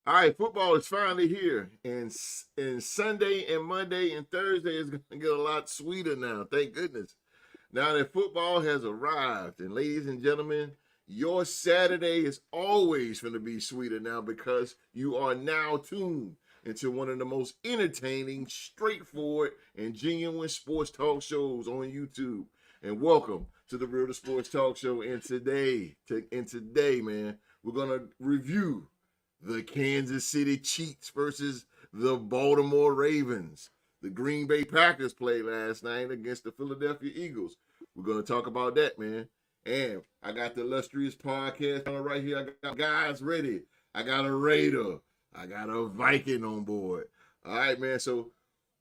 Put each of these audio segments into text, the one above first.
All right, football is finally here, and Sunday and Monday and Thursday is going to get a lot sweeter now. Thank goodness. Now that football has arrived, and ladies and gentlemen, your Saturday is always going to be sweeter now because you are now tuned into one of the most entertaining, straightforward, and genuine sports talk shows on YouTube. And welcome to the Real to Sports Talk Show. And today, man, we're gonna review the Kansas City Chiefs versus the Baltimore Ravens. The Green Bay Packers played last night against the Philadelphia Eagles. We're gonna talk about that, man. And I got the illustrious podcast right here. I got guys ready. I got a Raider. I got a Viking on board. All right, man. So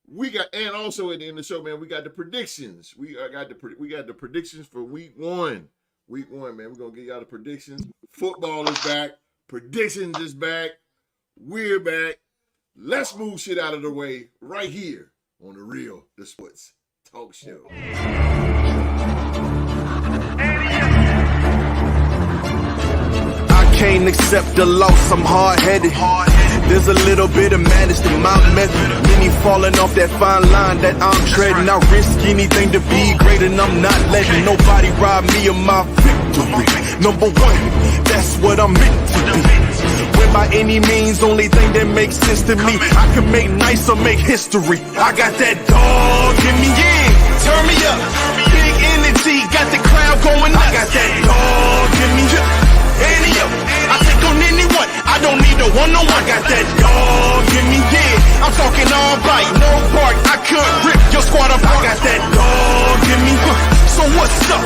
we got, and also at the end of the show, man, we got the predictions. We got the predictions for week one. Week one, man. We're gonna get y'all the predictions. Football is back. Predictions is back. We're back. Let's move shit out of the way right here on the Real the Sports Talk Show. I can't accept the loss, I'm hard-headed. There's a little bit of madness in my method. Many falling off that fine line that I'm treading. I risk anything to be great, and I'm not letting nobody rob me of my victory. Number one, that's what I'm meant to be. When by any means, only thing that makes sense to me, I can make nice or make history. I got that dog in me, yeah, turn me up. Big energy, got the crowd going nuts. I got that dog in me, any up. I take on anyone, I don't need a one-on-one. I got that dog in me, yeah. I'm talking all bite, no bark. I could rip your squad apart. I got that dog in me, so what's up?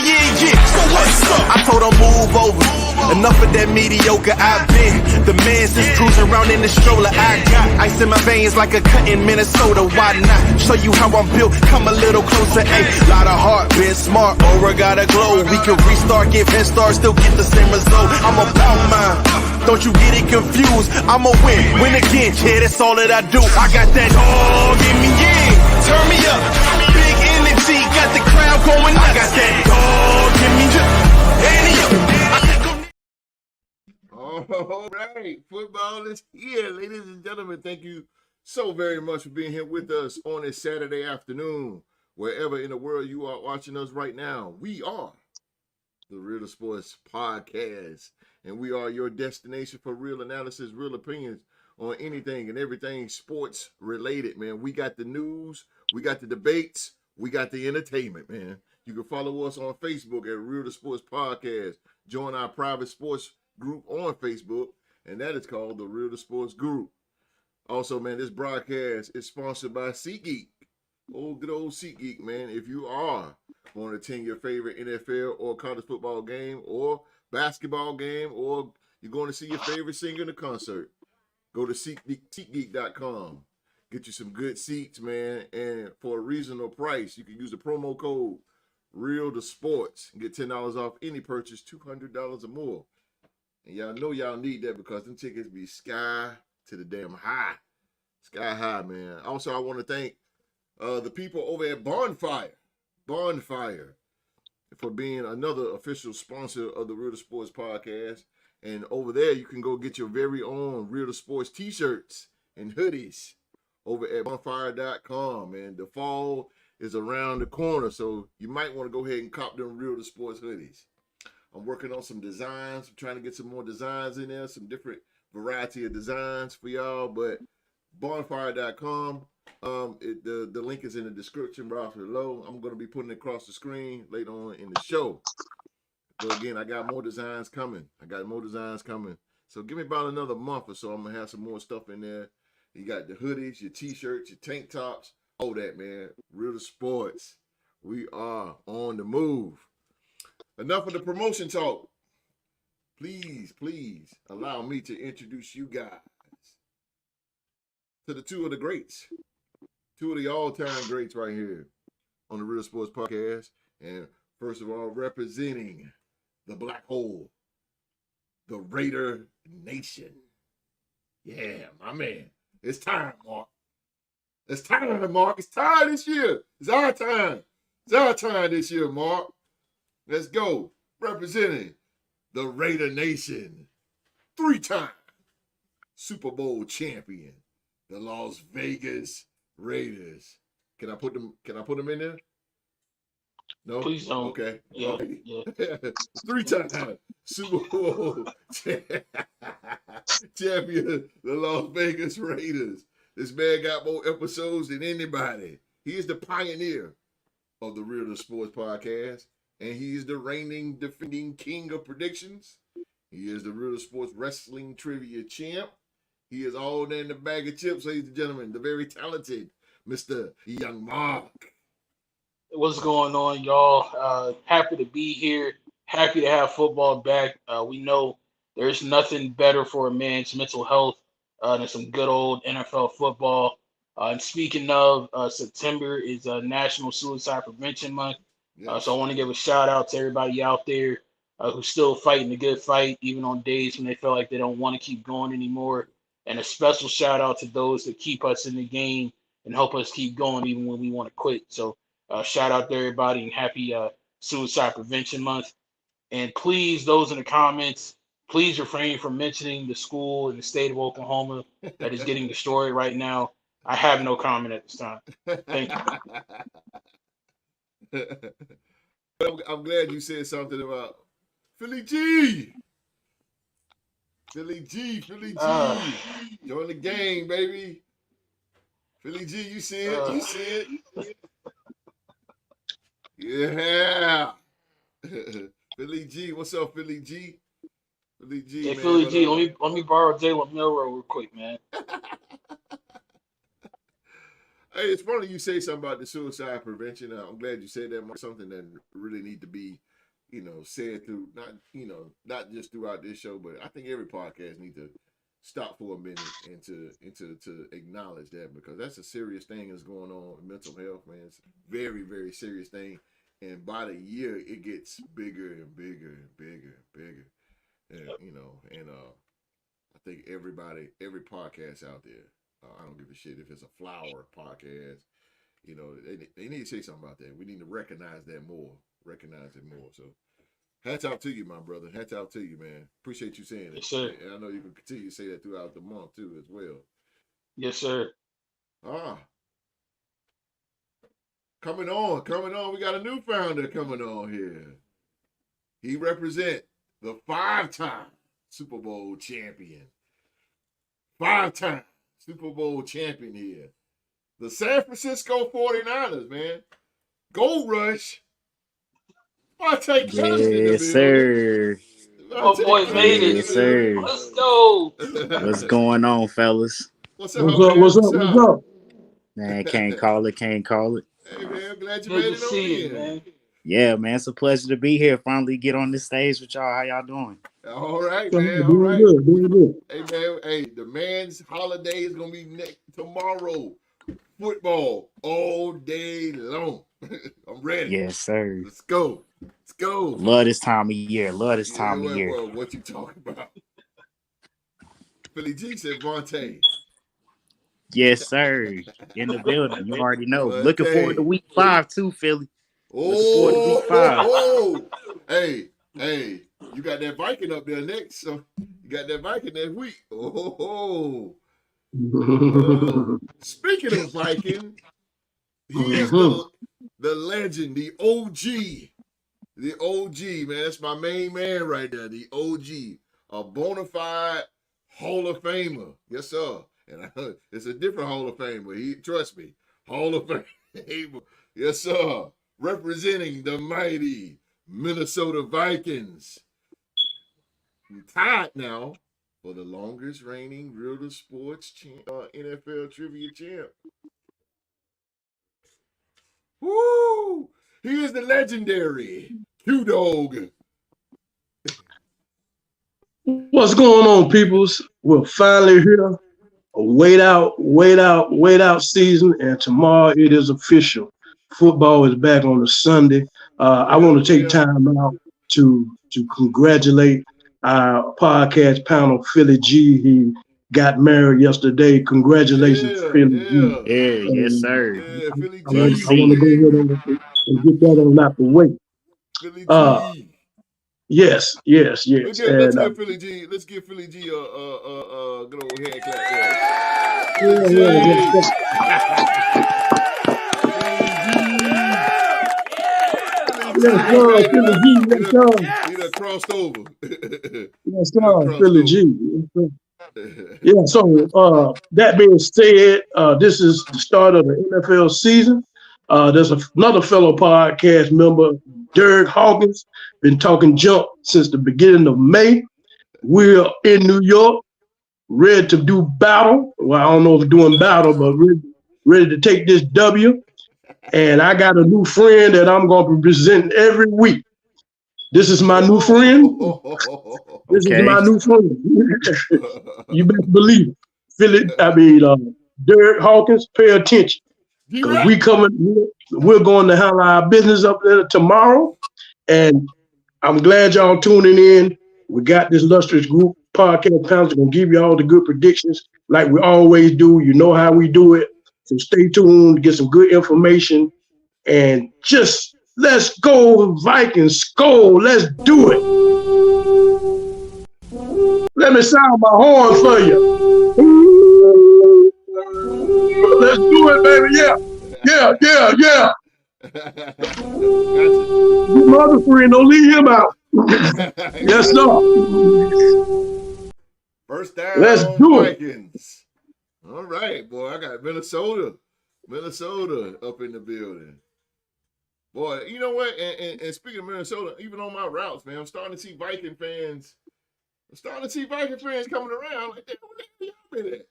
Yeah, so what's up? I told her move over. Enough of that mediocre. I've been the man since cruising around in the stroller. I got ice in my veins like a cut in Minnesota. Why not show you how I'm built? Come a little closer. A lot of heart, been smart, aura gotta glow. We can restart, give head start, still get the same result. I'm about mine. Don't you get it confused? I'ma win again. Yeah, that's all that I do. I got that dog in me, yeah. Turn me up. Big energy, got the crowd going nuts. I got that dog in me, any up. All right, football is here, ladies and gentlemen. Thank you so very much for being here with us on this Saturday afternoon. Wherever in the world you are watching us right now, we are the Real to Sports Podcast, and we are your destination for real analysis, real opinions on anything and everything sports related, man. We got the news, we got the debates, we got the entertainment, man. You can follow us on Facebook at Real to Sports Podcast. Join our private sports group on Facebook, and that is called the Real to Sports Group. Also, man, this broadcast is sponsored by SeatGeek. Good old SeatGeek, man. If you are going to attend your favorite NFL or college football game or basketball game, or you're going to see your favorite singer in a concert, go to SeatGeek.com. Get you some good seats, man, and for a reasonable price. You can use the promo code Real to Sports and get $10 off any purchase, $200 or more. And y'all know y'all need that because them tickets be sky to the damn high. Sky high, man. Also, I want to thank the people over at Bonfire for being another official sponsor of the Real to Sports Podcast. And over there, you can go get your very own Real to Sports t-shirts and hoodies over at bonfire.com. And the fall is around the corner, so you might want to go ahead and cop them Real to Sports hoodies. I'm working on some designs. I'm trying to get some more designs in there, some different variety of designs for y'all. But bonfire.com, the link is in the description box below. I'm going to be putting it across the screen later on in the show. So again, I got more designs coming. So give me about another month or so. I'm going to have some more stuff in there. You got the hoodies, your t-shirts, your tank tops, all that, man. Real to Sports. We are on the move. Enough of the promotion talk. Please allow me to introduce you guys to the two of the greats. Two of the all-time greats right here on the Real Sports Podcast. And first of all, representing the Black Hole, the Raider Nation. Yeah, my man. It's time, Mark. It's time, Mark. It's time this year. It's our time. It's our time this year, Mark. Let's go. Representing the Raider Nation. 3 times Super Bowl champion, the Las Vegas Raiders. Can I put them in there? No? Please don't. Okay. Yeah. Okay. Yeah. 3-time Super Bowl champion, the Las Vegas Raiders. This man got more episodes than anybody. He is the pioneer of the Real to Sports podcast, and he is the reigning, defending king of predictions. He is the Real to Sports wrestling trivia champ. He is all there in the bag of chips, ladies and gentlemen. The very talented Mr. Young Mark. What's going on, y'all? Happy to be here. Happy to have football back. We know there's nothing better for a man's mental health than some good old NFL football. And speaking of, September is National Suicide Prevention Month. Yes. So I want to give a shout out to everybody out there who's still fighting the good fight, even on days when they feel like they don't want to keep going anymore. And a special shout out to those that keep us in the game and help us keep going even when we want to quit. So shout out to everybody and happy Suicide Prevention Month. And please, those in the comments, please refrain from mentioning the school in the state of Oklahoma that is getting destroyed right now. I have no comment at this time. Thank you. I'm glad you said something about Philly G. Philly G. Join the gang, baby. Philly G, you see it? You see it? Yeah. Philly G, what's up, Philly G? Philly G, hey, man. Philly G, let me borrow Jalen Milrow real quick, man. Hey, it's funny you say something about the suicide prevention. I'm glad you said that. Something that really need to be, said through not just throughout this show, but I think every podcast need to stop for a minute and to acknowledge that, because that's a serious thing that's going on with mental health, man. It's a very, very serious thing. And by the year, it gets bigger and bigger and bigger and bigger. And, I think every podcast out there, I don't give a shit if it's a flower podcast, they need to say something about that. We need to recognize it more. So hats out to you, my brother. Hats out to you, man. Appreciate you saying it. Yes, sir. And I know you can continue to say that throughout the month, too, as well. Yes, sir. Coming on. We got a new founder coming on here. He represents the 5-time Super Bowl champion. 5-time Super Bowl champion here. The San Francisco 49ers, man. Gold Rush. Yes, sir. Oh, boy, made it. Yes, sir. Let's go. What's going on, fellas? What's up? Man, can't call it. Hey, man, I'm glad you made it on here, man. Yeah, man, it's a pleasure to be here. Finally get on this stage with y'all. How y'all doing? All right, man. All right. Doing good. Hey, man. Hey, the man's holiday is going to be tomorrow. Football all day long. I'm ready. Yes, sir. Let's go. Love this time of year. What you talking about? Philly G said Vontae. Yes, sir. In the building. You already know. Looking forward to week 5 too, Philly. Hey, you got that Viking up there next. So you got that Viking next week. Speaking of Viking, he is the legend, the OG. The OG, man. That's my main man right there. The OG. A bona fide Hall of Famer. Yes, sir. And it's a different Hall of Famer. Trust me. Hall of Famer. Yes, sir. Representing the mighty Minnesota Vikings. Tied now for the longest reigning Real to Sports NFL trivia champ. Woo! He is the legendary Q-Dog. What's going on, peoples? We're finally here. Wait out season, and tomorrow it is official. Football is back on a Sunday. I want to take time out to congratulate our podcast panel, Philly G. He got married yesterday. Congratulations, Philly G. Yes, sir. Yeah, Philly G. I want to go ahead and get that on out the way. Philly G. Yes. Let's And give Philly G. Let's give Philly G a good old hand clap there. Philly yeah, G. yes, sir. Philly G. Yes, sir. He done crossed over. Yes, He done sir. crossed Philly over. G. Yes, sir. Yeah. So that being said, this is the start of the NFL season. There's another fellow podcast member, Derek Hawkins, been talking junk since the beginning of May. We're in New York, ready to do battle. Well, I don't know if we're doing battle, but ready to take this W. And I got a new friend that I'm going to be presenting every week. This is my new friend. This is Okay. my new friend. You best believe it. Derek Hawkins, pay attention. Because we're going to handle our business up there tomorrow. And I'm glad y'all tuning in. We got this illustrious group podcast panel going to give you all the good predictions like we always do. You know how we do it. So stay tuned, get some good information, and just let's go Vikings. Go. Let's do it. Let me sound my horn for you. Let's do it, baby. Yeah. Gotcha. Your mother friend, don't leave him out. Yes, sir. First down, let's do Vikings. It. All right, boy. I got Minnesota up in the building. Boy, you know what? And speaking of Minnesota, even on my routes, man, I'm starting to see Viking fans coming around. Like, what the hell y'all been at?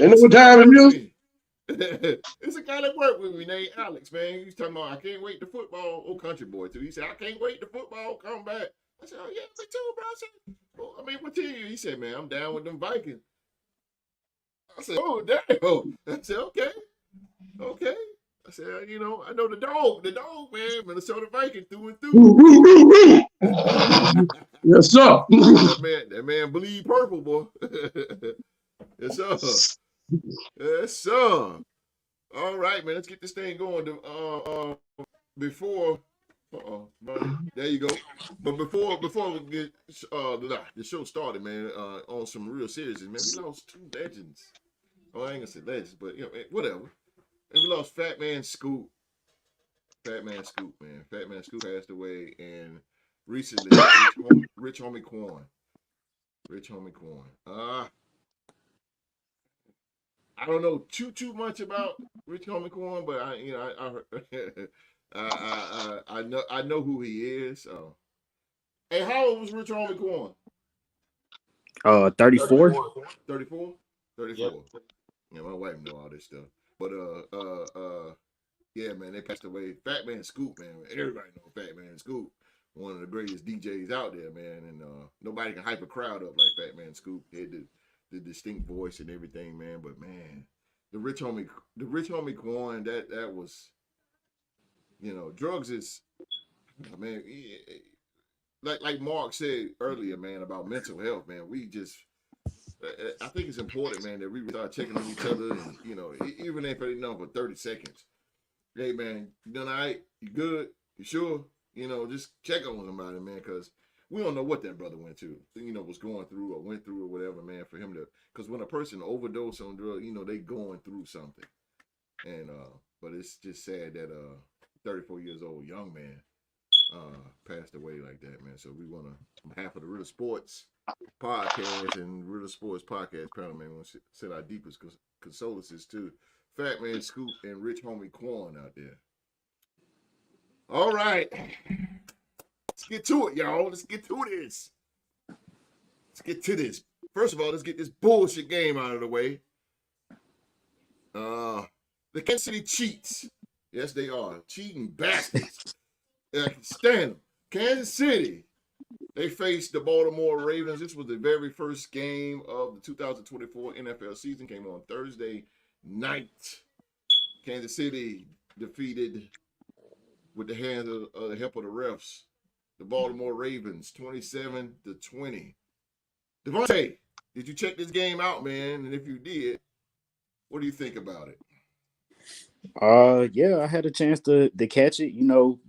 You know what time it is? It's a guy that worked with me named Alex, man. He's talking about, I can't wait to football. Oh, country boy, too. He said, I can't wait to football. Come back. I said, oh, yeah, me too, bro. I said, well, I mean, what team you? He said, man, I'm down with them Vikings. I said, oh, damn. I said, okay. I said, you know, I know the dog, man, Minnesota Vikings through and through. Yes, sir. That man bleed purple, boy. Yes, sir. Yes, sir. All right, man. Let's get this thing going. Before, there you go. But before we get the show started, man, on some real serious, man, we lost two legends. Oh, I ain't gonna say legends, but you know, whatever. And we lost Fatman Scoop. Man. Fatman Scoop passed away, and recently, Rich Homie Quan. I don't know too much about Rich Homie Quan, but I know who he is. So. Hey, how old was Rich Homie Quan? 34. 34? 34. Yep. Yeah, my wife know all this stuff. But yeah, man, they passed away. Fatman Scoop, man. Everybody know Fatman Scoop. One of the greatest DJs out there, man. And nobody can hype a crowd up like Fatman Scoop. He had the distinct voice and everything, man. But man, the Rich Homie Quan, that was, you know, drugs is, I mean, like Mark said earlier, man, about mental health, man. We just, I think it's important, man, that we start checking on each other, and you know, even if it's not for 30 seconds. Hey, man, you done all right? You good? You sure? You know, just check on somebody, man, because we don't know what that brother went to, you know, was going through or went through or whatever, man, for him to, because when a person overdose on drugs, you know, they going through something. And, but it's just sad that 34 years old young man passed away like that, man. So we want to, on behalf of the Real Sports Podcast and Real Sports Podcast panel, man, we want to send our deepest condolences to Fatman Scoop and Rich Homie Quan out there. All right. Let's get to it, y'all. Let's get to this. First of all, let's get this bullshit game out of the way. The Kansas City Chiefs. Yes, they are. Cheating bastards. I can stand them. Kansas City. They faced the Baltimore Ravens. This was the very first game of the 2024 NFL season. Came on Thursday night. Kansas City defeated, with the help of the refs, the Baltimore Ravens 27-20. Devontae, did you check this game out, man? And if you did, what do you think about it? Yeah, I had a chance to catch it.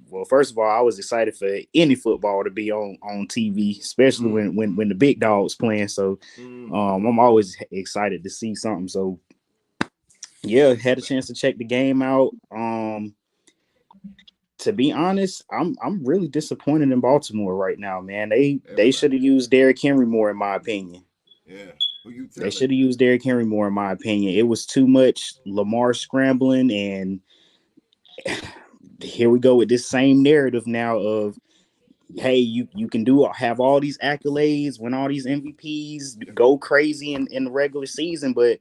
Well, first of all, I was excited for any football to be on TV, especially when the big dogs playing. So, I'm always excited to see something. So, yeah, had a chance to check the game out. To be honest, I'm really disappointed in Baltimore right now, man. They should have used Derrick Henry more, in my opinion. Yeah. They should have used Derrick Henry more, in my opinion. It was too much Lamar scrambling, and here we go with this same narrative now of, hey, you can have all these accolades, win all these MVPs, go crazy in the regular season, but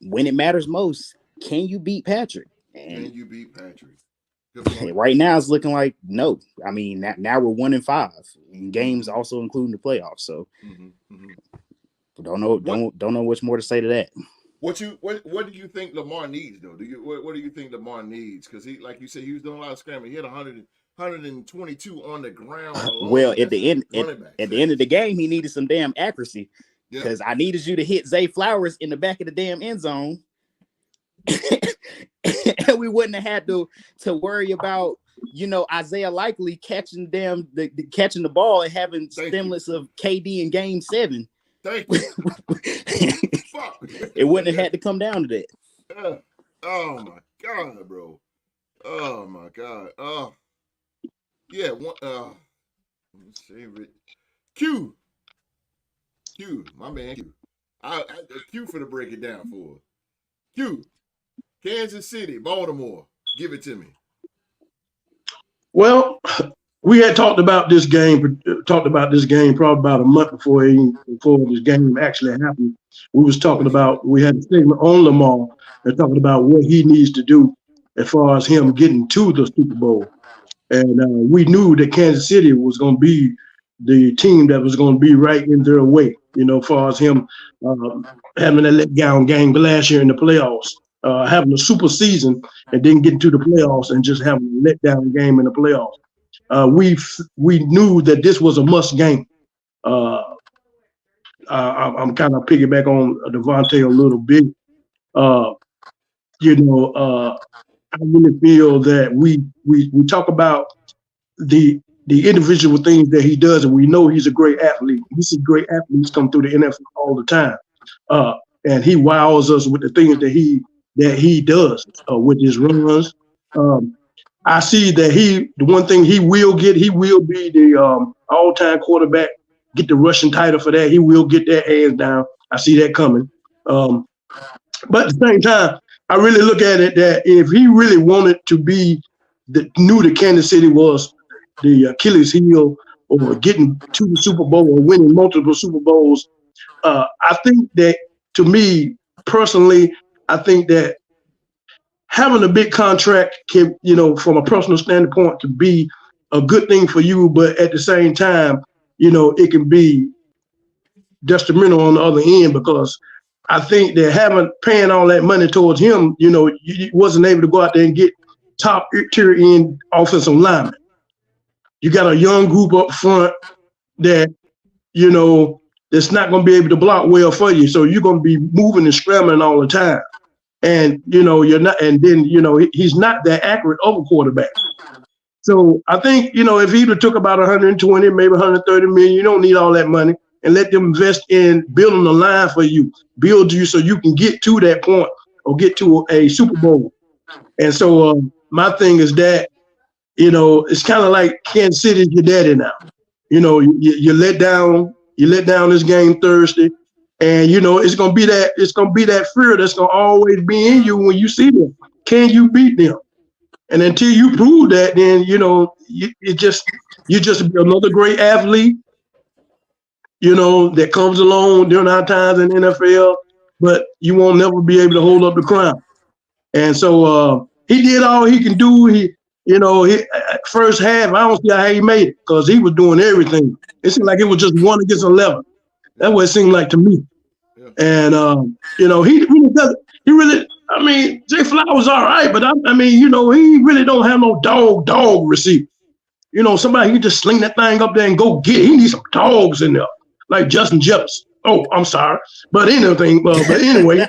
when it matters most, can you beat Patrick? And can you beat Patrick? Right now it's looking like no. I mean, now we're 1-5 in games, also including the playoffs. So don't know much more to say to that. What do you think Lamar needs though? What do you think Lamar needs? Because he, like you said, he was doing a lot of scrambling. He had 122 on the ground alone. Well, at the end of the game, he needed some damn accuracy. Because I needed you to hit Zay Flowers in the back of the damn end zone. And we wouldn't have had to worry about, Isaiah Likely catching the ball and having stimulus of KD in game 7. Thank you. Fuck. It wouldn't have had to come down to that. Oh my God, bro. Oh my God. Yeah. Let's save it. Q, my man. Q. I Q for to break it down for us. Q. Kansas City, Baltimore. Give it to me. Well, we had talked about this game probably about a month before this game actually happened. We was talking about, we had a statement on Lamar and talking about what he needs to do as far as him getting to the Super Bowl. And we knew that Kansas City was going to be the team that was going to be right in their way, as far as him having a letdown game last year in the playoffs. Having a super season and then getting to the playoffs and just having a letdown game in the playoffs. We knew that this was a must game. I'm kind of piggyback on Devontae a little bit. I really feel that we talk about the individual things that he does, and we know he's a great athlete. He's a great athlete. He's come through the NFL all the time, and he wows us with the things that he does with his runs. I see that the one thing he will be the all-time quarterback, get the rushing title for that. He will get that hands down. I see that coming. But at the same time, I really look at it that if he really wanted to be knew that Kansas City was the Achilles heel or getting to the Super Bowl or winning multiple Super Bowls, I think that, to me personally, I think that having a big contract can, from a personal standpoint, can be a good thing for you, but at the same time, it can be detrimental on the other end, because I think that paying all that money towards him, you wasn't able to go out there and get top tier end offensive linemen. You got a young group up front that, that's not going to be able to block well for you. So you're going to be moving and scrambling all the time. And, you're not, and then, he's not that accurate of a quarterback. So I think, if he took about 120, maybe 130 million, you don't need all that money, and let them invest in building a line for you, build you so you can get to that point or get to a Super Bowl. And so my thing is that, it's kind of like Kansas City's your daddy now. You let down this game Thursday. And it's gonna be that fear that's gonna always be in you when you see them. Can you beat them? And until you prove that, then you just another great athlete, that comes along during our times in the NFL, but you won't never be able to hold up the crown. And so he did all he can do. He first half, I don't see how he made it, because he was doing everything. It seemed like it was just 1 against 11. That's what it seemed like to me. And he really doesn't. I mean, Zay Flowers all right, but he really don't have no dog receiver. Somebody he just sling that thing up there and go get it. He needs some dogs in there, like Justin Jefferson. Oh, I'm sorry, but anything. But anyway,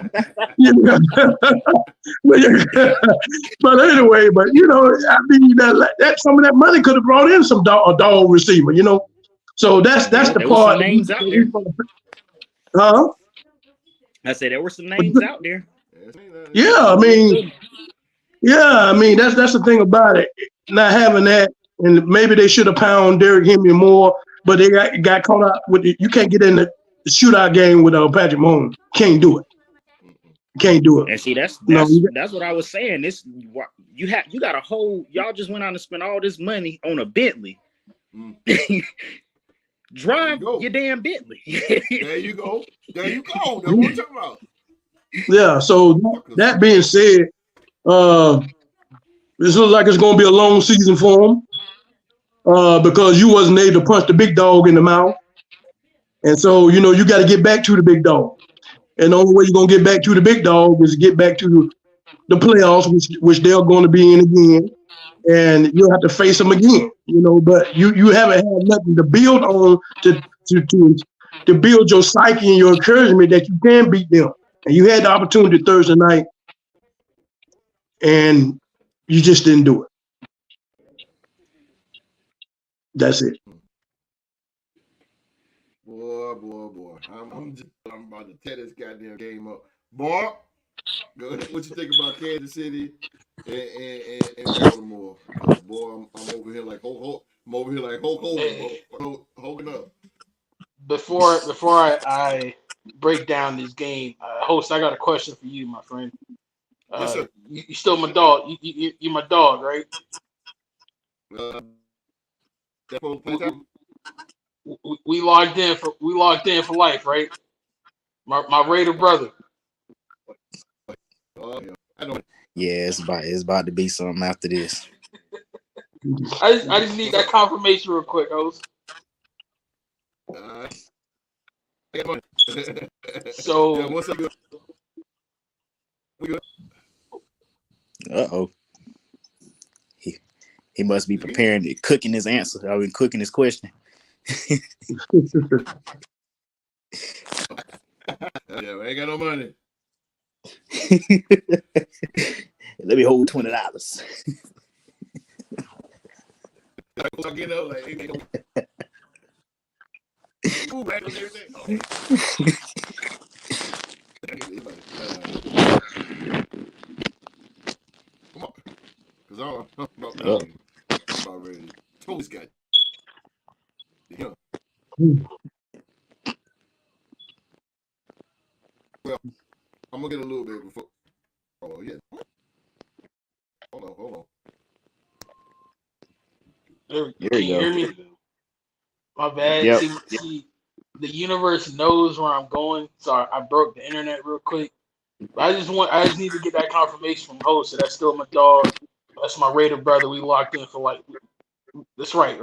but anyway, but I mean that some of that money could have brought in a dog receiver. So that's Yeah, the there was part. some names out there. Huh? I said there were some names out there. Yeah, I mean, that's the thing about it. Not having that, and maybe they should have pounded Derrick Henry more, but they got caught out with it. You can't get in the shootout game with Patrick Mahomes. Can't do it. Can't do it. And see, that's what I was saying. This you got a whole. Y'all just went out and spent all this money on a Bentley. Drive your damn Bentley. There you go. That's what I'm talking about. Yeah. So that being said, this looks like it's going to be a long season for him because you wasn't able to punch the big dog in the mouth, and so you got to get back to the big dog. And the only way you're going to get back to the big dog is to get back to the playoffs, which they're going to be in again. And you'll have to face them again, but you haven't had nothing to build on to build your psyche and your encouragement that you can beat them. And you had the opportunity Thursday night, and you just didn't do it. That's it. Boy. I'm about to tear this goddamn game up. Boy, go ahead. What you think about Kansas City and Baltimore? Because boy, I'm over here like Hulk Hogan up. Before I break down this game, host, I got a question for you, my friend. Yes, sir. You still my dog? You my dog, right? We logged in for life, right? My Raider brother. I know. Yeah, it's about to be something after this. I just need that confirmation real quick, host. So yeah, what's up? Uh-oh. He must be preparing to cooking his answer. I mean, cooking his question. Yeah, I ain't got no money. Let me hold $20. Come on, because I'm about ready to told this guy. Yeah. Well, I'm gonna get a little bit before. Oh yeah. Hold on. There you go. Hear me? My bad. Yep. See, the universe knows where I'm going, so I broke the internet real quick. But I just need to get that confirmation from host that that's still my dog. That's my Raider brother. We locked in for like. That's right?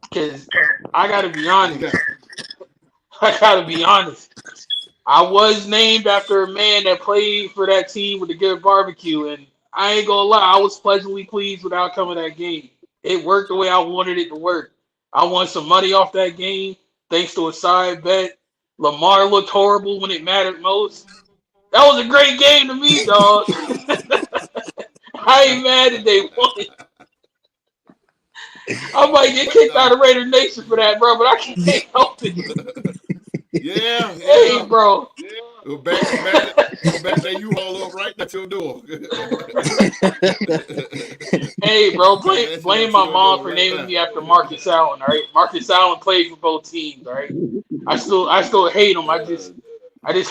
Because I gotta be honest. I was named after a man that played for that team with a good barbecue, and I ain't gonna lie, I was pleasantly pleased with the outcome of that game. It worked the way I wanted it to work. I won some money off that game thanks to a side bet. Lamar looked horrible when it mattered most. That was a great game to me, dog. I ain't mad that they won. I might get kicked out of Raider Nation for that, bro, but I can't help it. Yeah. Hey, bro. Go back that U-Haul up right at your door. Hey, bro, blame my mom for naming me after Marcus Allen, all right? Marcus Allen played for both teams, all right? I still hate him. I just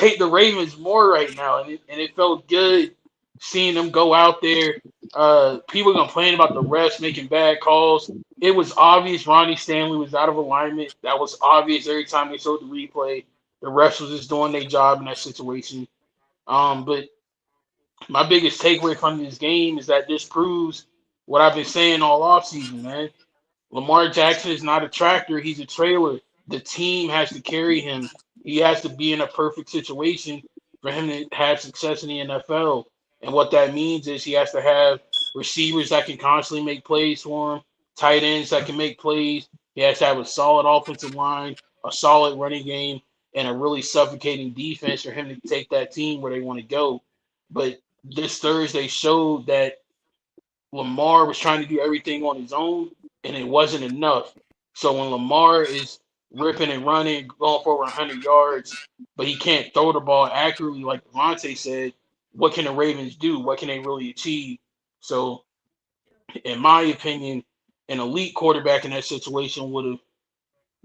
hate the Ravens more right now, and it felt good seeing them go out there. People complain about the refs making bad calls. It was obvious Ronnie Stanley was out of alignment. That was obvious every time they showed the replay. The refs was just doing their job in that situation. But my biggest takeaway from this game is that this proves what I've been saying all offseason, man. Lamar Jackson is not a tractor. He's a trailer. The team has to carry him. He has to be in a perfect situation for him to have success in the NFL. And what that means is he has to have receivers that can constantly make plays for him, tight ends that can make plays. He has to have a solid offensive line, a solid running game, and a really suffocating defense for him to take that team where they want to go. But this Thursday showed that Lamar was trying to do everything on his own, and it wasn't enough. So when Lamar is ripping and running, going for over 100 yards, but he can't throw the ball accurately, like Devontae said, what can the Ravens do? What can they really achieve? So, in my opinion, an elite quarterback in that situation would have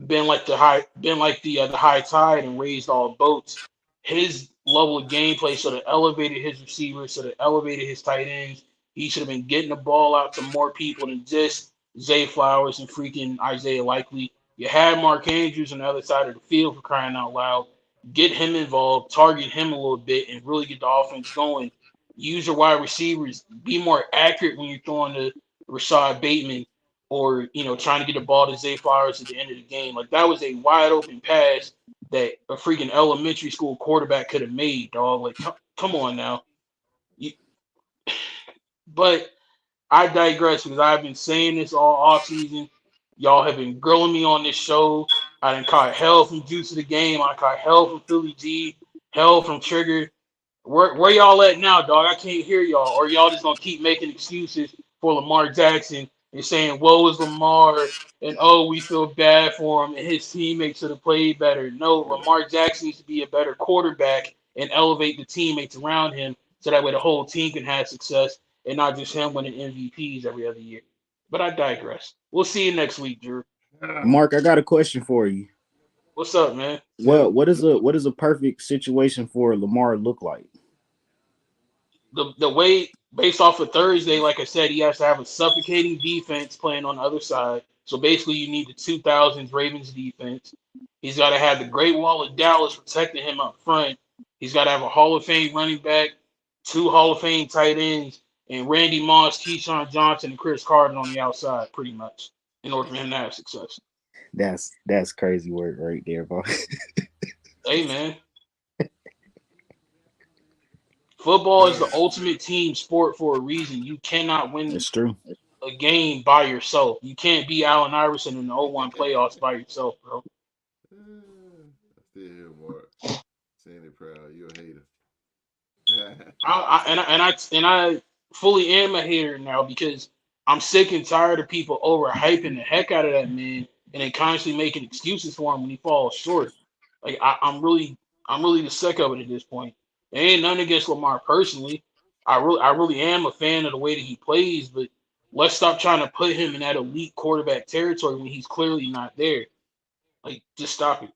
been like the high tide and raised all boats. His level of gameplay should have elevated his receivers, should have elevated his tight ends. He should have been getting the ball out to more people than just Zay Flowers and freaking Isaiah Likely. You had Mark Andrews on the other side of the field for crying out loud. Get him involved, target him a little bit, and really get the offense going. Use your wide receivers. Be more accurate when you're throwing to Rashad Bateman or trying to get the ball to Zay Flowers at the end of the game. Like that was a wide open pass that a freaking elementary school quarterback could have made, dog. Like come on now. But I digress because I've been saying this all offseason. Y'all have been grilling me on this show. I done caught hell from Juice of the Game. I caught hell from Philly G, hell from Trigger. Where y'all at now, dog? I can't hear y'all. Or y'all just gonna keep making excuses for Lamar Jackson and saying, "Woe is Lamar," and "Oh, we feel bad for him," and his teammates should have played better. No, Lamar Jackson needs to be a better quarterback and elevate the teammates around him so that way the whole team can have success and not just him winning MVPs every other year. But I digress. We'll see you next week, Drew. Mark, I got a question for you. What's up, man? Well, what does a perfect situation for Lamar look like? The way based off of Thursday, like I said, he has to have a suffocating defense playing on the other side. So basically, you need the 2000s Ravens defense. He's got to have the Great Wall of Dallas protecting him up front. He's got to have a Hall of Fame running back, 2 Hall of Fame tight ends, and Randy Moss, Keyshawn Johnson, and Chris Carter on the outside, pretty much, in order for him to have success. That's crazy work right there, bro. Hey, man. Football is the ultimate team sport for a reason. You cannot win That's true. a game by yourself. You can't be Allen Iverson in the 0-1 playoffs by yourself, bro. I still hear Mark saying it proud. You're a hater. I fully am a hater now because I'm sick and tired of people overhyping the heck out of that man and then constantly making excuses for him when he falls short. Like I'm really the sick of it at this point. There ain't nothing against Lamar personally. I really am a fan of the way that he plays, but let's stop trying to put him in that elite quarterback territory when he's clearly not there. Like, just stop it.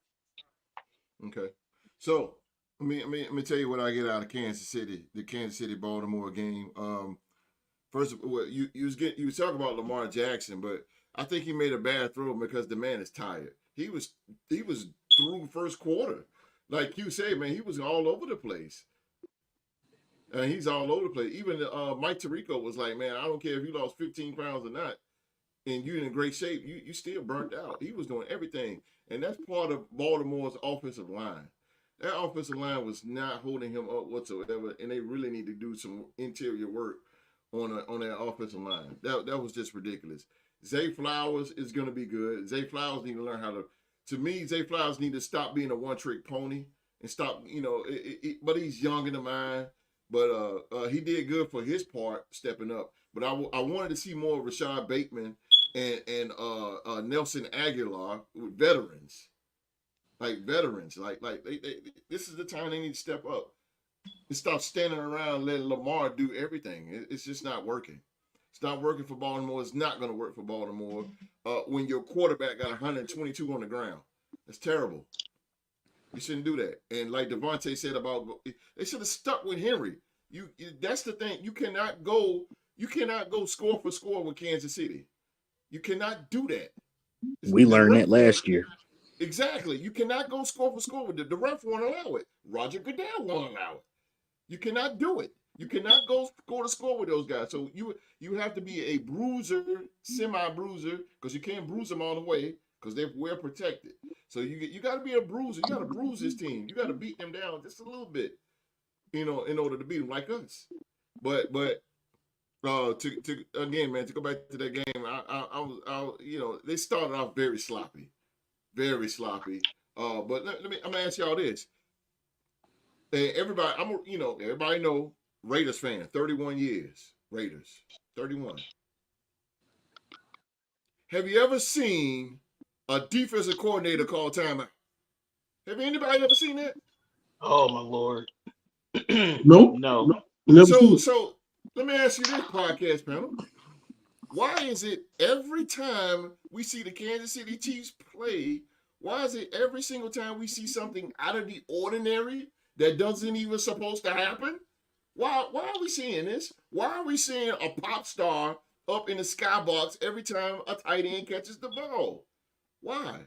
Okay. So let me tell you what I get out of Kansas City, the Kansas City Baltimore game. First of all, you was talking about Lamar Jackson, but I think he made a bad throw because the man is tired. He was through first quarter. Like you said, man, he was all over the place. He's all over the place. Even Mike Tirico was like, man, I don't care if you lost 15 pounds or not, and you're in great shape, you still burnt out. He was doing everything. And that's part of Baltimore's offensive line. That offensive line was not holding him up whatsoever, and they really need to do some interior work on that offensive line. That was just ridiculous. Zay Flowers is going to be good. Zay Flowers need to learn how to. To me, Zay Flowers need to stop being a one-trick pony and stop. But he's young in the mind. But he did good for his part stepping up. But I wanted to see more of Rashad Bateman and Nelson Aguilar with veterans. Like veterans. Like this is the time they need to step up and stop standing around letting Lamar do everything. It's just not working. It's not working for Baltimore. It's not going to work for Baltimore when your quarterback got 122 on the ground. That's terrible. You shouldn't do that. And like Devontae said about, they should have stuck with Henry. That's the thing. You cannot go score for score with Kansas City. You cannot do that. We learned that last year. Exactly. You cannot go score for score with the ref won't allow it. Roger Goodell won't allow it. You cannot do it. You cannot go score to score with those guys. So you have to be a bruiser, semi-bruiser, because you can't bruise them all the way because they're well protected. So you got to be a bruiser. You got to bruise this team. You got to beat them down just a little bit, in order to beat them like us. But To again, man, to go back to that game, they started off very sloppy, very sloppy. But I'm gonna ask y'all this. Everybody, everybody know Raiders fan, 31 years, Raiders, 31. Have you ever seen a defensive coordinator call timeout? Have anybody ever seen that? Oh my lord. Nope. No. Nope. Never seen it. So let me ask you this, podcast panel. Why is it every time we see the Kansas City Chiefs play, why is it every single time we see something out of the ordinary that doesn't even supposed to happen? Why are we seeing this? Why are we seeing a pop star up in the skybox every time a tight end catches the ball? Why?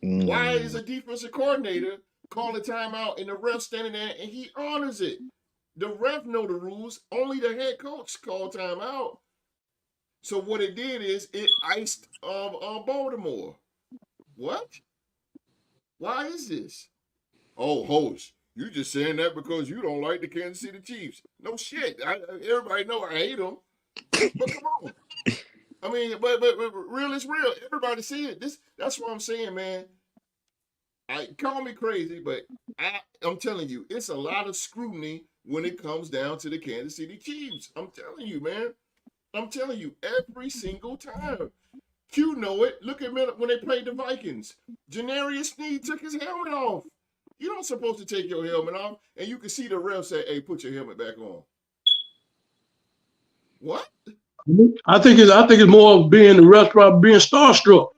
Why is a defensive coordinator calling timeout and the ref standing there and he honors it? The ref know the rules. Only the head coach called timeout. So what it did is it iced Baltimore. What? Why is this? Oh, host, you just saying that because you don't like the Kansas City Chiefs. No shit. Everybody know I hate them. But come on. I mean, but real is real. Everybody see it. That's what I'm saying, man. Call me crazy, but I'm telling you, it's a lot of scrutiny when it comes down to the Kansas City Chiefs. I'm telling you, man. I'm telling you, every single time. Q know it. Look at when they played the Vikings. Janarius Sneed took his helmet off. You're not supposed to take your helmet off, and you can see the ref say, "Hey, put your helmet back on." What? I think it's more of being the restaurant being starstruck.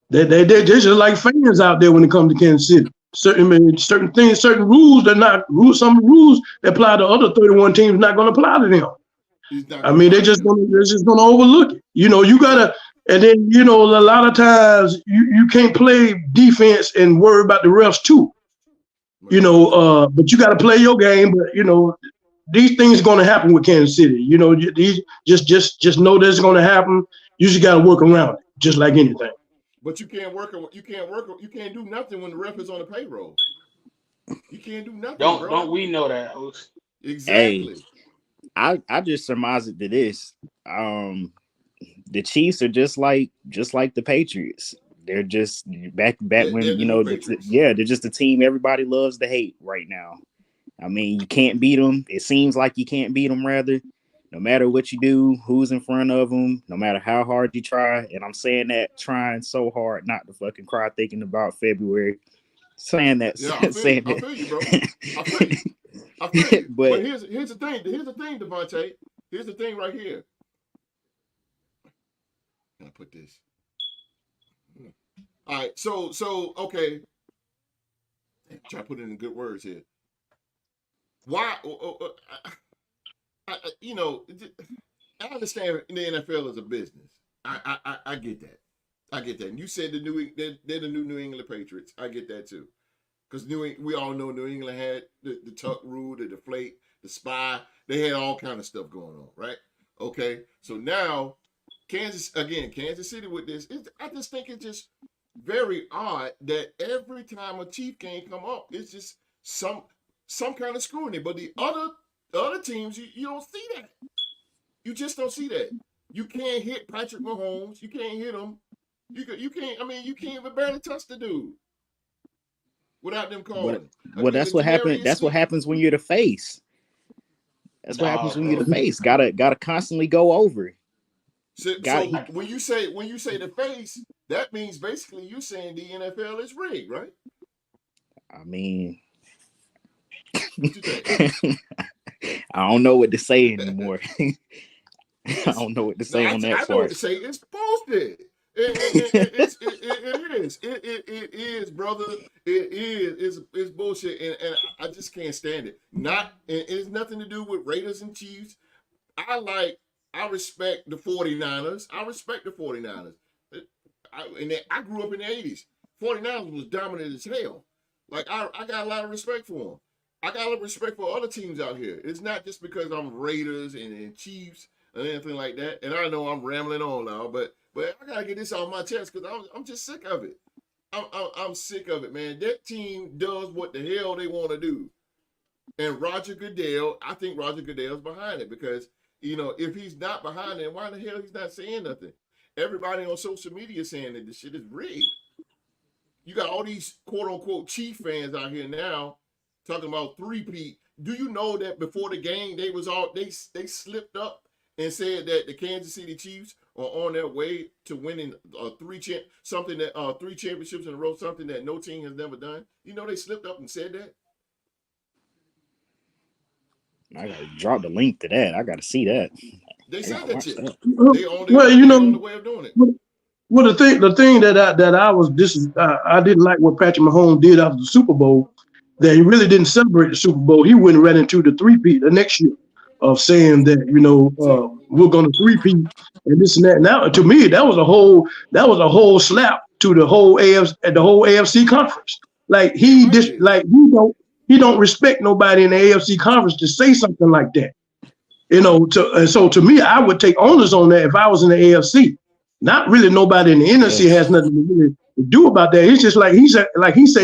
They just like fans out there when it comes to Kansas City. Certain things, certain rules that not rules. Some rules that apply to other 31 teams not going to apply to them. I mean, they're just gonna overlook it. You gotta, and then a lot of times you can't play defense and worry about the refs too. But you got to play your game. But these things are going to happen with Kansas City. These just know this is going to happen. You just got to work around it, just like anything. But you can't do nothing when the ref is on the payroll. You can't do nothing. Don't we know that? Exactly. Hey, I just surmise it to this. The Chiefs are just like the Patriots. They're just back when they're just a team everybody loves to hate right now. I mean, you can't beat them. It seems like you can't beat them, rather. No matter what you do, who's in front of them, no matter how hard you try. And I'm saying that trying so hard not to fucking cry thinking about February. Saying that. Yeah, I feel you, bro. I feel you. But here's the thing. Here's the thing, Devontae. Here's the thing right here. Can I put this? All right. So okay. Try to put it in good words here. Why? I understand the NFL is a business. I get that. I get that. And you said they're the new New England Patriots. I get that too. Because we all know New England had the tuck rule, the deflate, the spy. They had all kind of stuff going on, right? Okay. So now Kansas City with this. I just think it's just very odd that every time a Chief game come up, it's just some kind of scrutiny. But the other teams, you don't see that. You just don't see that. You can't hit Patrick Mahomes. You can't hit him. You can't. I mean, you can't even barely touch the dude without them calling. Well, that's what happened. That's what happens when you're the face. That's what happens when you're the face. Gotta constantly go over. So when you say the face, that means basically you saying the NFL is rigged, right? I mean, what you think? I don't know what to say anymore. I don't know what to say on that part. I know what to say. It's posted. It is, brother. It is. It's bullshit, and I just can't stand it. It's nothing to do with Raiders and Chiefs. I respect the 49ers. I grew up in the 80s. 49ers was dominant as hell. Like, I got a lot of respect for them. I got a lot of respect for other teams out here. It's not just because I'm Raiders and Chiefs and anything like that. And I know I'm rambling on now, but I got to get this off my chest because I'm just sick of it. I'm sick of it, man. That team does what the hell they want to do. And Roger Goodell, I think Roger Goodell's behind it because, if he's not behind it, why the hell he's not saying nothing? Everybody on social media saying that this shit is rigged. You got all these quote unquote Chief fans out here now talking about three-peat. Do you know that before the game they slipped up and said that the Kansas City Chiefs are on their way to winning three championships in a row, something that no team has never done? They slipped up and said that. I gotta drop the link to that. I gotta see that. They said that shit. That. They on the way of doing it. Well, the thing that I didn't like what Patrick Mahomes did after the Super Bowl, that he really didn't celebrate the Super Bowl. He went right into the three-peat the next year of saying that we're going to three-peat and this and that. Now, to me, that was a whole slap to the whole AFC conference. Like he don't respect nobody in the AFC conference to say something like that. So to me, I would take onus on that if I was in the AFC. Not really nobody in the NFC has nothing to really do about that. It's just like he said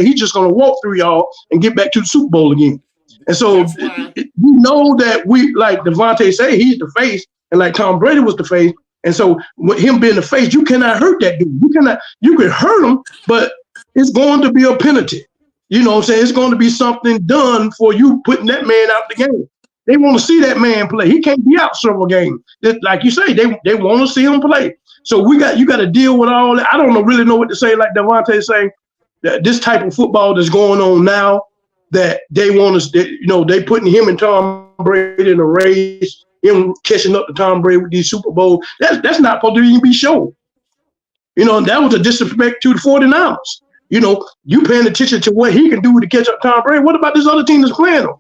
he's just going to walk through y'all and get back to the Super Bowl again. And so that we, like Devontae say, he's the face, and like Tom Brady was the face. And so with him being the face, you cannot hurt that dude. You can hurt him, but it's going to be a penalty. You know what I'm saying? It's going to be something done for you putting that man out the game. They want to see that man play. He can't be out several games. Like you say, they want to see him play. So you got to deal with all that. I don't really know what to say. Like Devontae saying, that this type of football that's going on now, that they want us, they putting him and Tom Brady in a race, him catching up to Tom Brady with these Super Bowls. That's not supposed to even be shown. And that was a disrespect to the 49ers. You paying attention to what he can do to catch up Tom Brady. What about this other team that's playing him?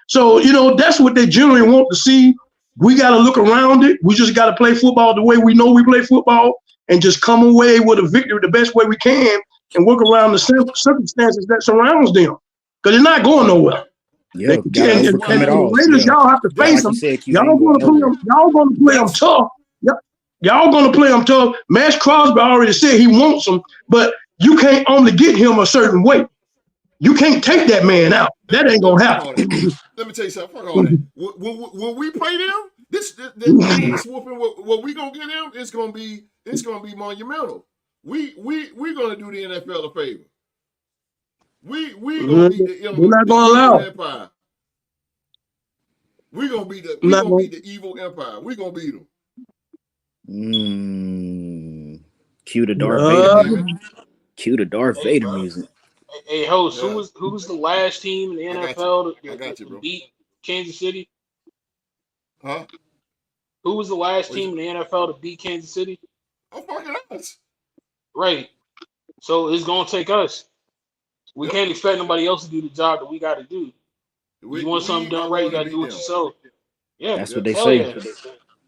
So, that's what they generally want to see. We got to look around it. We just got to play football the way we know we play football and just come away with a victory the best way we can and work around the circumstances that surrounds them. Because they're not going nowhere. Yeah, the Raiders, y'all have to face them. Y'all going to play them tough. Y'all going to play them tough. Max Crosby already said he wants them, but you can't only get him a certain way. You can't take that man out. That ain't gonna happen. Let me tell you something. Fuck all that. When we play them, this whooping. What we gonna get them? It's gonna be monumental. We gonna do the NFL a favor. We gonna beat the We're not gonna allow empire. We gonna beat the evil empire. We gonna beat them. Cue the Darth Vader music. Cue the Darth Vader music. Hey, host, who was the last team in the NFL to beat Kansas City? Huh? Who was the last team in the NFL to beat Kansas City? Oh, fucking us. Right. So it's gonna take us. We can't expect nobody else to do the job that we got to do. You want something done right, you got to do it yourself. Yeah, that's what they say. Yeah.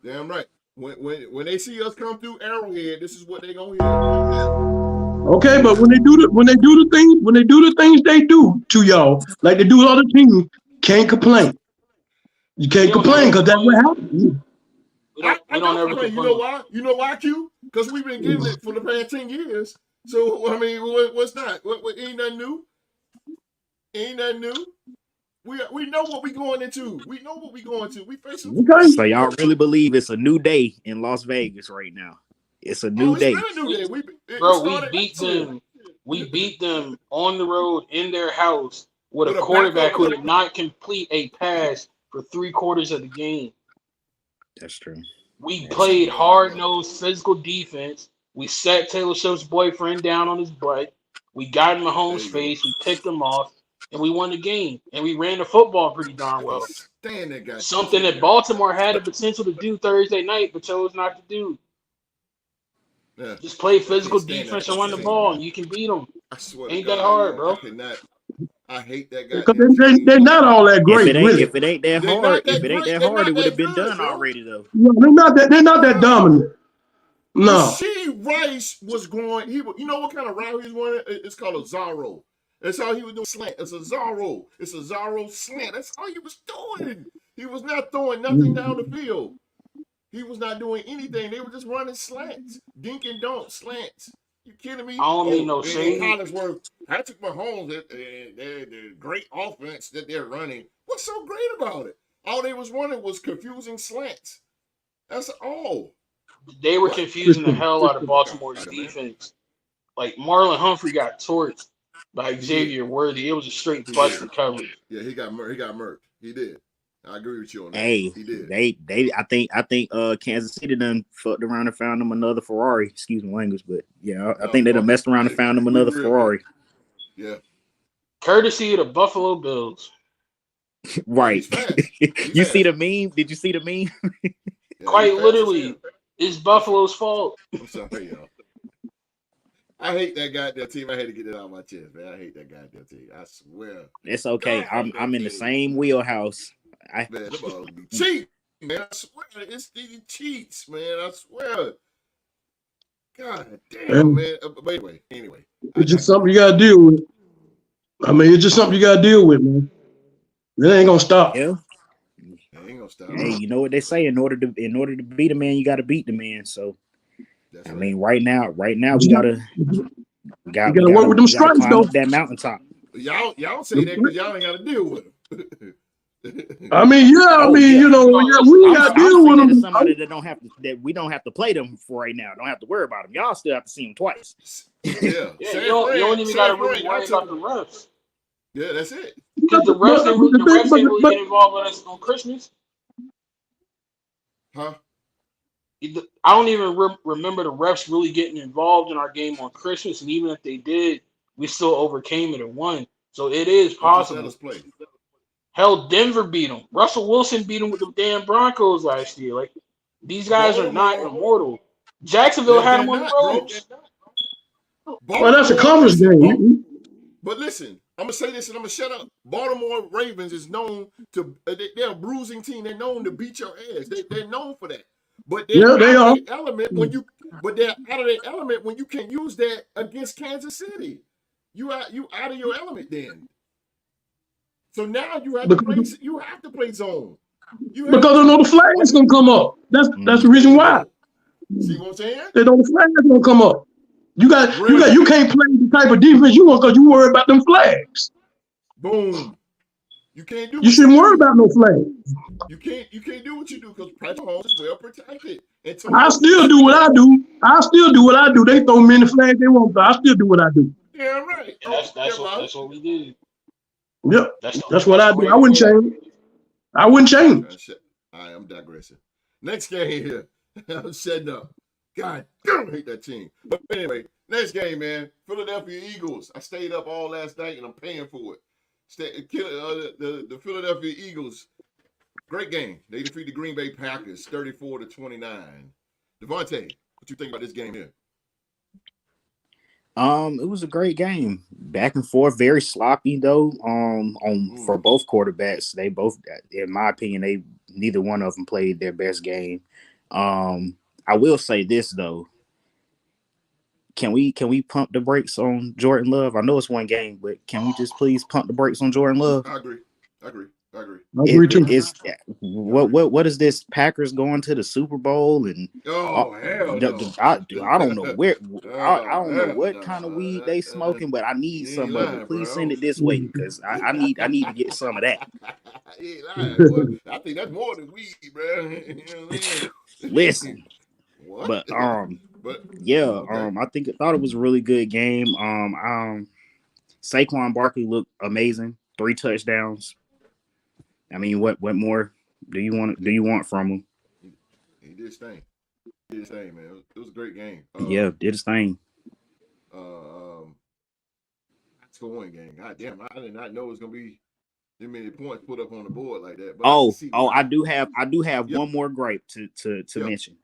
Damn right. When they see us come through Arrowhead, this is what they gonna hear. Okay, but when they do the things they do to y'all, like they do with other teams, can't complain. You can't complain because that's what happens. I don't ever complain. You know why? You know why, Q? Because we've been getting it for the past 10 years. So I mean, what's that? What ain't nothing new? Ain't nothing new. We know what we going into. We know what we going to. We facing. Okay. So y'all really believe it's a new day in Las Vegas right now? It's a new day. We beat them on the road in their house with a quarterback who did not complete a pass for 3/4 of the game. That's true. We played hard-nosed physical defense. We sat Taylor Swift's boyfriend down on his butt. We got in Mahomes' face. We picked him off, and we won the game. And we ran the football pretty darn well. Something that Baltimore had the potential to do Thursday night, but chose not to do. Yeah. Just play physical defense and run the ball, and you can beat them. I swear ain't that hard, bro. I hate that guy. Because they're not all that great. If it ain't that hard, it would have been done already, though. No, they're not that dominant. No. Rasheed Rice was going. You know what kind of route he was going? It's called a Zorro. That's all he was doing. Slant. It's a Zorro. It's a Zorro slant. That's all he was doing. He was not throwing nothing down the field. He was not doing anything. They were just running slants. Dink and dunk slants. You kidding me? I don't mean no shade. Patrick Mahomes, the great offense that they're running, what's so great about it? All they was running was confusing slants. That's all. They were confusing the hell out of Baltimore's God, man. defense. Like Marlon Humphrey got torched by He Xavier did. Worthy. It was a straight He busted did. coverage. Yeah, he got murked. He did. I agree with you on that. Hey, He did. I think Kansas City done fucked around and found them another Ferrari. Excuse my language, but yeah, I think they done messed around and found them another Ferrari. Yeah. Courtesy of the Buffalo Bills. Right. He's fast. You see the meme? Did you see the meme? Yeah, Quite literally, it's Buffalo's fault. I'm sorry, y'all. I hate that goddamn team. I had to get it out of my chest, man. I hate that goddamn team. I swear. It's okay. I'm in the same wheelhouse. Man, the ball be cheat, man. I swear, it's the cheats, man. I swear. God damn, man. But anyway. It's just something you gotta deal with. I mean, it's just something you gotta deal with, man. It ain't gonna stop. Yeah. It ain't gonna stop. Hey, you know what they say? In order to beat a man, you gotta beat the man. So That's I right. mean, right now we gotta work with them stripes, climb though. up that mountaintop. Y'all say that because y'all ain't gotta deal with them. I mean, you know, we got to deal with them. Somebody that we don't have to play them for right now. Don't have to worry about them. Y'all still have to see them twice. Yeah. You don't even got to really worry about the refs. Yeah, that's it. Because the refs didn't really get involved with us on Christmas. Huh? I don't even remember the refs really getting involved in our game on Christmas, and even if they did, we still overcame it and won. So it is possible. Let us play. Hell, Denver beat them. Russell Wilson beat them with the damn Broncos last year. Like, these guys are not immortal. Jacksonville had them on the ropes. Well, that's a conference game. But listen, I'm going to say this and I'm going to shut up. Baltimore Ravens is known to, they're a bruising team. They're known to beat your ass. They're known for that. But they're out of their element when you can't use that against Kansas City. You out of your element then. So now you have to play zone. Because I know the flag's gonna come up. That's the reason why. See what I'm saying? They know the flag's gonna come up. You can't play the type of defense you want because you worry about them flags. Boom. You can't do. You shouldn't worry about no flags. You can't do what you do because Patrick Mahomes is well protected. I still do what I do. They throw me in the flag they want, but I still do what I do. Yeah, right. Yeah, that's what we do. Yep. That's what I do. I wouldn't change. I'm digressing. Next game here. I'm setting up. God damn, I hate that team. But anyway, next game, man. Philadelphia Eagles. I stayed up all last night and I'm paying for it. The Philadelphia Eagles. Great game. They defeat the Green Bay Packers 34-29. Devontae, what you think about this game here? It was a great game. Back and forth, very sloppy though. For both quarterbacks, they both, in my opinion, neither one of them played their best game. I will say this though. Can we pump the brakes on Jordan Love? I know it's one game, but can we just please pump the brakes on Jordan Love? I agree too. What is this? Packers going to the Super Bowl and hell no. I don't know where I don't know what kind of weed they smoking, but I need some of it. Please send it this way because I need to get some of that. He ain't lying, boy. I think that's more than weed, bro. You know what I mean? Listen, what? But yeah, okay. I thought it was a really good game. Saquon Barkley looked amazing. 3 touchdowns. I mean, what more do you want from him? He did his thing. Man. It was a great game. Did his thing. Scoring game. God damn, I did not know it was gonna be that many points put up on the board like that. But I do have one more gripe to mention.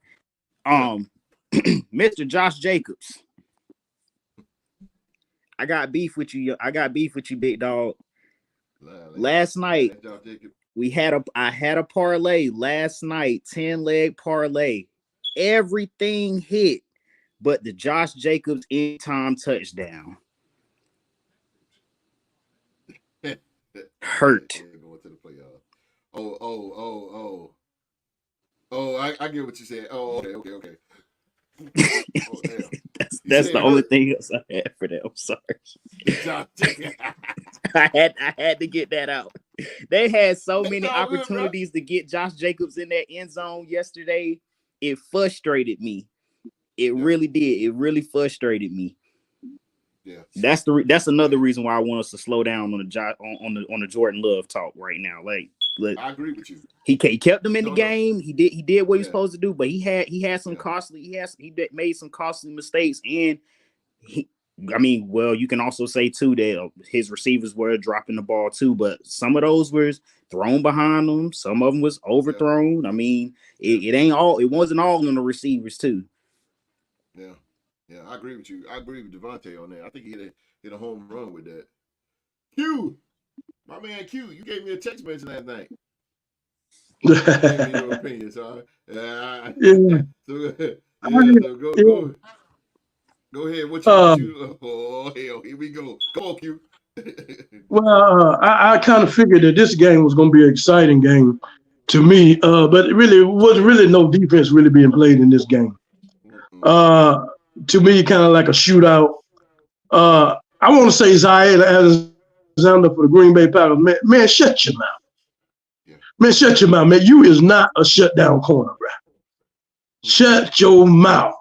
Mr. Josh Jacobs. I got beef with you, big dog. Last night I had a parlay last night, 10-leg parlay. Everything hit but the Josh Jacobs anytime touchdown. Hurt. I get what you said. Oh, okay. Oh, damn. That's the only thing else I had for that. I'm sorry. I had to get that out. They had so many opportunities to get Josh Jacobs in that end zone yesterday. It frustrated me. It really did. It really frustrated me. Yeah, that's another reason why I want us to slow down on the Jordan Love talk right now. Like, I agree with you. He kept them in the game. He did what he was supposed to do, but he had some costly. He made some costly mistakes, and you can also say too that his receivers were dropping the ball too, but some of those were thrown behind them. Some of them was overthrown. I mean, it ain't all. It wasn't all on the receivers too. Yeah. Yeah, I agree with you. I agree with Devontae on that. I think he hit a home run with that. Q, my man Q, you gave me a text message last night. Gave me your opinion, so go ahead. What you? Oh hell, here we go. Go on, Q. Well, I kind of figured that this game was going to be an exciting game to me, but it really was really no defense really being played in this game. To me, kind of like a shootout. I want to say Zaire Alexander for the Green Bay Packers. Man, shut your mouth. Yeah. Man, shut your mouth, man. You is not a shutdown corner, bro. Shut your mouth.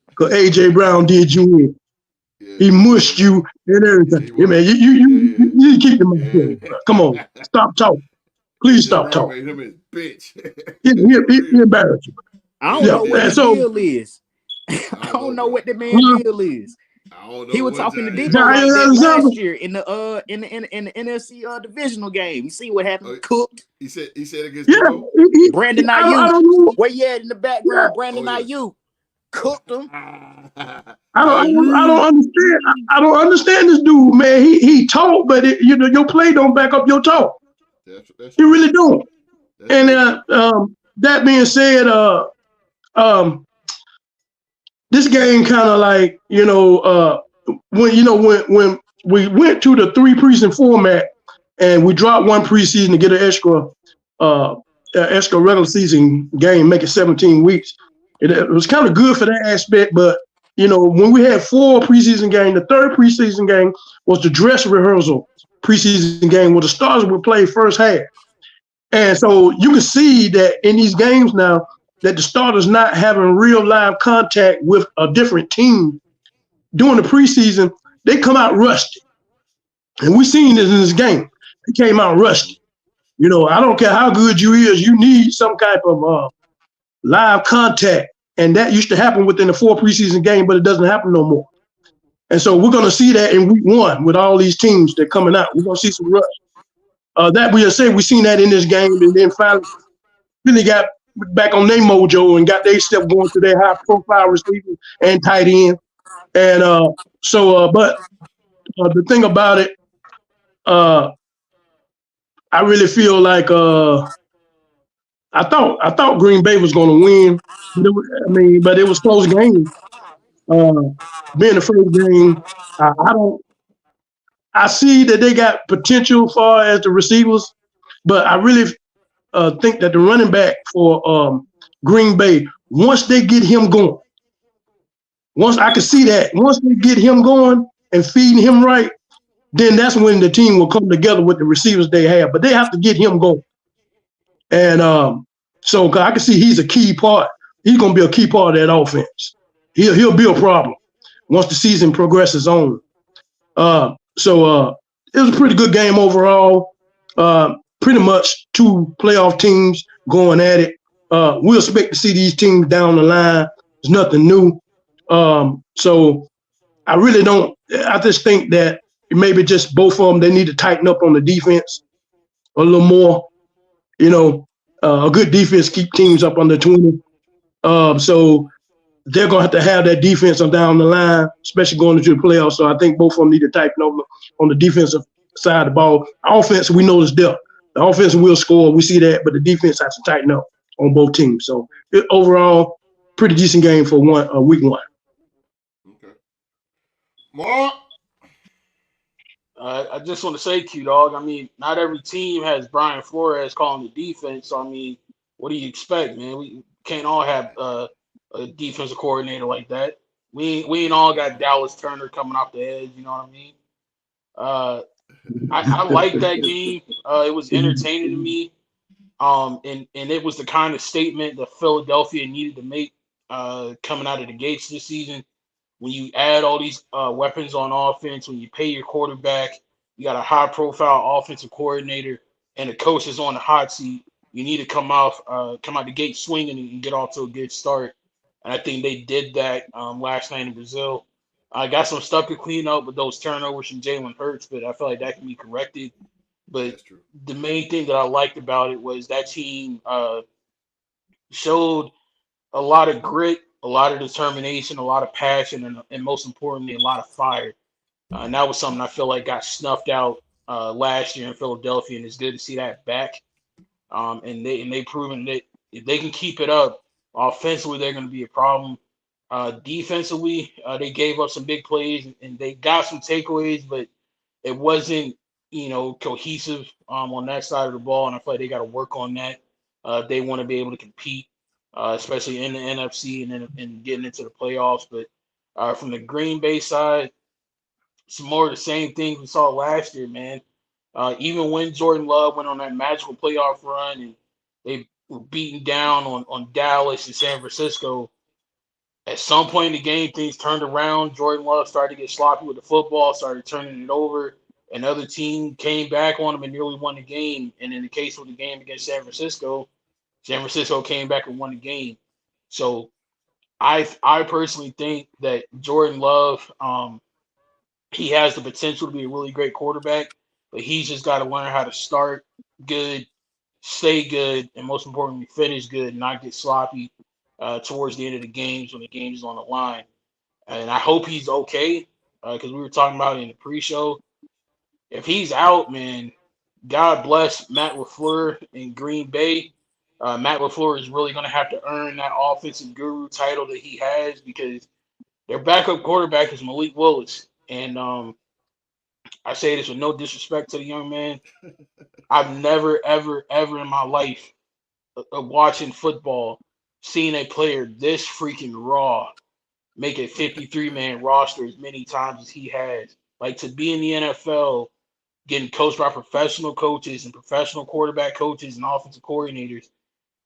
Because A.J. Brown did you in. Yeah. He mushed you and everything. Yeah, man, you keep your mouth closed, bro. Come on. Stop talking. Please stop talking. Made him his bitch. He embarrassed you. I don't know what the deal is. I don't know what the man deal is. He was talking to Debo like that last year in the NFC divisional game. You see what happened? Cooked. He said against Debo. Brandon Ayuk. Where you at in the background? Brandon Ayuk cooked him. I don't understand. I don't understand this dude, man. He talk, but your play don't back up your talk. That's you really don't. And that being said, this game kind of like, when we went to the 3 preseason format and we dropped 1 preseason to get an extra regular season game, make it 17 weeks. It was kind of good for that aspect, but when we had 4 preseason games, the 3rd preseason game was the dress rehearsal preseason game where the starters would play first half. And so you can see that in these games now, that the starters not having real live contact with a different team during the preseason, they come out rusty. And we seen this in this game. They came out rusty. I don't care how good you is, you need some type of live contact. And that used to happen within the 4 preseason game, but it doesn't happen no more. And so we're going to see that in week 1 with all these teams that are coming out. We're going to see some rush. That we say we seen that in this game, and then finally really got back on their mojo and got their step going to their high-profile receivers and tight end. And but the thing about it, I really feel like I thought Green Bay was going to win. But it was close game. Being the first game, I see that they got potential far as the receivers, but I really think that the running back for Green Bay, once they get him going, once they get him going and feeding him right, then that's when the team will come together with the receivers they have. But they have to get him going. And so I can see he's a key part. He's going to be a key part of that offense. He'll be a problem once the season progresses on. So it was a pretty good game overall. Pretty much 2 playoff teams going at it. We'll expect to see these teams down the line. There's nothing new. So I really don't. I just think that maybe just both of them, they need to tighten up on the defense a little more. A good defense keep teams up under 20. So they're going to have that defense on down the line, especially going into the playoffs. So I think both of them need to tighten up on the defensive side of the ball. Offense, we know is depth. The offense will score. We see that, but the defense has to tighten up on both teams. So overall, pretty decent game for week 1. Okay. Mark? I just want to say, Q-Dog, not every team has Brian Flores calling the defense. So, what do you expect, man? We can't all have a defensive coordinator like that. We ain't all got Dallas Turner coming off the edge. You know what I mean? I like that game. It was entertaining to me. And it was the kind of statement that Philadelphia needed to make coming out of the gates this season. When you add all these weapons on offense, when you pay your quarterback, you got a high-profile offensive coordinator, and the coach is on the hot seat. You need to come out the gate swinging and get off to a good start. And I think they did that last night in Brazil. I got some stuff to clean up with those turnovers from Jalen Hurts, but I feel like that can be corrected. But the main thing that I liked about it was that team showed a lot of grit, a lot of determination, a lot of passion, and most importantly, a lot of fire. And that was something I feel like got snuffed out last year in Philadelphia, and it's good to see that back. And they proven that if they can keep it up, offensively they're going to be a problem. Defensively, they gave up some big plays and they got some takeaways, but it wasn't cohesive on that side of the ball, and I feel like they got to work on that. They want to be able to compete, especially in the NFC and getting into the playoffs. But from the Green Bay side, some more of the same things we saw last year, man. Even when Jordan Love went on that magical playoff run and they were beaten down on Dallas and San Francisco, at some point in the game, things turned around. Jordan Love started to get sloppy with the football, started turning it over. Another team came back on him and nearly won the game. And in the case of the game against San Francisco came back and won the game. So I personally think that Jordan Love, he has the potential to be a really great quarterback, but he's just got to learn how to start good, stay good, and most importantly, finish good, and not get sloppy towards the end of the games when the game is on the line. And I hope he's okay because we were talking about it in the pre-show. If he's out, man, God bless Matt LaFleur in Green Bay. Matt LaFleur is really going to have to earn that offensive guru title that he has because their backup quarterback is Malik Willis. And I say this with no disrespect to the young man. I've never, ever, ever in my life of watching football seen a player this freaking raw make a 53-man roster as many times as he has. Like, to be in the NFL, getting coached by professional coaches and professional quarterback coaches and offensive coordinators,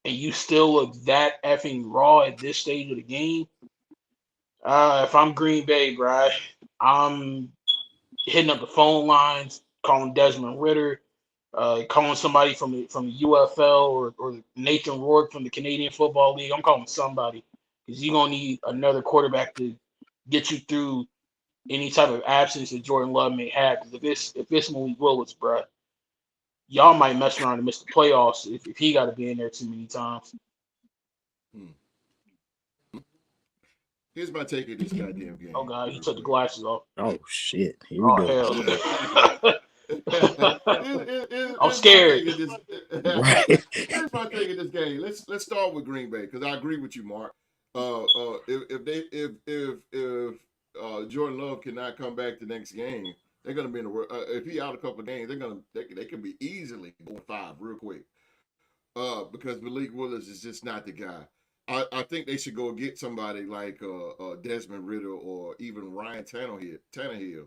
and you still look that effing raw at this stage of the game. If I'm Green Bay, bro, I'm hitting up the phone lines, calling Desmond Ritter, calling somebody from the UFL or Nathan Rourke from the Canadian Football League. I'm calling somebody because you're gonna need another quarterback to get you through any type of absence that Jordan Love may have. Because if it's Malik Willis, bro, y'all might mess around and miss the playoffs if he got to be in there too many times. Here's my take of this goddamn game. Oh God, he took the glasses off. Oh shit! Here we go. Hell. I'm scared. Here's my take of this game. Let's start with Green Bay because I agree with you, Mark. If Jordan Love cannot come back the next game, they're gonna be in the world. If he out a couple of games, they can be easily 4-5 real quick. Because Malik Willis is just not the guy. I think they should go get somebody like Desmond Ritter or even Ryan Tannehill.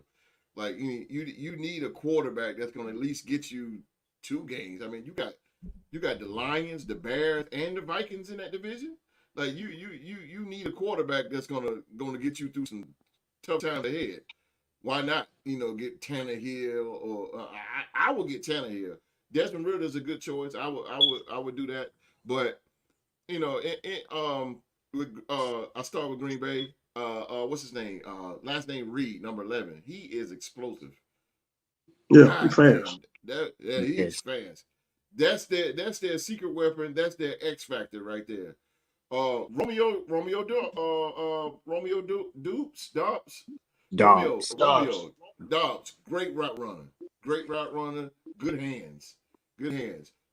Like you need a quarterback that's going to at least get you 2 games. I mean, you got the Lions, the Bears, and the Vikings in that division. Like you need a quarterback that's gonna get you through some tough times ahead. Why not? Get Tannehill or I would get Tannehill. Desmond Ritter is a good choice. I would do that, but. I start with Green Bay. What's his name? Last name Reed, number 11. He is explosive. Yeah, he's fast. He's fast. That's their secret weapon. That's their X factor right there. Romeo Dobbs. Great route runner. Good hands.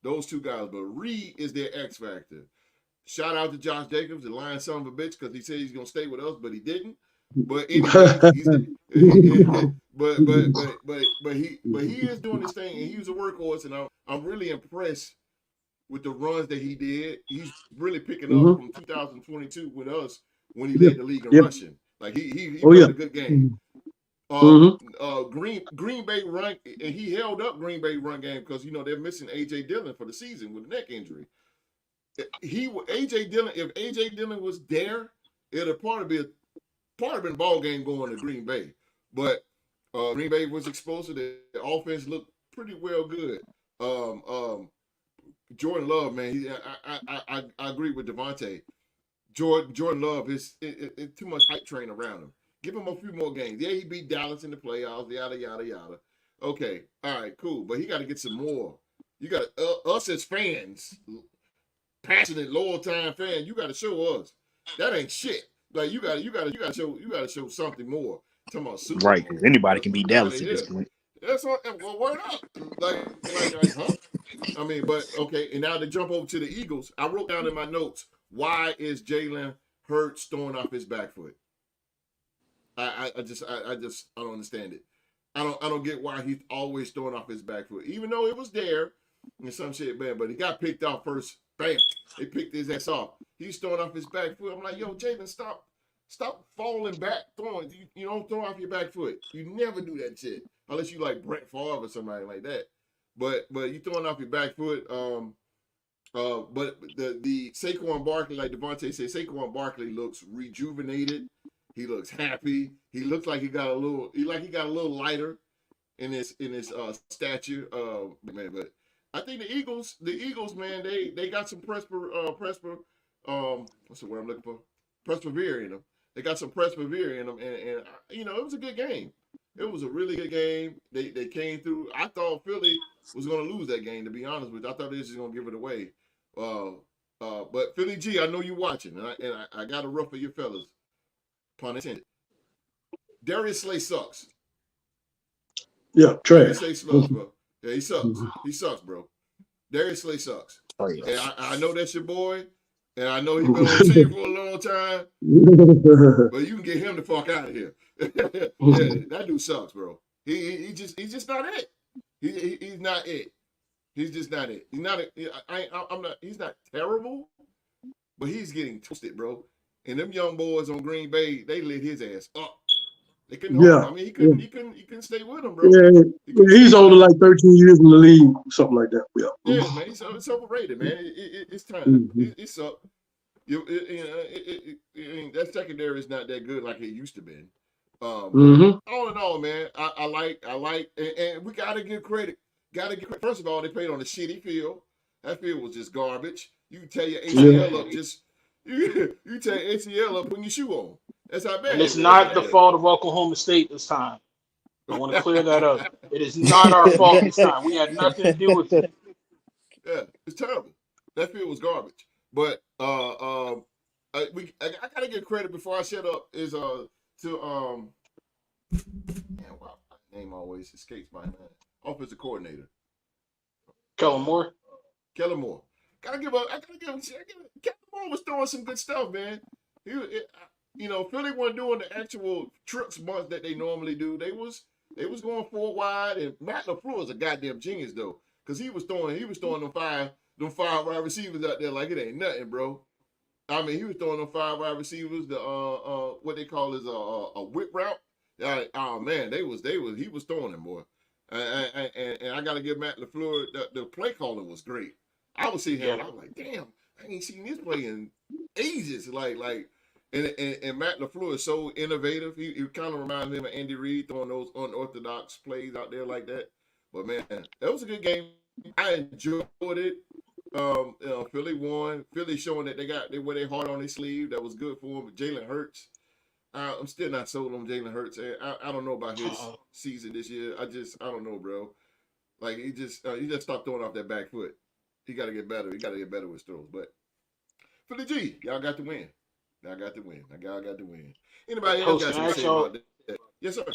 Those 2 guys. But Reed is their X factor. Shout out to Josh Jacobs, the lying son of a bitch, because he said he's gonna stay with us, but he didn't. But anyway, but he is doing his thing, and he was a workhorse, and I'm really impressed with the runs that he did. He's really picking up from 2022 with us when he led the league in rushing. Like he Oh yeah. played a good game. Green Bay run, and he held up Green Bay run game because they're missing AJ Dillon for the season with a neck injury. AJ Dillon, if AJ Dillon was there, it'd probably been a ball game going to Green Bay. But Green Bay was exposed. The offense looked pretty well good. Jordan Love, man, I agree with Devontae. Jordan Love is too much hype train around him. Give him a few more games. Yeah, he beat Dallas in the playoffs. Yada yada yada. Okay, all right, cool. But he got to get some more. You got us as fans, passionate, loyal time fans. You got to show us that ain't shit. Like you got to show something more. Talking about Super Right, Bowl. because anybody can beat Fuck out of Dallas at here. this point. That's all. Well, word up. Huh? I mean, but okay. And now to jump over to the Eagles, I wrote down in my notes, why is Jalen Hurts throwing off his back foot? I don't understand it. I don't get why he's always throwing off his back foot, even though it was there and some shit, man. But he got picked off first. Bam! They picked his ass off. He's throwing off his back foot. I'm like, yo, Jalen, stop falling back, throwing. You don't throw off your back foot. You never do that shit unless you like Brett Favre or somebody like that. But you throwing off your back foot. But the Saquon Barkley, like Devontae said, Saquon Barkley looks rejuvenated. He looks happy. He looks like he got a little lighter in his stature. Man, but I think the Eagles, man, they got some what's the word I'm looking for? Persevere in them. They got some persevere in them, and it was a good game. It was a really good game. They came through. I thought Philly was going to lose that game, to be honest with you. I thought they was just going to give it away. But Philly G, I know you watching, and I got a rough for your fellas. Pun intended. Darius Slay sucks. Yeah, trash. Darius Slay sucks, bro. Yeah, he sucks. He sucks, bro. Darius Slay sucks. Oh, yeah. And I know that's your boy, and I know he's been on the team for a long time, but you can get him the fuck out of here. Yeah, that dude sucks, bro. He's just not it. He's not it. He's just not it. He's not. He's not terrible, but he's getting toasted, bro. And them young boys on Green Bay, they lit his ass up. They couldn't hold him. I mean, he couldn't stay with him, bro. Yeah, he's older, like 13 years in the league, something like that. Yeah, man, he's overrated, man. It's time. It's up. That secondary is not that good like it used to be. All in all, man, I like, and we gotta give credit. First of all, they played on a shitty field. That field was just garbage. You tear your ACL up just. You tear ACL up putting your shoe on. That's how bad. And it's not the fault of Oklahoma State this time. I want to clear that up. It is not our fault this time. We had nothing to do with it. Yeah, it's terrible. That field was garbage. But I gotta give credit before I shut up is to man, wow, my name always escapes my mind. Offensive coordinator. Kellen Moore. Kellen Moore. I gotta give him. Kellen Moore was throwing some good stuff, man. Philly wasn't doing the actual trips months that they normally do. They was going 4 wide, and Matt LaFleur is a goddamn genius though, because he was throwing them five wide receivers out there like it ain't nothing, bro. I mean, he was throwing them 5 wide receivers, the what they call is a whip route. Oh man, he was throwing them, boy. And I gotta give Matt LaFleur the play calling was great. I was seeing him, and I was like, damn, I ain't seen this play in ages. And Matt LaFleur is so innovative. He kind of reminds me of Andy Reid throwing those unorthodox plays out there like that. But man, that was a good game. I enjoyed it. Philly won. Philly showing that they wear their heart on their sleeve. That was good for them. But Jalen Hurts, I'm still not sold on Jalen Hurts. I don't know about his season this year. I don't know, bro. Like he just stopped throwing off that back foot. He got to get better. He got to get better with throws. But Philly G, y'all got to win. Y'all got to win. Anybody else got something to say about that? Yes, sir.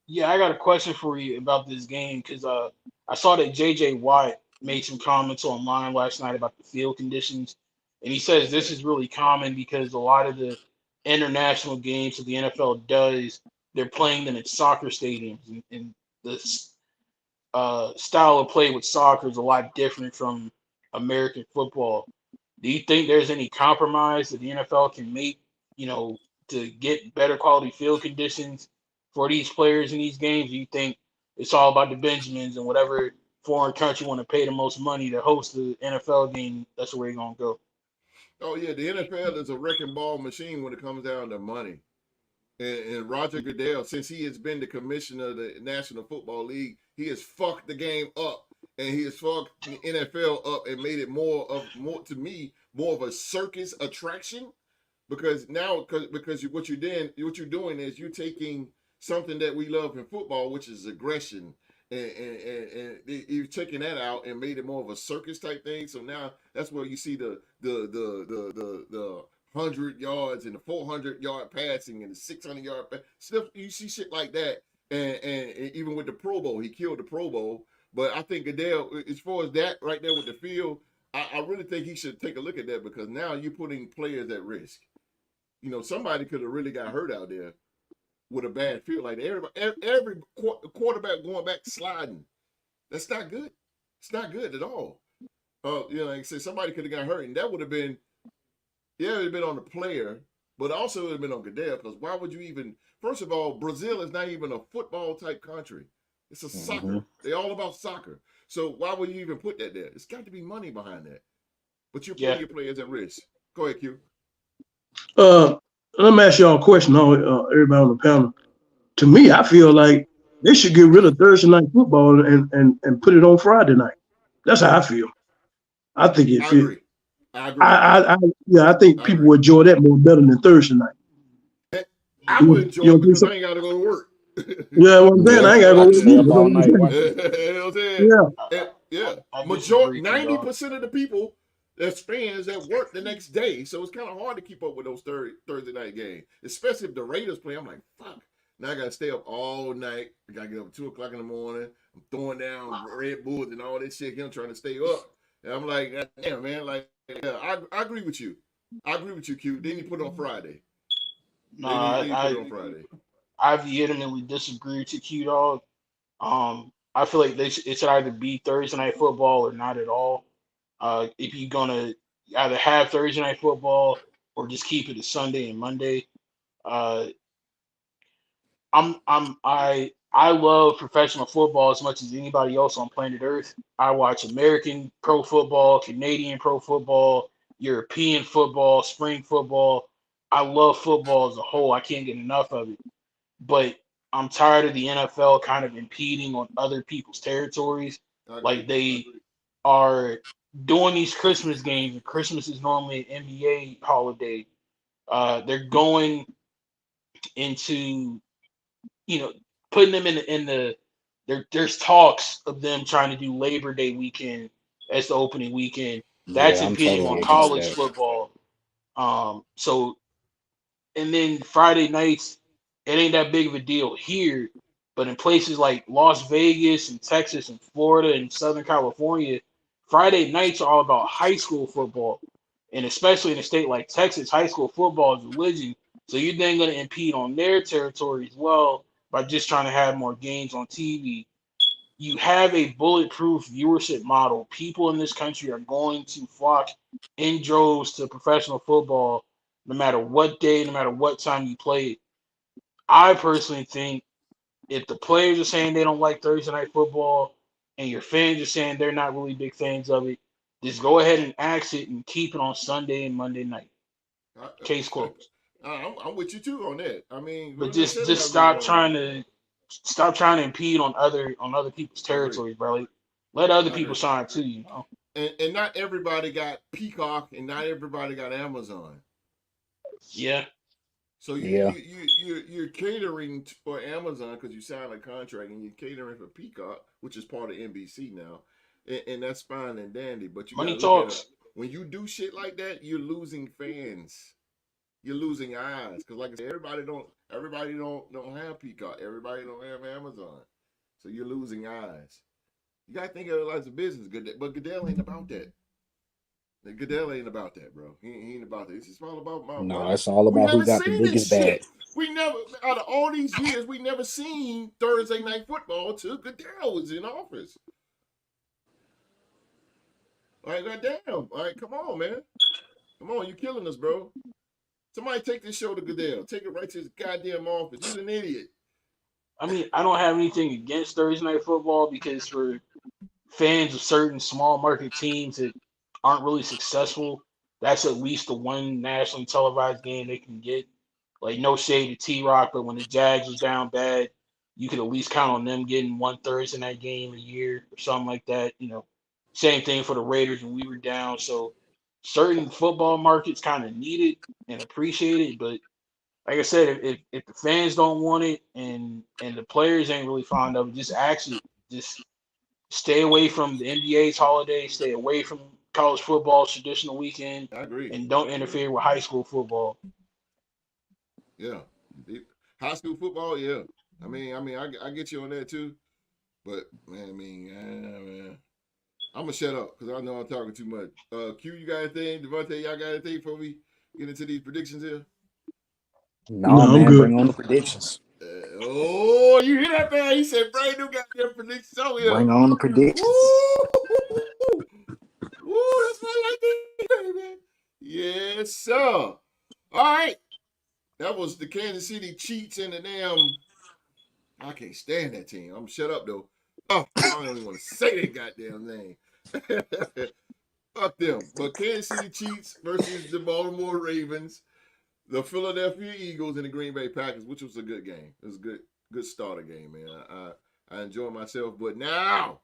Yeah, I got a question for you about this game because I saw that J.J. Watt made some comments online last night about the field conditions, and he says this is really common because a lot of the international games that the NFL does, they're playing them at soccer stadiums, and the style of play with soccer is a lot different from American football. Do you think there's any compromise that the NFL can make, to to get better quality field conditions for these players in these games? Do you think it's all about the Benjamins and whatever foreign country want to pay the most money to host the NFL game? That's where you're gonna go. Oh yeah, the NFL is a wrecking ball machine when it comes down to money. And Roger Goodell, since he has been the commissioner of the National Football League, he has fucked the game up, and he has fucked the NFL up and made it more to me more of a circus attraction. Because now, because what you're doing is you're taking something that we love in football, which is aggression, and you're taking that out and made it more of a circus type thing. So now that's where you see the 100 yards and the 400-yard passing and the 600-yard stuff. You see shit like that, and even with the Pro Bowl, he killed the Pro Bowl. But I think Goodell, as far as that right there with the field, I really think he should take a look at that, because now you're putting players at risk. You know, somebody could have really got hurt out there with a bad field like that. Every quarterback going back sliding. That's not good. It's not good at all. You know, like I said, somebody could have got hurt, and that would have been, it would have been on the player, but also it would have been on Goodell, because why would you even, first of all, Brazil is not even a football type country. It's a soccer. They're all about soccer. So why would you even put that there? It's got to be money behind that. But you're putting your players at risk. Go ahead, Q. Let me ask y'all a question, everybody on the panel. To me, I feel like they should get rid of Thursday night football and put it on Friday night. That's how I feel. I think it. I agree. I think people would enjoy that more better than Thursday night. I would enjoy it because I ain't got to go to work. Yeah, well, then I ain't got to go to work all night. You know what I'm saying? Yeah. Majority, 90% of the people, there's fans that work the next day, so it's kind of hard to keep up with those Thursday night games, especially if the Raiders play. I'm like, fuck. Now I got to stay up all night. I got to get up at 2 o'clock in the morning. I'm throwing down Red Bulls and all this shit. I'm trying to stay up. And I'm like, damn, man. Like, I agree with you. I agree with you, Q. Then you put it on Friday. No, I vehemently disagree with you, Q Dog. I feel like it should either be Thursday night football or not at all. If you're gonna either have Thursday night football or just keep it a Sunday and Monday. I love professional football as much as anybody else on planet Earth. I watch American pro football, Canadian pro football, European football, spring football. I love football as a whole. I can't get enough of it. But I'm tired of the NFL kind of impeding on other people's territories. Like they are doing these Christmas games, and Christmas is normally an NBA holiday. They're going into, putting them in the there's talks of them trying to do Labor Day weekend as the opening weekend. That's impeding on college football. So, and then Friday nights, it ain't that big of a deal here, but in places like Las Vegas and Texas and Florida and Southern California, Friday nights are all about high school football. And especially in a state like Texas, high school football is religion. So you're then going to impede on their territory as well by just trying to have more games on TV. You have a bulletproof viewership model. People in this country are going to flock in droves to professional football no matter what day, no matter what time you play it. I personally think if the players are saying they don't like Thursday night football and your fans are saying they're not really big fans of it, just go ahead and axe it and keep it on Sunday and Monday night. Case closed. I'm with you too on that. I mean, but just stop trying to impede on other people's territories, bro. Like, let other people shine too, And not everybody got Peacock, and not everybody got Amazon. Yeah. So you're catering for Amazon because you signed a contract, and you're catering for Peacock, which is part of NBC now, and that's fine and dandy. But you money talks. When you do shit like that, you're losing fans. You're losing eyes, because like I said, everybody don't have Peacock. Everybody don't have Amazon, so you're losing eyes. You gotta think of it as a business, but Goodell ain't about that. Goodell ain't about that, bro. He ain't about that. It's all about my. No, it's all about who got the biggest bag. We never, out of all these years, we never seen Thursday night football until Goodell was in office. All right, goddamn. All right, come on, man. Come on, you're killing us, bro. Somebody take this show to Goodell. Take it right to his goddamn office. He's an idiot. I mean, I don't have anything against Thursday night football because for fans of certain small market teams that aren't really successful, that's at least the one nationally televised game they can get. Like, no shade to T-Rock, but when the Jags was down bad, you could at least count on them getting one Thursday night game a year or something like that. You know, same thing for the Raiders when we were down. So certain football markets kind of need it and appreciate it. But like I said, if the fans don't want it and the players ain't really fond of it, just stay away from the NBA's holiday, stay away from college football's traditional weekend, I agree. and don't interfere with high school football. Yeah. High school football, yeah. I mean, I get you on that too. But man, I'm gonna shut up because I know I'm talking too much. Q, you got anything? Devontae, y'all got anything before we get into these predictions here? No, man, bring on the predictions. Oh, you hear that, man? He said, "Bring new goddamn predictions on here." Bring on the predictions. Woo! That's what I like to hear, man. Yes, sir. All right. That was the Kansas City Chiefs and the damn. I can't stand that team. I'm shut up though. Oh, I don't even want to say that goddamn name. Fuck them. But Kansas City Chiefs versus the Baltimore Ravens, the Philadelphia Eagles, and the Green Bay Packers, which was a good game. It was a good starter game, man. I enjoyed myself. But now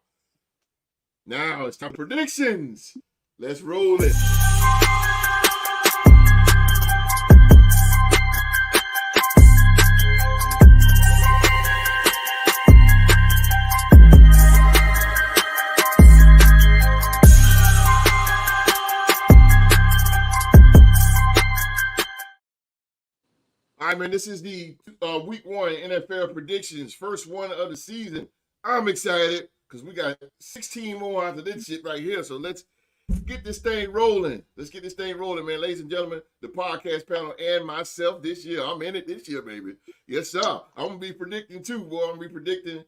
it's time for predictions. Let's roll it. All right, man, this is the week 1 NFL predictions, first one of the season. I'm excited because we got 16 more after this shit right here. So let's get this thing rolling. Let's get this thing rolling, man. Ladies and gentlemen, the podcast panel and myself this year. I'm in it this year, baby. Yes, sir. I'm going to be predicting too, boy. I'm going to be predicting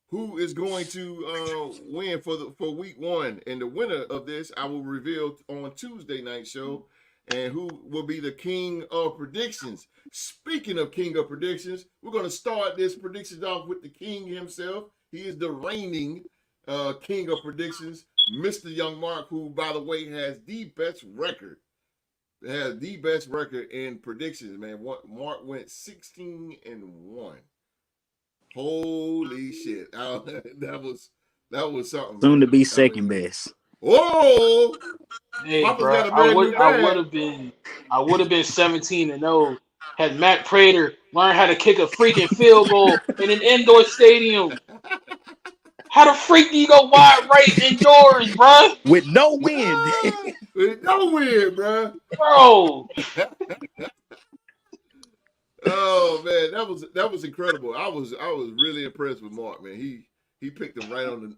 who is going to win for week 1. And the winner of this, I will reveal on Tuesday night show. And who will be the king of predictions. Speaking of king of predictions, we're going to start this predictions off with the king himself. He is the reigning king of predictions, Mr. Young Mark, who, by the way, has the best record. In predictions, man. Mark went 16-1. Holy shit. That was something. Soon to be second best. Oh! Hey, Papa's bro, got a brand new bag. I would have been 17-0 had Matt Prater learned how to kick a freaking field goal in an indoor stadium. How the freak do you go wide right indoors, bro? With no wind. With no wind, bro. Bro. Oh man, that was incredible. I was really impressed with Mark, man. He picked him right on the.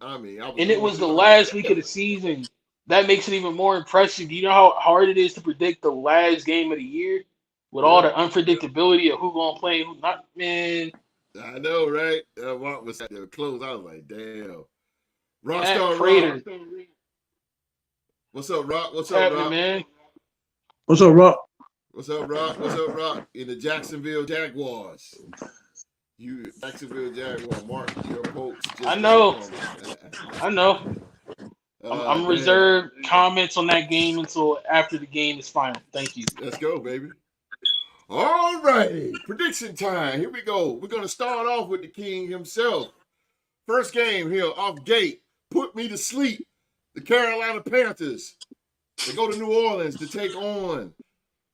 And it was the last week of the season. That makes it even more impressive. Do you know how hard it is to predict the last game of the year with all the unpredictability of who gonna play and who not? Man, I know, right? Mark was at the close. I was like, damn. Rockstar Rock. What's up, Rock? What's up, Rock? Man? What's up, Rock? What's up, Rock? What's up, Rock? In the Jacksonville Jaguars. You Jacksonville Jaguars, Mark, your folks. I know. I'm reserved comments on that game until after the game is final. Thank you. Let's go, baby. All righty. Prediction time. Here we go. We're going to start off with the king himself. First game here off gate. Put me to sleep. The Carolina Panthers. They go to New Orleans to take on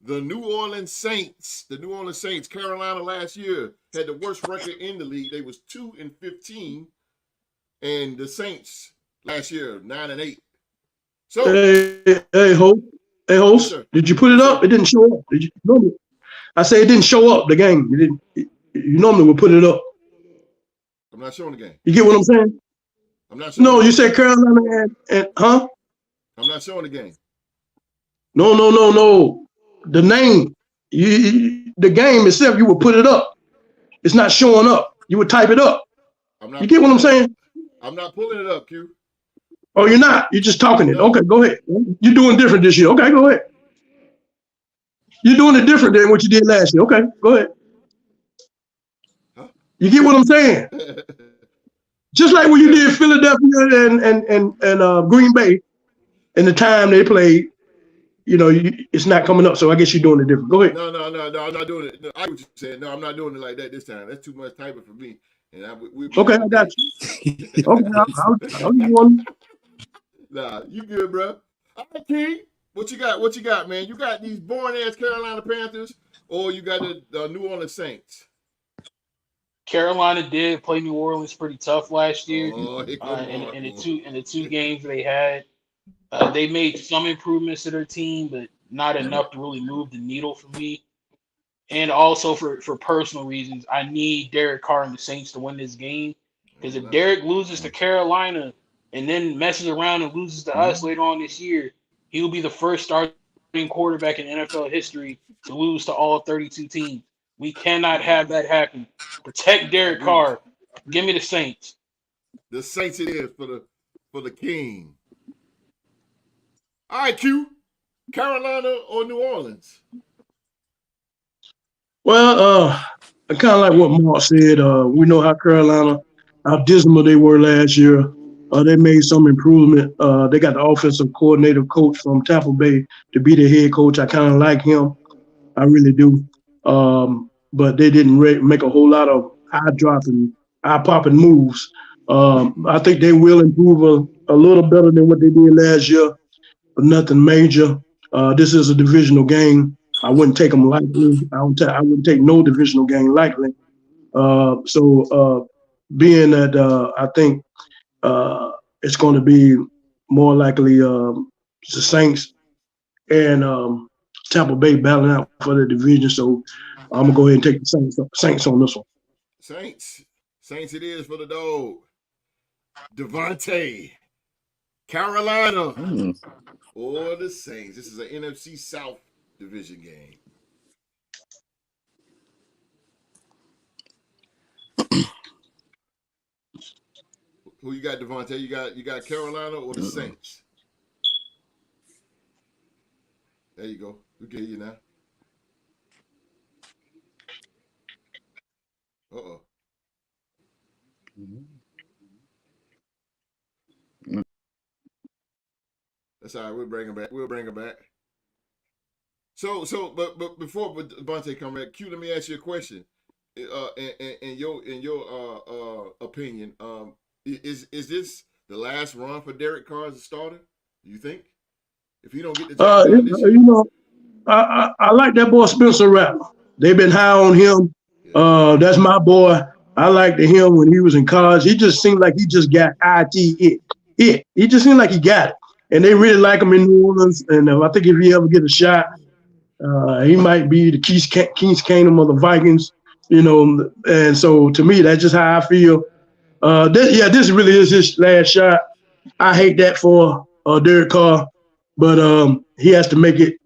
the New Orleans Saints. The New Orleans Saints. Carolina last year had the worst record in the league. They was 2-15. And the Saints last year, 9-8. So, hey, host, did you put it up? It didn't show up. Did you? Normally, I say it didn't show up. The game. You normally would put it up. I'm not showing the game. You get what I'm saying? I'm not showing. No, you said Carolina and huh? I'm not showing the game. No. The name, the game itself, you would put it up. It's not showing up. You would type it up. You get what I'm saying? I'm not pulling it up, Q. Oh, you're not. You're just talking it. Okay, go ahead. You're doing different this year. Okay, go ahead. You're doing it different than what you did last year. Okay, go ahead. Huh? You get what I'm saying? Just like when you did Philadelphia and Green Bay, and the time they played, it's not coming up. So I guess you're doing it different. Go ahead. No, I'm not doing it. No, I get what you're saying. No, I'm not doing it like that this time. That's too much typing for me. And we'll be Okay, I got you. Okay, I'll do one. Nah, you good, bro. All right, King. What you got? What you got, man? You got these born-ass Carolina Panthers, or you got the New Orleans Saints? Carolina did play New Orleans pretty tough last year. Oh, In the two games they had, they made some improvements to their team, but not enough to really move the needle for me. And also for personal reasons, I need Derek Carr and the Saints to win this game. Because if Derek loses to Carolina and then messes around and loses to us later on this year, he will be the first starting quarterback in NFL history to lose to all 32 teams. We cannot have that happen. Protect Derek Carr. Give me the Saints. The Saints it is for the King. All right, Q. Carolina or New Orleans? Well, kind of like what Mark said. We know how Carolina, how dismal they were last year. They made some improvement. They got the offensive coordinator coach from Tampa Bay to be the head coach. I kind of like him. I really do. But they didn't make a whole lot of eye-dropping, eye-popping moves. I think they will improve a little better than what they did last year, but nothing major. This is a divisional game. I wouldn't take them lightly. I wouldn't take no divisional game lightly. So being that I think it's going to be more likely the Saints and Tampa Bay battling out for the division. So I'm gonna go ahead and take the Saints on this one. Saints it is for the dog. Devontae, Carolina, or the Saints. This is an NFC South division game. Who you got, Devontae? You got Carolina or the Saints? There you go. We get you now. Uh-oh. That's all right. We'll bring him back. So, but before Devontae come back, Q, let me ask you a question. In your opinion, is this the last run for Derek Carr as a starter? Do you think? If you don't get the job done this year? I like that boy Spencer Rattler. They've been high on him. Yeah. That's my boy. I liked him when he was in college. He just seemed like he just got it. He just seemed like he got it. And they really like him in New Orleans. And I think if he ever get a shot, he might be the King's Kingdom of the Vikings. And so to me, that's just how I feel. This really is his last shot. I hate that for Derek Carr, but he has to make it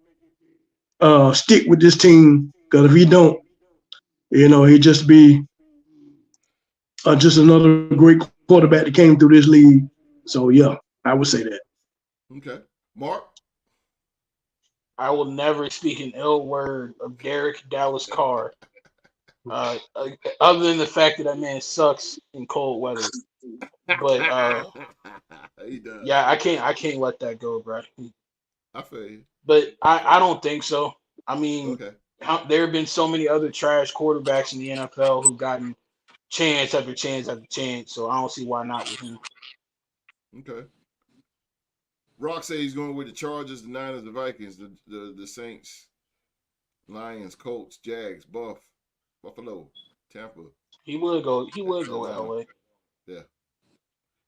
stick with this team, because if he don't, he'd just be just another great quarterback that came through this league. So yeah, I would say that. Okay, Mark. I will never speak an ill word of Derek Dallas Carr, other than the fact that that man sucks in cold weather. But yeah, I can't let that go, bro. I feel you. But I don't think so. I mean, okay. There have been so many other trash quarterbacks in the NFL who've gotten chance after chance after chance, so I don't see why not with him. Okay. Rock says he's going with the Chargers, the Niners, the Vikings, the Saints, Lions, Colts, Jags, Buffalo, Tampa. He would go LA. Yeah.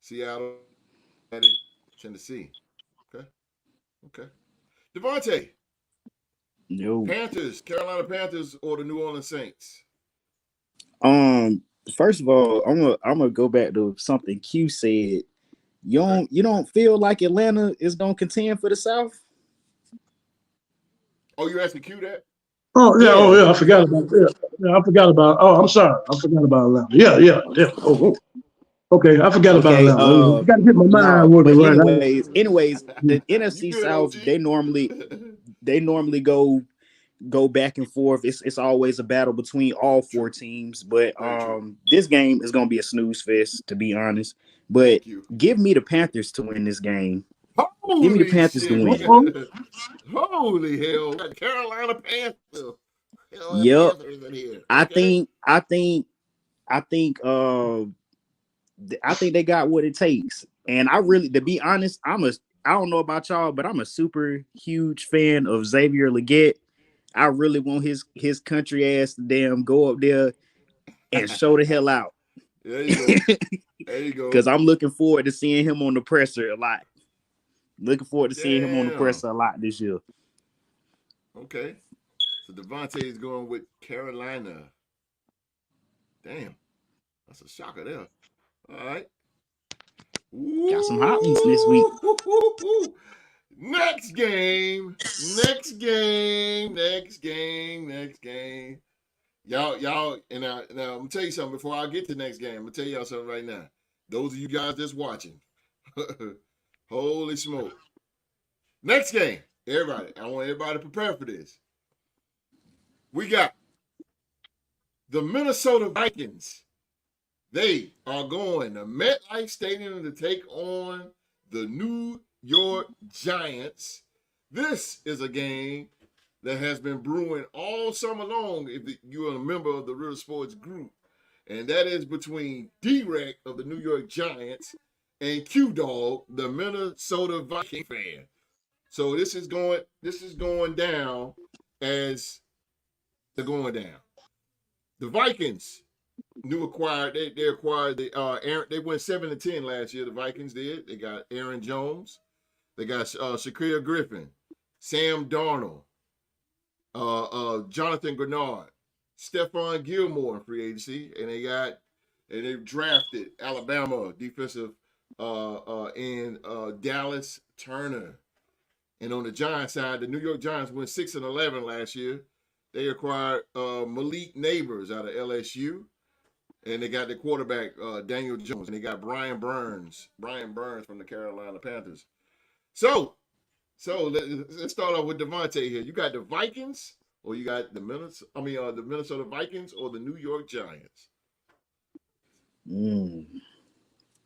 Seattle, Tennessee. Okay. Devontae. No. Panthers, Carolina Panthers, or the New Orleans Saints? First of all, I'm gonna go back to something Q said. You don't feel like Atlanta is gonna contend for the South? Oh, you asking Q that? I forgot about that. Yeah, I forgot about. Oh, I'm sorry, I forgot about Atlanta. Yeah. Oh. Okay, I forgot about Atlanta. Got to get my mind working right. Anyways, the NFC South they normally go go back and forth. It's always a battle between all four teams. But Very true. this game is gonna be a snooze fest, to be honest. But Thank you. give me the Panthers to win this game. Give me the Holy Panthers to shit. We win. got, holy hell. We got Carolina Panthers. Yep. Panthers in here. I Okay? think they got what it takes. And I really, to be honest, I don't know about y'all, but I'm a super huge fan of Xavier Leggett. I really want his country ass to damn go up there and show the hell out. There you go. There you go. Because I'm looking forward to seeing him on the presser a lot. Looking forward to seeing him on the presser a lot this year. Okay. So Devontae is going with Carolina. Damn. That's a shocker there. All right. Got some hot ones this week. Next game. Y'all, and now I'm gonna tell you something before I get to the next game. I'm gonna tell y'all something right now. Those of you guys that's watching, holy smoke. Next game, everybody. I want everybody to prepare for this. We got the Minnesota Vikings. They are going to MetLife Stadium to take on the New York Giants. This is a game that has been brewing all summer long if you're a member of the Real Sports Group. And that is between D-Rec of the New York Giants and Q-Dog, the Minnesota Viking fan. So this is going down as they're going down. The Vikings they acquired they went 7-10 last year. The Vikings did. They got Aaron Jones, they got Shaquille Griffin, Sam Darnold, Jonathan Grenard, Stephon Gilmore in free agency, and they drafted Alabama defensive end Dallas Turner. And on the Giants side, the New York Giants went 6-11 last year. They acquired Malik Neighbors out of LSU. And they got the quarterback, Daniel Jones. And they got Brian Burns from the Carolina Panthers. So let's start off with Devontae here. You got the Vikings, or you got the Minnesota Vikings, or the New York Giants?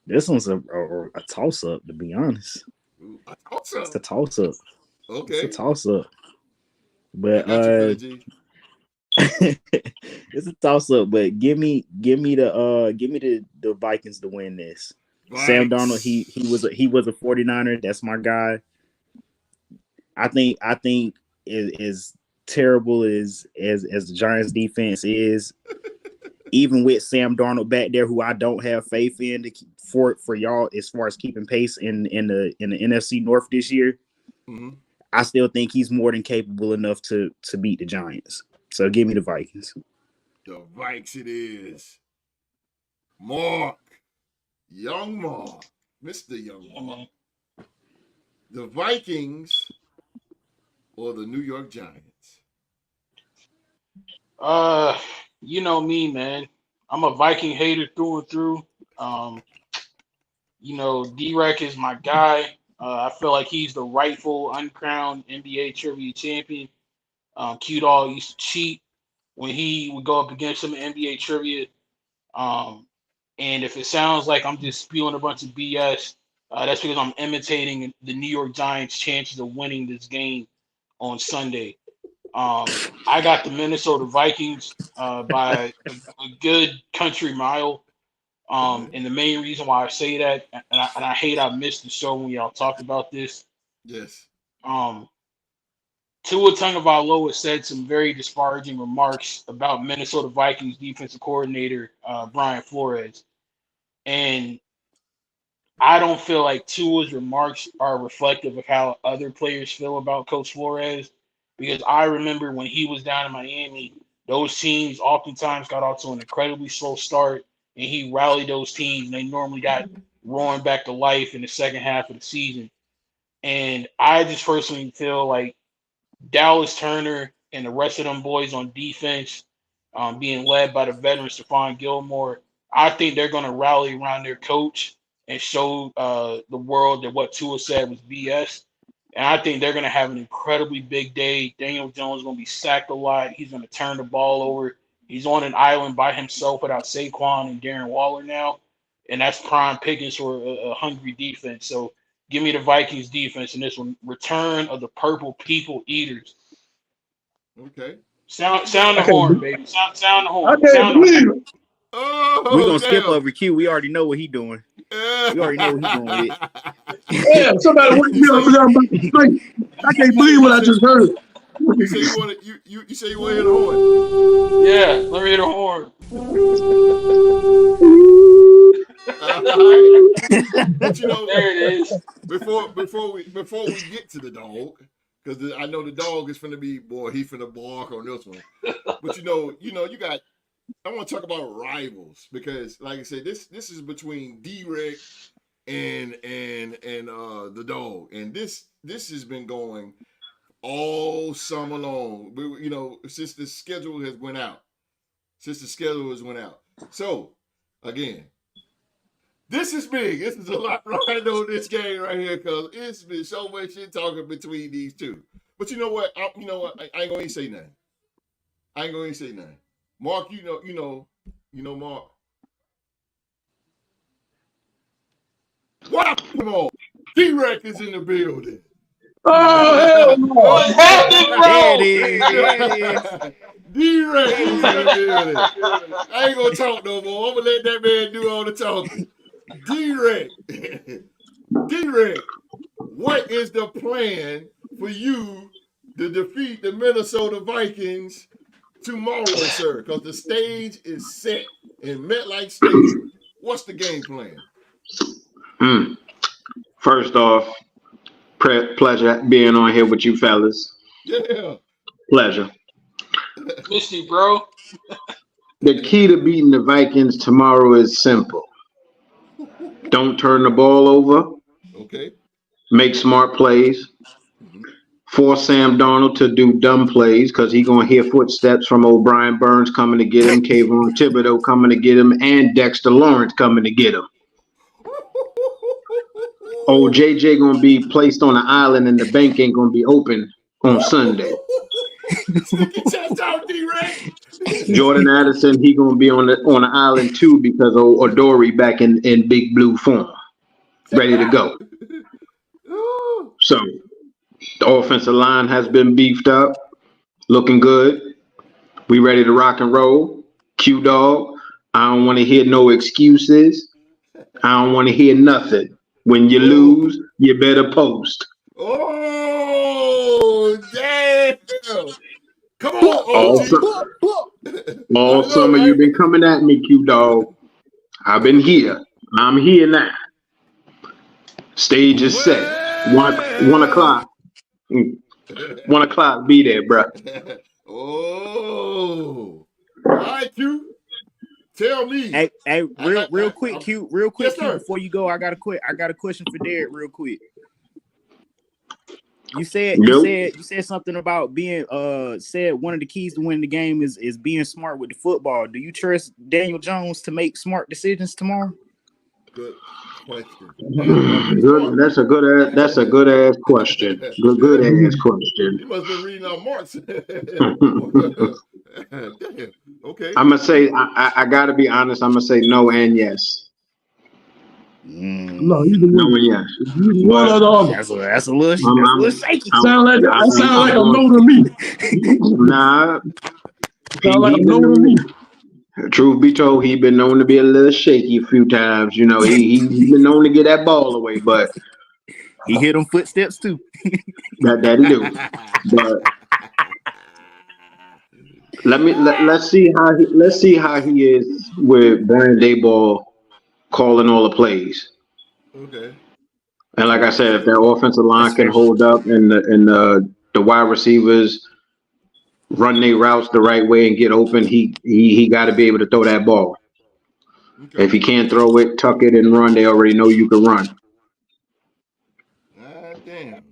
This one's a toss-up, to be honest. Ooh, a toss-up? It's a toss-up. Okay. It's a toss-up. But it's a toss-up, but give me the Vikings to win this. Vikes. Sam Darnold, he was a 49er. That's my guy. I think as terrible as the Giants defense is, even with Sam Darnold back there, who I don't have faith in for y'all as far as keeping pace in the NFC North this year, I still think he's more than capable enough to beat the Giants. So give me the Vikings. The Vikes it is. Mark. Young Mark. Mr. Young Mark. The Vikings or the New York Giants? You know me, man. I'm a Viking hater through and through. D-Rec is my guy. I feel like he's the rightful uncrowned NBA trivia champion. Q-Dog used to cheat when he would go up against some NBA trivia. And if it sounds like I'm just spewing a bunch of BS, that's because I'm imitating the New York Giants' chances of winning this game on Sunday. I got the Minnesota Vikings by a good country mile. And the main reason why I say that, and I hate I missed the show when y'all talked about this. Yes. Tua Tagovailoa said some very disparaging remarks about Minnesota Vikings defensive coordinator Brian Flores. And I don't feel like Tua's remarks are reflective of how other players feel about Coach Flores, because I remember when he was down in Miami, those teams oftentimes got off to an incredibly slow start, and he rallied those teams, and they normally got roaring back to life in the second half of the season. And I just personally feel like Dallas Turner and the rest of them boys on defense, being led by the veteran Stephon Gilmore, I think they're going to rally around their coach and show the world that what Tua said was BS. And I think they're going to have an incredibly big day. Daniel Jones is going to be sacked a lot. He's going to turn the ball over. He's on an island by himself without Saquon and Darren Waller now. And that's prime pickings for a hungry defense. So give me the Vikings defense in this one. Return of the Purple People Eaters. Okay. Sound the horn, baby. Sound the horn. I can't believe it. Oh, We're gonna damn. skip over Q. We already know what he doing. We already know what he's going with. Yeah, somebody wake me up because I'm about to straight. I can't believe what I just heard. You say you want to you say you want to hear the horn. Yeah, let me hear the horn. But you know, There it is. before we get to the dog, because I know the dog is finna be he's finna bark on this one. But you know, you got. I want to talk about rivals because, like I said, this is between D-Rec and the dog, and this has been going all summer long. You know, since the schedule has went out. So again, this is big. This is a lot riding on this game right here because it's been so much shit talking between these two. But you know what? I ain't gonna even say nothing. Mark, you know, Mark. Wow, come on. D-Rec is in the building. Oh, hell no. What's happening, bro? There it is. D-Rec is in the building. I ain't gonna talk no more. I'm gonna let that man do all the talking. D-Rec, what is the plan for you to defeat the Minnesota Vikings tomorrow, sir? Because the stage is set in MetLife Stadium. What's the game plan? First off, pleasure being on here with you fellas. Yeah. Pleasure. Missed you, bro. The key to beating the Vikings tomorrow is simple. Don't turn the ball over. Okay. Make smart plays. Force Sam Darnold to do dumb plays because he's going to hear footsteps from O'Brien Burns coming to get him, Kayvon Thibodeau coming to get him, and Dexter Lawrence coming to get him. Oh, JJ going to be placed on an island and the bank ain't going to be open on Sunday. Stick your chest out, D-Rec. Jordan Addison, he going to be on the island too because of O'Dory back in big blue form, ready to go. So the offensive line has been beefed up, looking good. We ready to rock and roll. Q-Dog, I don't want to hear no excuses. I don't want to hear nothing. When you lose, you better post. Oh, damn. Come on, all summer you've been coming at me, Q-Dog. I've been here. I'm here now. Stage is set. 1 o'clock. 1 o'clock, be there, bro. Oh, all right, Q. Tell me. Hey, real quick, Q. Real quick, Yes, Q. sir. Before you go, I got a question for Derek, real quick. You said something about being said one of the keys to winning the game is being smart with the football. Do you trust Daniel Jones to make smart decisions tomorrow? Good question. Good. That's a good ass question. Good ass question. You must have been reading our marks. Damn. Okay. I'm gonna say I gotta be honest. I'm gonna say no and yes. No, either No one. and yes. One or the other. That's a little shaky. Sound like a no to me. Nah. Sound like a no to me. Truth be told, he been known to be a little shaky a few times. You know, he been known to get that ball away, but he hit them footsteps too. that he do. But let's see how he is with Brian Daboll calling all the plays. Okay. And like I said, if that offensive line can hold up and the wide receivers run their routes the right way and get open, he got to be able to throw that ball. Okay. If he can't throw it, tuck it and run. They already know you can run. Damn.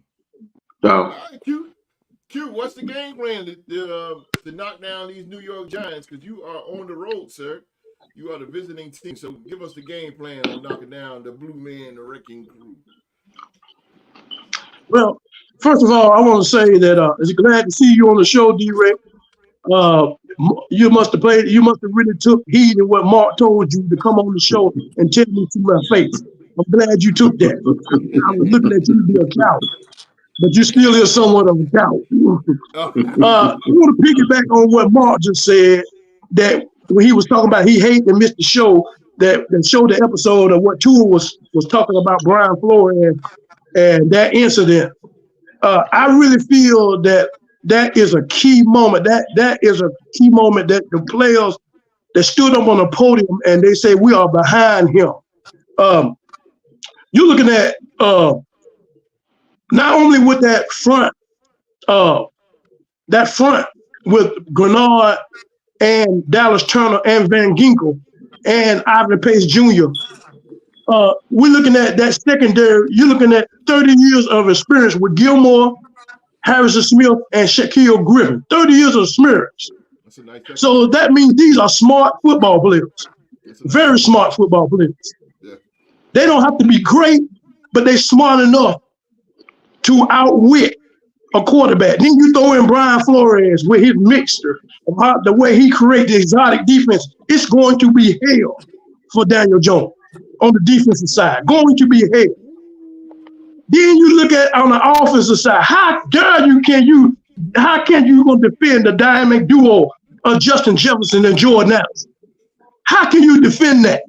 So. All right, Q, what's the game plan to knock down these New York Giants? Because you are on the road, sir. You are the visiting team. So give us the game plan on knocking down the Blue Man, the Wrecking Crew. Well, First of all, I want to say that it's glad to see you on the show, D-Ray. You must have really took heed of what Mark told you to come on the show and tell me to my face. I'm glad you took that. I was looking at you to be a coward, but you still is somewhat of a coward. I want to piggyback on what Mark just said, that when he was talking about he hated and missed the show, that showed the episode of what Tua was talking about Brian Flores and that incident. I really feel that is a key moment. That is a key moment that the players that stood up on the podium and they say we are behind him. You're looking at not only with that front with Grenard and Dallas Turner and Van Ginkel and Ivan Pace Jr. We're looking at that secondary. You're looking at 30 years of experience with Gilmore, Harrison Smith, and Shaquille Griffin. 30 years of experience. Nice. So that means these are smart football players. Very smart football players. Yeah. They don't have to be great, but they're smart enough to outwit a quarterback. Then you throw in Brian Flores with his mixture of the way he creates the exotic defense. It's going to be hell for Daniel Jones on the defensive side. Going to be hell. Then you look at on the offensive side. How can you going to defend the dynamic duo of Justin Jefferson and Jordan Addison? How can you defend that?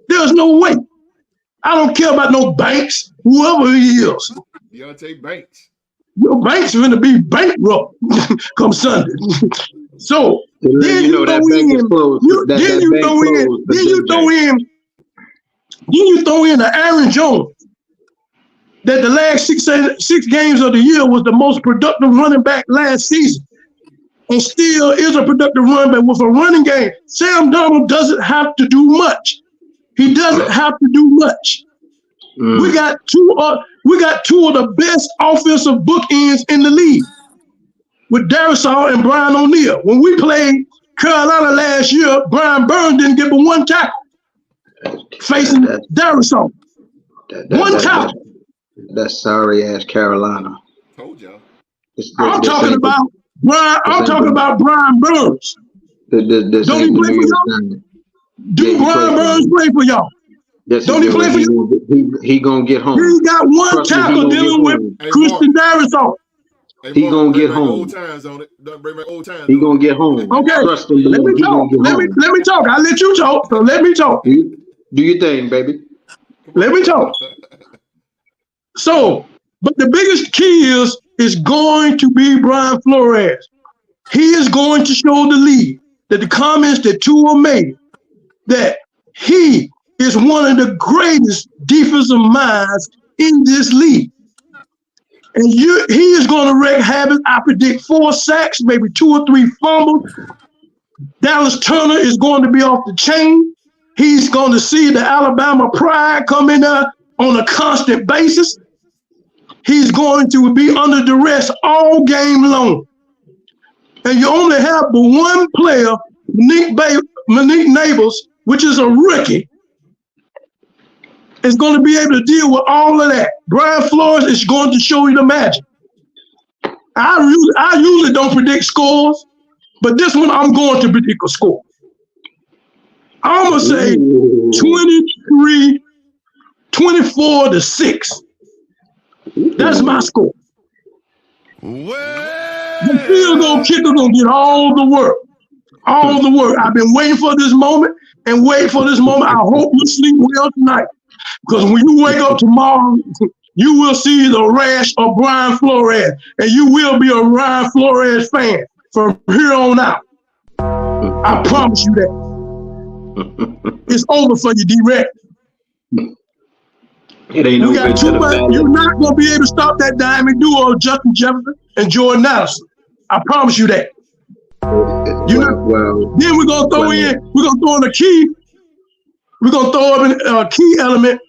There's no way. I don't care about no Banks, whoever he is. Deontay Banks. Your Banks are going to be bankrupt come Sunday. So then you throw in the Aaron Jones that the last six games of the year was the most productive running back last season, and still is a productive running back with a running game. Sam Darnold doesn't have to do much. He doesn't have to do much. We got two of the best offensive bookends in the league with Darisaw and Brian O'Neill. When we played Carolina last year, Brian Burns didn't get but one tackle facing Darisaw. One tackle. That's sorry ass Carolina. Told y'all. I'm talking about Brian Burns. Don't he play for y'all? Do Brian Burns play for y'all? Don't he play for you? He gonna get home. He got one tackle dealing with Christian Darisaw. He gonna get home. Old times on it. Don't bring back old times. He gonna get home. Okay. Let me talk. Let me talk. I let you talk. So let me talk. Do your thing, baby. Let me talk. So, but the biggest key is going to be Brian Flores. He is going to show the league that the comments that Tua made, that he is one of the greatest defensive minds in this league. And he is going to wreak havoc. I predict 4 sacks, maybe 2 or 3 fumbles. Dallas Turner is going to be off the chain. He's going to see the Alabama pride come in there on a constant basis. He's going to be under duress all game long. And you only have but one player, Malik Neighbors, which is a rookie, is going to be able to deal with all of that. Brian Flores is going to show you the magic. I usually don't predict scores, but this one I'm going to predict a score. I'm going to say 24-6. That's my score. The field goal kicker going to get all the work. All the work. I've been waiting for this moment and waiting for this moment. I hope you sleep well tonight. Because when you wake up tomorrow, you will see the rash of Brian Flores, and you will be a Brian Flores fan from here on out. I promise you that. It's over for you, D-Red. It ain't over. You're not going to be able to stop that dynamic duo of Justin Jefferson and Jordan Addison. I promise you that. Then we're going to throw in a key. We're going to throw in a key element.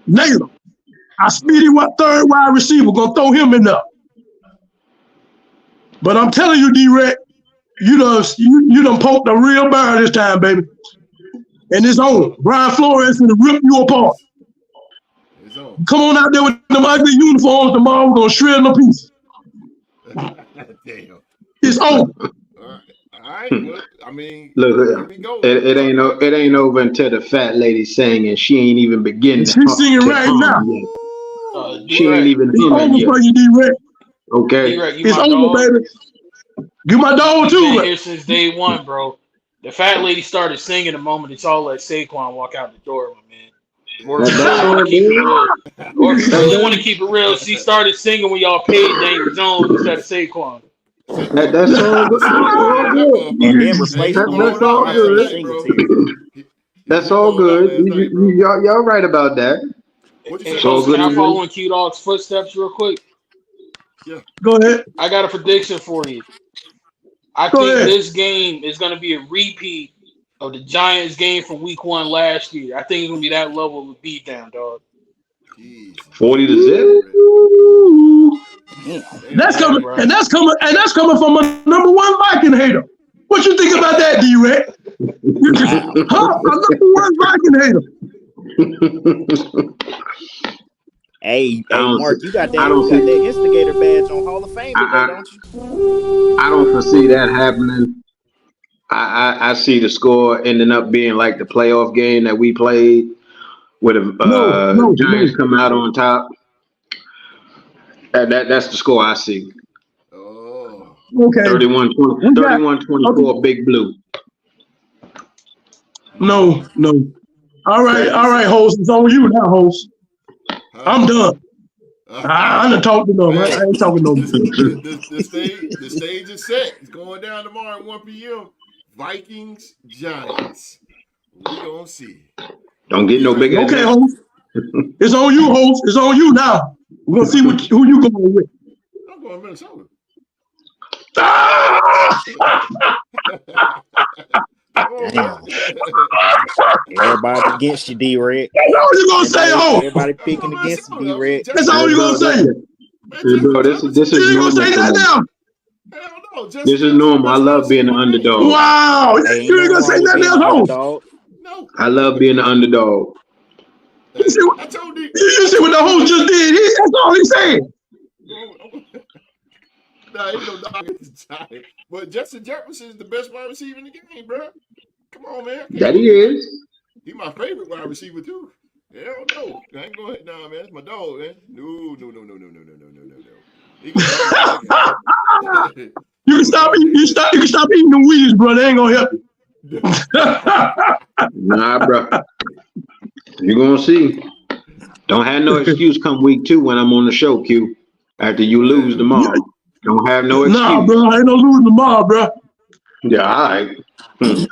Naylor, our speedy third wide receiver, we're going to throw him in there. But I'm telling you, D-Red, you done poked the real bear this time, baby. And it's on. Brian Flores is going to rip you apart. on. Come on out there with them ugly uniforms tomorrow. We're gonna shred them to pieces. Damn. It's over. All right. Well, I mean, Look, here we go. it ain't over until the fat lady singing. She ain't even beginning to She's singing to right now. hum yet. She ain't D-Rec, even It's humming over yet. for you, D-Rec. Okay. D-Rec, you It's my over, dog. baby. You my dog You've too. been Right? here since day one, bro. The fat lady started singing the moment it's all let Saquon walk out the door, my man. Or if you That's really want all to keep it good. real, or if you That, really want to that, keep it real, she started singing when y'all paid Daniel Jones instead of Saquon. that's all good. Listen, That's all that good. And then motherfucker. Hey, replaced he them with That's balled out all last Devontae good. night, bro. Singletary. He That's all balled out good. last night, bro. Y'all right about that. What you And say, It's all Coach, boss? good can I to follow do. in Q Dog's footsteps real quick? Yeah. Go ahead. I got a prediction for you. I Go think ahead. this game is going to be a repeat of the Giants game from Week 1 last year. I think it's going to be that level of beatdown, dog. Jesus. 40 to zip. Ooh. Damn. Damn, That's Yeah, coming, D-Ray. bro. and that's coming from a number one Viking hater. What you think about that, D-Rec? Wow. Huh? A number one Viking hater. Hey, I don't see. Mark, you got I that don't instigator badge on Hall of Fame today, I, don't you? I don't foresee that happening. I see the score ending up being like the playoff game that we played, with the Giants No. coming out on top. That's the score I see. Oh. Okay. 31-20, We got, okay. 31-24, Big Blue. No. All Okay. right, host. It's on you now, host. Huh? I'm done. I done talked enough. I Hey, ain't talking no more. the stage is set. It's going down tomorrow at 1 p.m. Vikings, Giants. We gonna see. Don't get no D-Ray. bigger than Okay, that. host. It's on you, host. It's on you now. We're gonna see who you going with. I'm going Minnesota. Ah! Come on, Damn. man. Everybody against you, D-Red. That's all you gonna say, Everybody, host. everybody I'm picking going against you, Minnesota. I mean, D-Red. That's Justin all Hey, you bro, gonna say. Jefferson. this You is ain't gonna normal say for that me. now. Hell no. Justin This is Jefferson, normal. I best wide love being receiver the in the game. underdog. Wow. Hey, ain't You ain't nothing gonna say wrong with nothing being else, an host. underdog. No. I love being the underdog. You see, I told you. you I see what told the host D-Ray. just did? That's all he said. Nah, ain't no dog in the Giants. But Justin Jefferson is the best wide receiver in the game, bro. Come on, man. I can't That go he against you. is. He my favorite wide receiver too. Hell no. I ain't going nah, man. It's my dog, man. No. He gonna dominate that game. You He can gonna stop. dominate You can stop eating the Wheaties, bro. They ain't gonna help you. that. Nah, bro. You're gonna see. Don't have no excuse come week 2 when I'm on the show, Q. After you lose Man. tomorrow. Don't have no Nah, excuse. bro. I ain't no losing tomorrow, bro. Yeah, all right. Yo,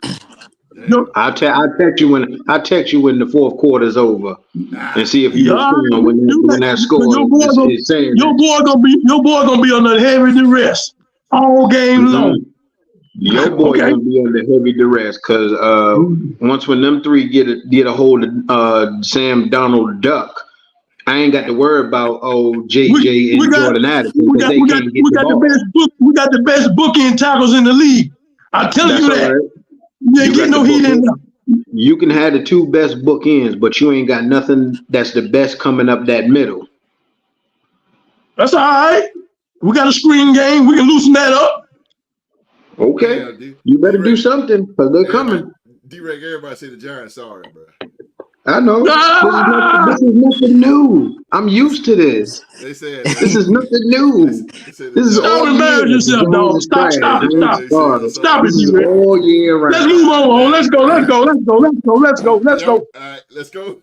Damn. I'll text you when the fourth quarter's over and Ah. see if you yeah, respond when that cause score is saying that. your boy gonna be under heavy duress all game long. Mhm. Your boy Okay. gonna be under heavy duress because once when them three get a hold of Sam Donald Duck, I ain't got to worry about We JJ we and got Jordan Addison we because got they we got can't get we the got the best ball. bookend tackles in the league. I'm telling That's you all that. right. You ain't You getting got the no heat in book. there. You can have the two best bookends, but you ain't got nothing that's the best coming up that middle. That's all right. We got a screen game. We can loosen that up. Okay, Damn, you better do D-Ray. something because they're Everybody, coming. D-Ray, everybody say the Giants sorry, bro. I know. Ah! This is nothing new. I'm used to this. They said This that. is nothing They, new. they said the This is Stop Giants. all year. embarrassing The yourself, Giants dog. is trash. I ain't They said started. it's Stop all it, This is D-Ray. good. all year Let's round. move on. All Let's go. right. Let's Y'all, go. all right, let's go.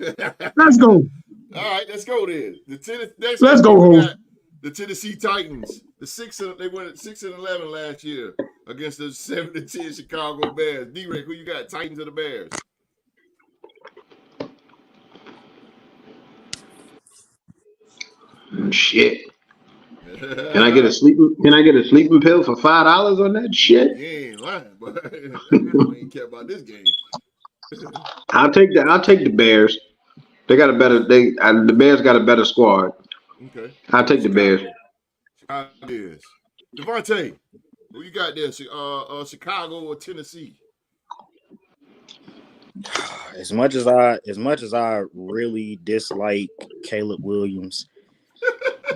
Let's go. All right, let's go then. Next Let's up go, here we host. got the Tennessee Titans. They went at 6-11 last year against the 7-10 Chicago Bears. D-Ray, who you got? Titans or the Bears? Shit. You Can I get a sleeping pill for $5 on that shit? ain't lying, but I don't even care about this game. I'll take the Bears. They got a better the Bears got a better squad. Okay. I'll take the Bears. Chicago is. Devontae, who you got there? Chicago or Tennessee? As much as I really dislike Caleb Williams,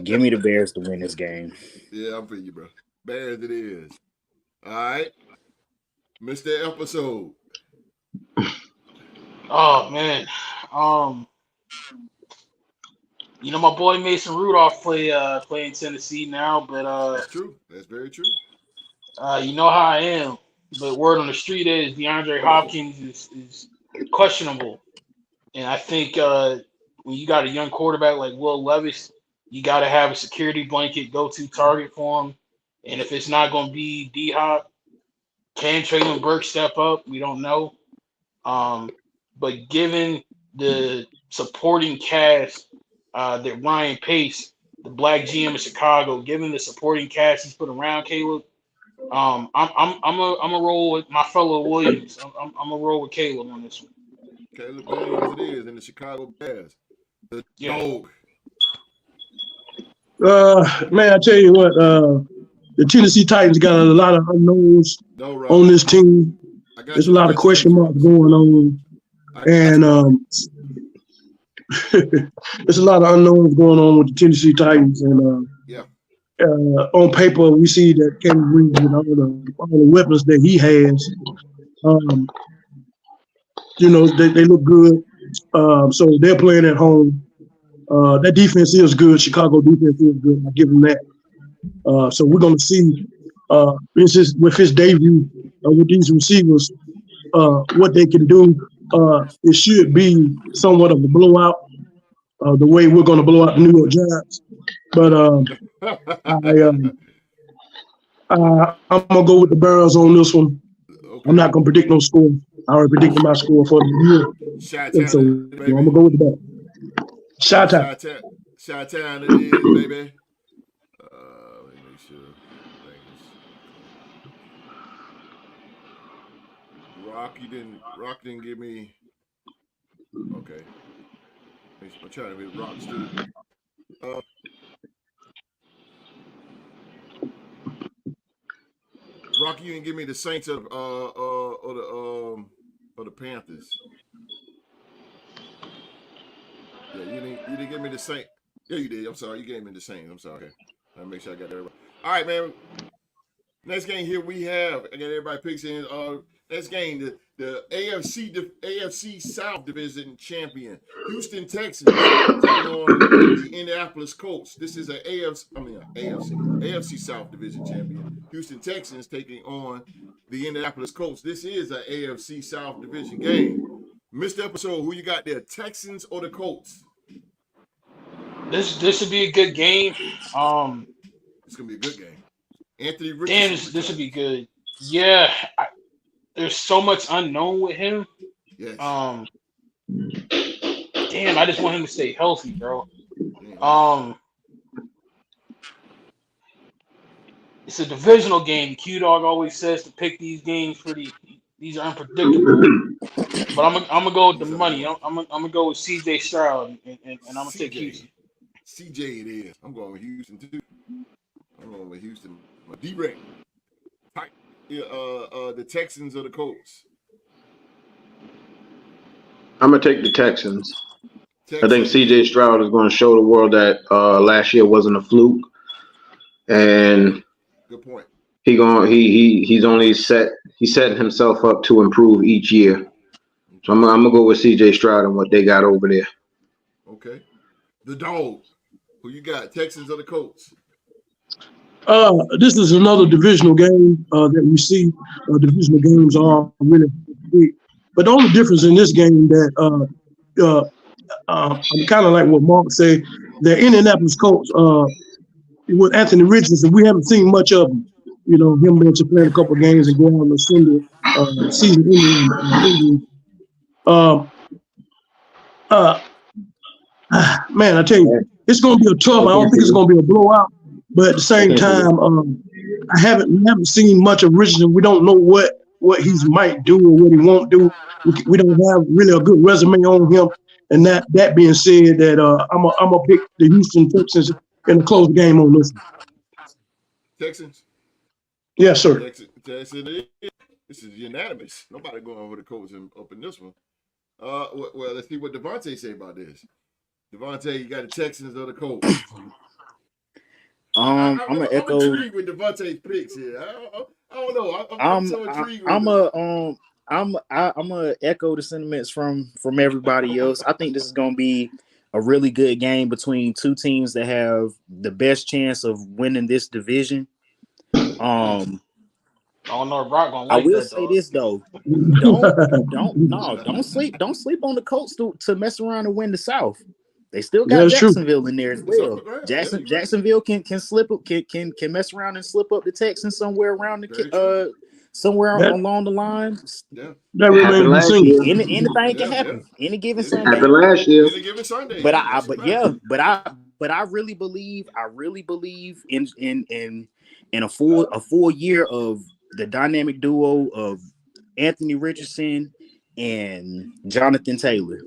give me the Bears to win this game. Yeah, I'm for you, bro. Bears it is. All right. Missed that episode. Oh man. My boy Mason Rudolph play in Tennessee now, but That's true. That's very true. you know how I am. But word on the street is DeAndre Hopkins is questionable. And I think when you got a young quarterback like Will Levis, you got to have a security blanket go-to target for him. And if it's not going to be D-Hop, can Traylon Burks step up? We don't know. But given the supporting cast that Ryan Pace, the black GM of Chicago, given the supporting cast he's put around Caleb, I'm a roll with my fellow Williams. I'm a roll with Caleb on this one. Caleb Williams it is in the Chicago Bears. The dog. Man, I tell you what, the Tennessee Titans got a lot of unknowns on this team. There's a lot of question marks going on. And there's a lot of unknowns going on with the Tennessee Titans. And on paper, we see that Caleb Williams with all the weapons that he has, they look good. So they're playing at home. That defense is good. Chicago defense is good. I give them that. So we're going to see, with his debut with these receivers, what they can do. It should be somewhat of a blowout, the way we're going to blow out the New York Giants. But I'm going to go with the Bears on this one. Okay. I'm not going to predict no score. I already predicted my score for the year. So I'm going to go with the Bears. Chi-town it is, baby. Let me make sure. Rock didn't give me. Okay. I'm trying to be Rock's too. Rock, you didn't give me the Saints or the Panthers. Yeah, you didn't give me the Saints. Yeah, you did. I'm sorry. You gave me the Saints. I'm sorry. Okay. I'll make sure I got that right. All right, man. Next game here we have. I got everybody picks in. Next game, the AFC South Division champion, Houston Texans, taking on the Indianapolis Colts. This is AFC South Division champion, Houston Texans taking on the Indianapolis Colts. This is an AFC South Division game. Missed episode, who you got there, Texans or the Colts? This would be a good game. It's gonna be a good game. Anthony Richardson. Damn, this would be good. Yeah, there's so much unknown with him. Yes. Damn, I just want him to stay healthy, bro. It's a divisional game. Q-Dog always says to pick these games these are unpredictable. But I'm gonna go with the money. I'm gonna go with CJ Stroud, and I'm gonna take Houston. CJ it is. I'm going with Houston too. I'm going with Houston. D-Ray. The Texans or the Colts? I'm gonna take the Texans. I think CJ Stroud is going to show the world that last year wasn't a fluke, and good point. He's only setting himself up to improve each year. So I'm gonna go with CJ Stroud and what they got over there. Okay, the dog. Who you got? Texans or the Colts? This is another divisional game that we see. Divisional games are really big, but the only difference in this game that I'm kind of like what Mark said. The Indianapolis Colts with Anthony Richardson, we haven't seen much of him. Him being to play a couple of games and go on the season ending. Man, I tell you, it's going to be a tough. I don't think it's going to be a blowout. But at the same time, I haven't seen much of Richardson. We don't know what he might do or what he won't do. We don't have really a good resume on him. And that being said, that I'm gonna pick the Houston Texans in a close game on this. Texans. Yes, sir. Texans. This is unanimous. Nobody going over the Colts up in this one. Well, let's see what Devontae say about this. Devontae, you got the Texans or the Colts? I'm gonna echo. I'm intrigued with Devontae's picks here. I don't know. I'm so intrigued with it. I'm gonna echo the sentiments from everybody else. I think this is gonna be a really good game between two teams that have the best chance of winning this division. I don't know if Rock gonna I like will that, say dog. this though. Don't sleep on the Colts to mess around and win the South. They still got Jacksonville in there as well. Jacksonville can slip up, can mess around and slip up the Texans somewhere around the along the line. Yeah. That remains to be seen. Anything can happen. Any given Sunday. Happened last year. Any given Sunday. But I really believe in a full year of the dynamic duo of Anthony Richardson and Jonathan Taylor.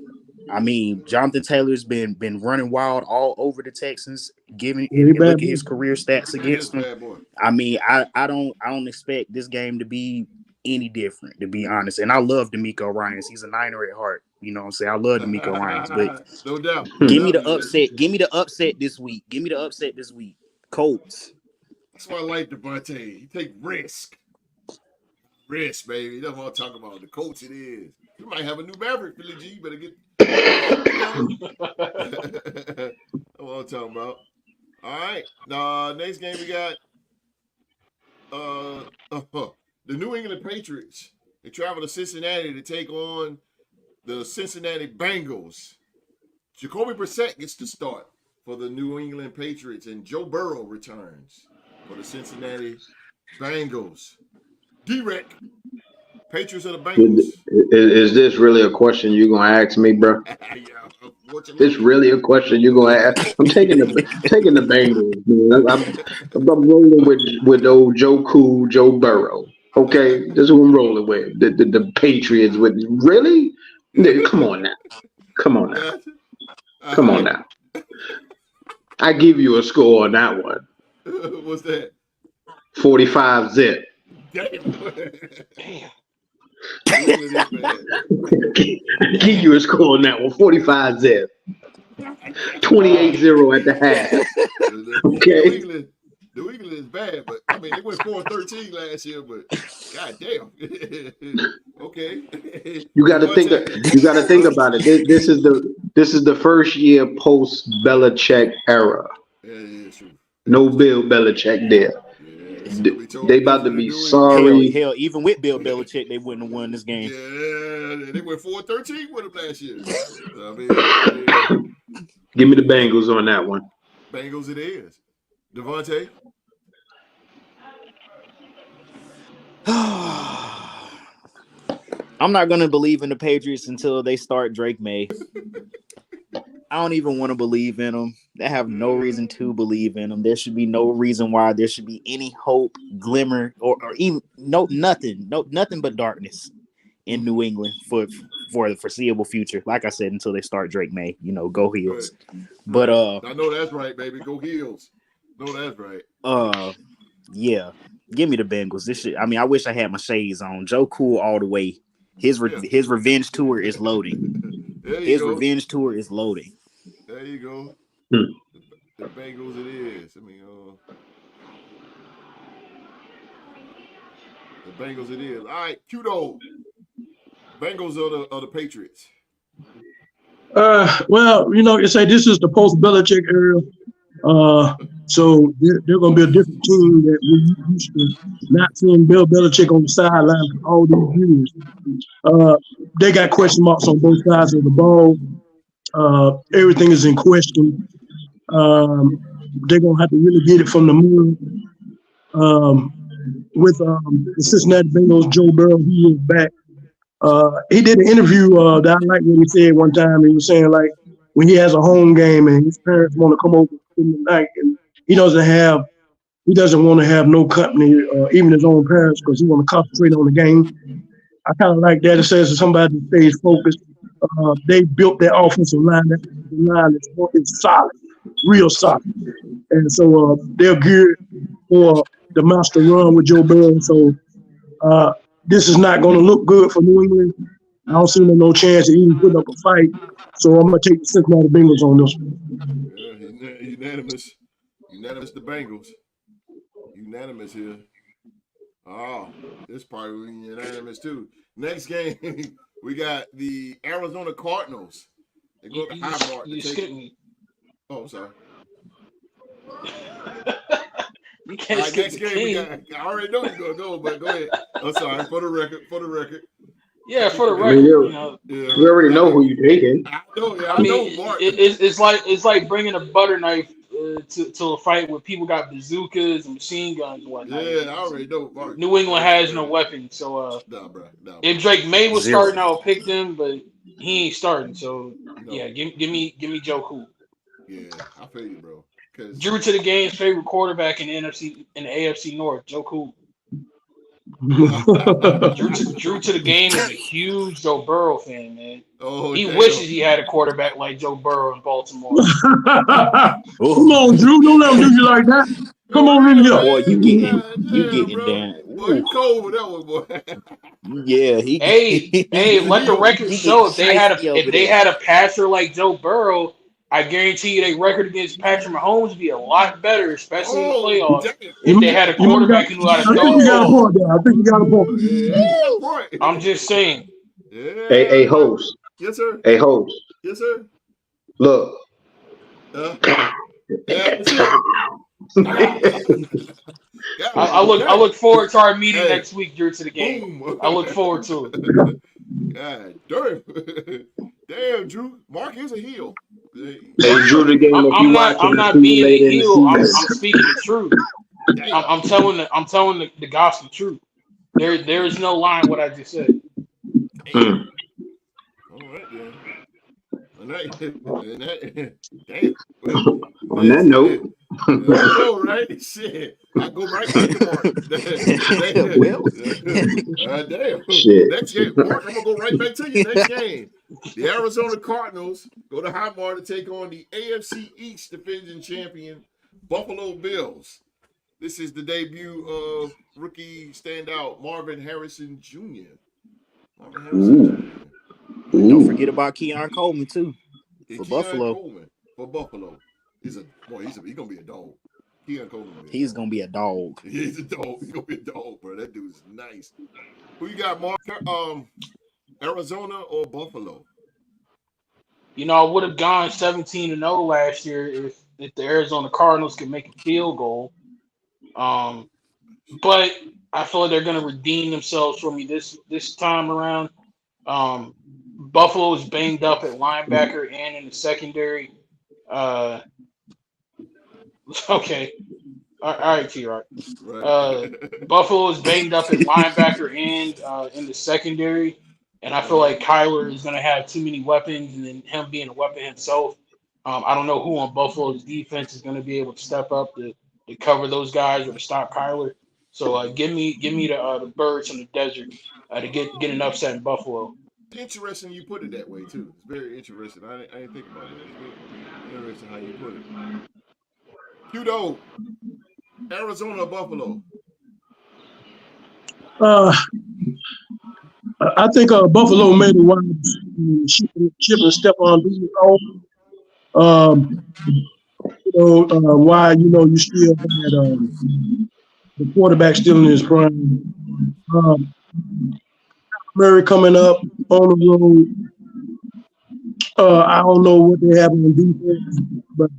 I mean, Jonathan Taylor's been running wild all over the Texans. Look at his career stats against them. I mean, I don't expect this game to be any different, to be honest. And I love D'Amico Ryans. He's a Niner at heart. You know what I'm saying? I love D'Amico Ryans, but no doubt. Give me the upset. Give me the upset this week. Colts. That's why I like Devontae. He take risk. Risk, baby. That's what I'm talking about. The Colts it is. You might have a new Maverick, Philly G. You better get that's what I'm talking about. All right. Next game we got the New England Patriots. They travel to Cincinnati to take on the Cincinnati Bengals. Jacoby Brissett gets to start for the New England Patriots, and Joe Burrow returns for the Cincinnati Bengals. D-Rec, Patriots or the Bengals? Is this really a question you're gonna ask me, bro? This really a question you're gonna ask? I'm taking the Bengals, man. I'm rolling with old Joe Cool, Joe Burrow. Okay, this is who I'm rolling with. The Patriots with really? Come on now. I give you a score on that one. What's that? 45-zip. Damn. I give you a score on that one. 45-zip. 28-0 at the half. Okay. New England is bad, but I mean they went 4-13 last year, but god damn. Okay. You gotta think about it. This is the first year post Belichick era. Yeah, true. No Bill Belichick there. They about to be sorry. Hell, even with Bill Belichick, they wouldn't have won this game. Yeah, they went 4-13 with him last year. I mean, yeah. Give me the Bengals on that one. Bengals it is. Devontae? I'm not going to believe in the Patriots until they start Drake May. I don't even want to believe in them. They have no reason to believe in them. There should be no reason why there should be any hope, glimmer, or even nothing but darkness in New England for the foreseeable future. Like I said, until they start Drake May, go Heels. Right. But I know that's right, baby. Go Heels. No, that's right. Yeah. Give me the Bengals. This shit. I mean, I wish I had my shades on. Joe Cool all the way. His revenge tour is loading. Revenge tour is loading. There you go. The Bengals it is. I mean, the Bengals it is. All right, Kudo. Bengals or the Patriots? Well, you say this is the post-Belichick era. So they're going to be a different team that we're used to not seeing Bill Belichick on the sideline for all these years. They got question marks on both sides of the ball. Everything is in question. They're going to have to really get it from the moon. With the Cincinnati Bengals, Joe Burrow, he is back. He did an interview that I like what he said one time. He was saying, like, when he has a home game and his parents want to come over in the night, and he doesn't want to have no company, even his own parents, because he want to concentrate on the game. I kind of like that. It says somebody stays focused. They built their offensive line. That line is solid, real solid. And so they're geared for the monster run with Joe Burrow. So this is not going to look good for New England. I don't see no chance of even putting up a fight. So I'm going to take the Cincinnati Bengals on this one. Yeah, unanimous. Unanimous the Bengals. Unanimous here. Oh, this probably unanimous too. Next game, we got the Arizona Cardinals. They go to high mark. You skipped me. Oh, I'm sorry. You can't skip next the game, king. I already know you're going to go, but go ahead. I'm sorry. For the record. Yeah, for the record, you know. Yeah, we already know who you're taking. I know, yeah. I mean, it's like bringing a butter knife to a fight where people got bazookas and machine guns and whatnot. Yeah, I already know. Mark. New England has no weapons, so nah, bro. If Drake May was starting, I would pick them, but he ain't starting. So yeah, give me Joe Cool. Yeah, I feel you, bro. Drew to the game's favorite quarterback in the AFC North, Joe Cool. Drew to the game is a huge Joe Burrow fan, man. Oh, he wishes he had a quarterback like Joe Burrow in Baltimore. Come on, Drew. Don't let him do you like that. Come on in here. Boy, you getting down. Boy, you cold with that one, boy. Yeah, Hey, let the record show if they had a passer like Joe Burrow, I guarantee you their record against Patrick Mahomes would be a lot better, especially in the playoffs. If they had a quarterback who knew how to throw. I think you got a point. Yeah, I'm just saying. Yeah. Hey, host. Yes, sir. Hey, host. Yes, sir. Look. I look forward to our meeting next week, Drew, to the game. I look forward to it. God damn. Damn, Drew. Mark is a heel. Hey, Drew, the game. I'm not being a heel. I'm speaking the truth. I'm telling the gospel truth. There is no line what I just said. All right, then. Damn. On that note. Know, right? Shit. I go right back to Mark. Damn. Shit. Next game, Mark, I'm gonna go right back to you. Next game. The Arizona Cardinals go to Highmark to take on the AFC East defending champion Buffalo Bills. This is the debut of rookie standout Marvin Harrison Jr. Don't forget about Keon Coleman too. For Buffalo. Coleman for Buffalo. He's gonna be a dog. Keon Coleman. He's gonna be a dog. He's a dog. He's gonna be a dog, bro. That dude's nice. Who you got, Mark? Arizona or Buffalo? You know, I would have gone 17-0 last year if the Arizona Cardinals could make a field goal. But I feel like they're going to redeem themselves for me this time around. Buffalo is banged up at linebacker and in the secondary. Okay. All right, T-Rock. Buffalo is banged up at linebacker and in the secondary. And I feel like Kyler is going to have too many weapons, and then him being a weapon himself. I don't know who on Buffalo's defense is going to be able to step up to cover those guys or to stop Kyler. So give me the birds from the desert to get an upset in Buffalo. Interesting you put it that way too. It's very interesting. I didn't think about that. It's very interesting how you put it. Hudo, Arizona or Buffalo? I think Buffalo made a wide chip and step on why you still had the quarterback still in his prime. Murray coming up on the road. I don't know what they have on defense, but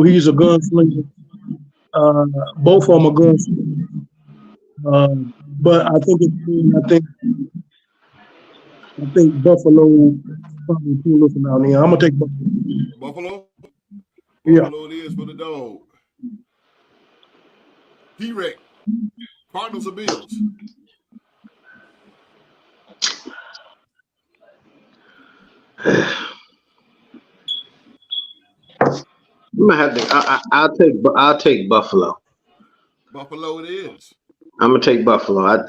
he's a gunslinger. Both of them are gunslingers. But I think Buffalo probably pull this one out here. I'm gonna take Buffalo. Buffalo? Yeah. Buffalo it is for the dog. T-Rex. Cardinals or Bills? I'm gonna have to. I'll take Buffalo. Buffalo it is. I'm gonna take Buffalo.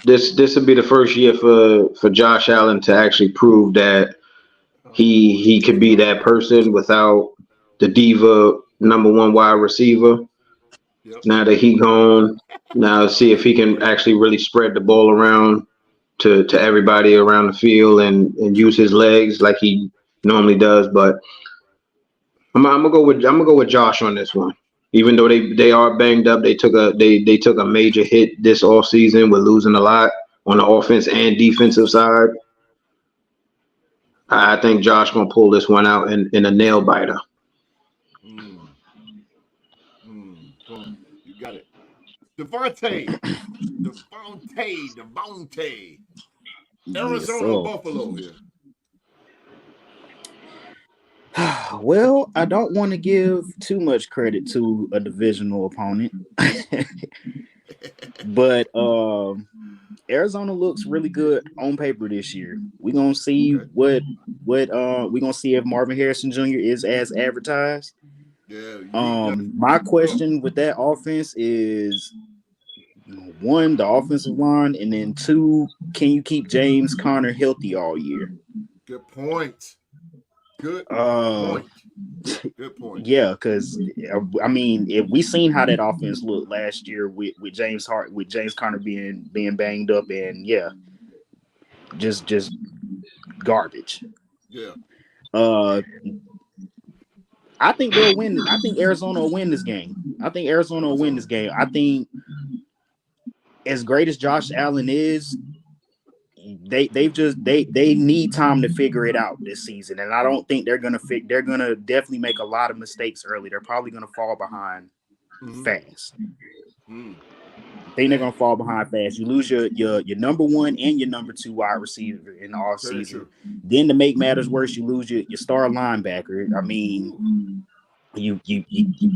This will be the first year for Josh Allen to actually prove that he could be that person without the diva number one wide receiver. Yep. Now that he gone, now see if he can actually really spread the ball around to everybody around the field and use his legs like he normally does. But I'm gonna go with Josh on this one. Even though they are banged up, they took a major hit this offseason with losing a lot on the offense and defensive side. I think Josh gonna pull this one out in a nail biter. You got it. Devontae. Arizona, Buffalo here. Well, I don't want to give too much credit to a divisional opponent, but Arizona looks really good on paper this year. We're gonna see what we're gonna see if Marvin Harrison Jr. is as advertised. My question with that offense is, one, the offensive line, and then two, can you keep James Conner healthy all year? Good point. Good point. Yeah, because I mean, if we seen how that offense looked last year with James Conner being banged up, and just garbage. Yeah. I think they'll win. I think Arizona will win this game. I think as great as Josh Allen is, they need time to figure it out this season, and I don't think they're gonna definitely make a lot of mistakes early. They're probably gonna fall behind fast. I think they're gonna fall behind fast. You lose your number one and your number two wide receiver in the off season. Then to make matters worse, you lose your star linebacker. I mean, you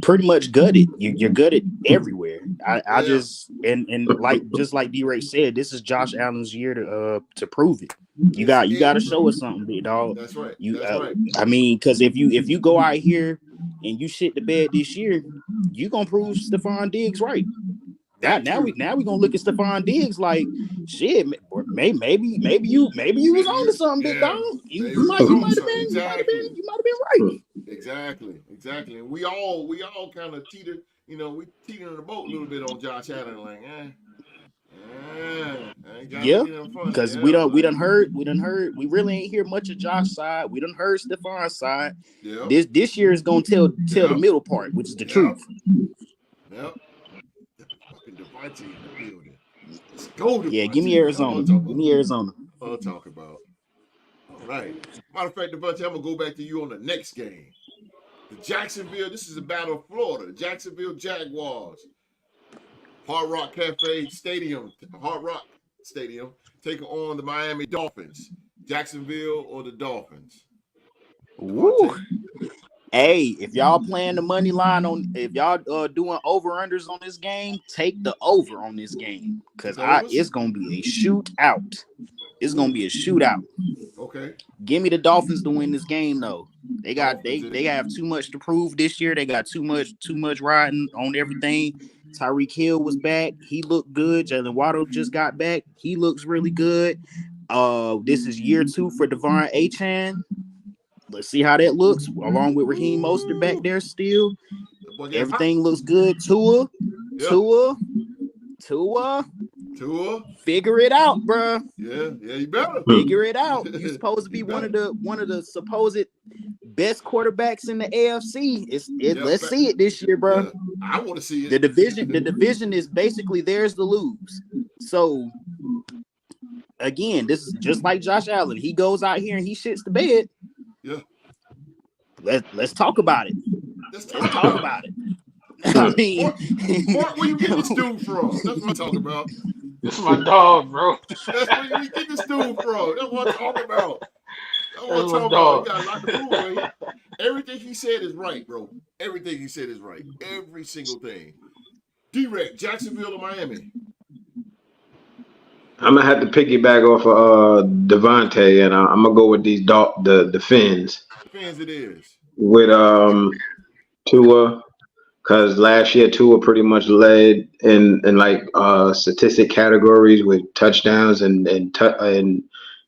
pretty much gutted. You're gutted everywhere. I just like D-Ray said, this is Josh Allen's year to prove it. You got to show us something, big dog. That's right. I mean, because if you go out here and you shit the bed this year, you gonna prove Stephon Diggs right. Now we gonna look at Stephon Diggs like shit. Maybe you was on to something, big dog. You might have been right. Exactly. And we all kind of teeter. We teeter in the boat a little bit on Josh Allen, like because we done heard. We really ain't hear much of Josh's side. We done heard Stephon's side. Yep. This year is gonna tell the middle part, which is the truth. Yep. Devontae in the building. Let's go. Yeah, give me Arizona. I'll talk about. All right. Matter of fact, Devontae, I'm gonna go back to you on the next game. The Jacksonville. This is a battle of Florida. The Jacksonville Jaguars. Hard Rock Stadium taking on the Miami Dolphins. Jacksonville or the Dolphins? Woo. Hey, if y'all playing the money line if y'all doing over-unders on this game, take the over on this game. Because it's going to be a shootout. It's going to be a shootout. Okay. Give me the Dolphins to win this game, though. They have too much to prove this year. They got too much riding on everything. Tyreek Hill was back. He looked good. Jalen Waddle just got back. He looks really good. This is year 2 for Devon Achane. Let's see how that looks, along with Raheem Mostert back there still. Everything looks good. Tua. Figure it out, bro. Yeah, you better figure it out. You're supposed to be one of the supposed best quarterbacks in the AFC. Let's see it this year, bro. Yeah, I want to see it. The division is basically theirs to lose. So again, this is just like Josh Allen. He goes out here and he shits the bed. Yeah. Let's talk about it. Let's talk about it. I mean, Mark, where you get this dude from? That's what I'm talking about. This is my dog, bro. That's where you get this dude from. That's what I'm talking about. You got a lot to prove, man. Everything he said is right, bro. Everything he said is right. Every single thing. D-Rec, Jacksonville to Miami. I'm gonna have to piggyback off of Devontae, and I'm gonna go with these the Fins. Fins it is. With Tua, because last year Tua pretty much led in like statistic categories with touchdowns and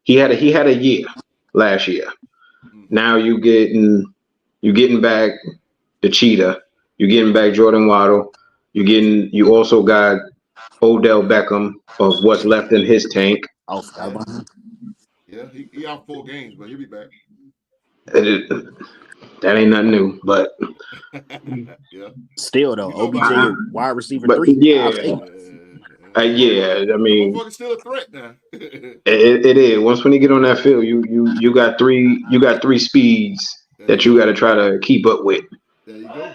he had a year last year. Now you getting back the cheetah, you're getting back Jordan Waddle, you also got Odell Beckham of what's left in his tank. Oh, forgot about him. Yeah, he out 4 games, but he'll be back. That ain't nothing new, but Yeah. Still though, You know OBJ about I, wide receiver but 3. I'll yeah, take it. yeah. I That mean, motherfucker's still a threat now. it is. Once when you get on that field, you got three speeds There you that you go. got to try to keep up with. There you go.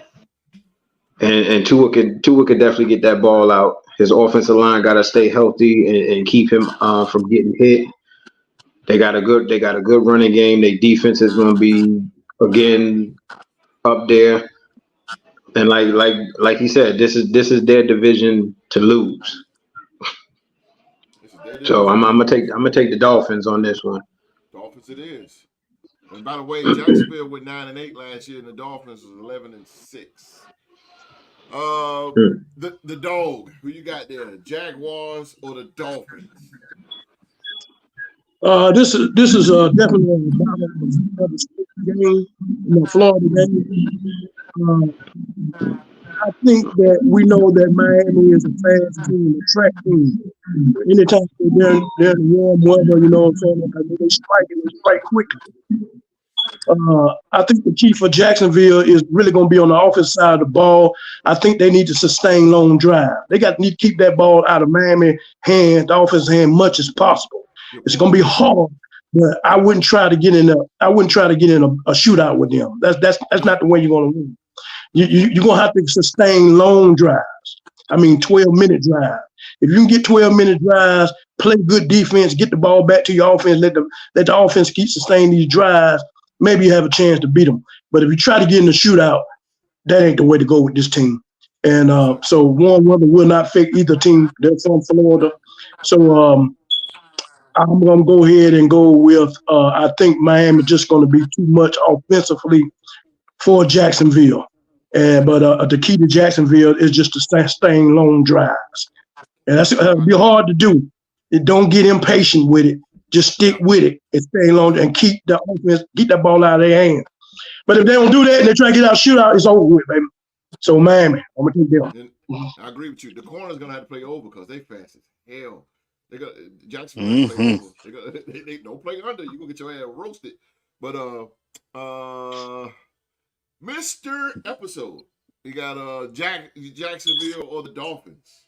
And Tua could definitely get that ball out. His offensive line got to stay healthy and keep him from getting hit. They got a good running game. Their defense is going to be again up there. And like you said, this is their division to lose. This is their So division I'm to gonna lose. take the Dolphins on this one. Dolphins it is. And by the way, Jacksonville went 9-8 last year, and the Dolphins was 11-6. Hmm. The dog. Who you got there? Jaguars or the Dolphins? This is definitely a game, Florida game. I think that we know that Miami is a fast team, a track team. Anytime they're in warm weather, you know what I'm saying? Like, they strike quickly. I think the key for Jacksonville is really going to be on the offensive side of the ball. I think they need to sustain long drive. They need to keep that ball out of Miami hand, the offensive hand, much as possible. It's going to be hard, but I wouldn't try to get in a shootout with them. That's not the way you're going to win. You're going to have to sustain long drives. 12-minute drive. If you can get 12-minute drives, play good defense, get the ball back to your offense, let the offense keep sustaining these drives, maybe you have a chance to beat them. But if you try to get in the shootout, that ain't the way to go with this team. And so warm weather will not affect either team. They're from Florida. So I'm going to go ahead and go with I think Miami just going to be too much offensively for Jacksonville. But the key to Jacksonville is just to sustain long drives. And that'll be hard to do. Don't get impatient with it. Just stick with it and stay long and keep the offense, get that ball out of their hands. But if they don't do that and they try to get out shootout, it's over with, baby. So Miami, I'm gonna take them. I agree with you. The corner's gonna have to play over because they fast as hell. They got Jacksonville play over. They don't play under. You gonna get your ass roasted. But Mr. Episode, you got Jacksonville or the Dolphins.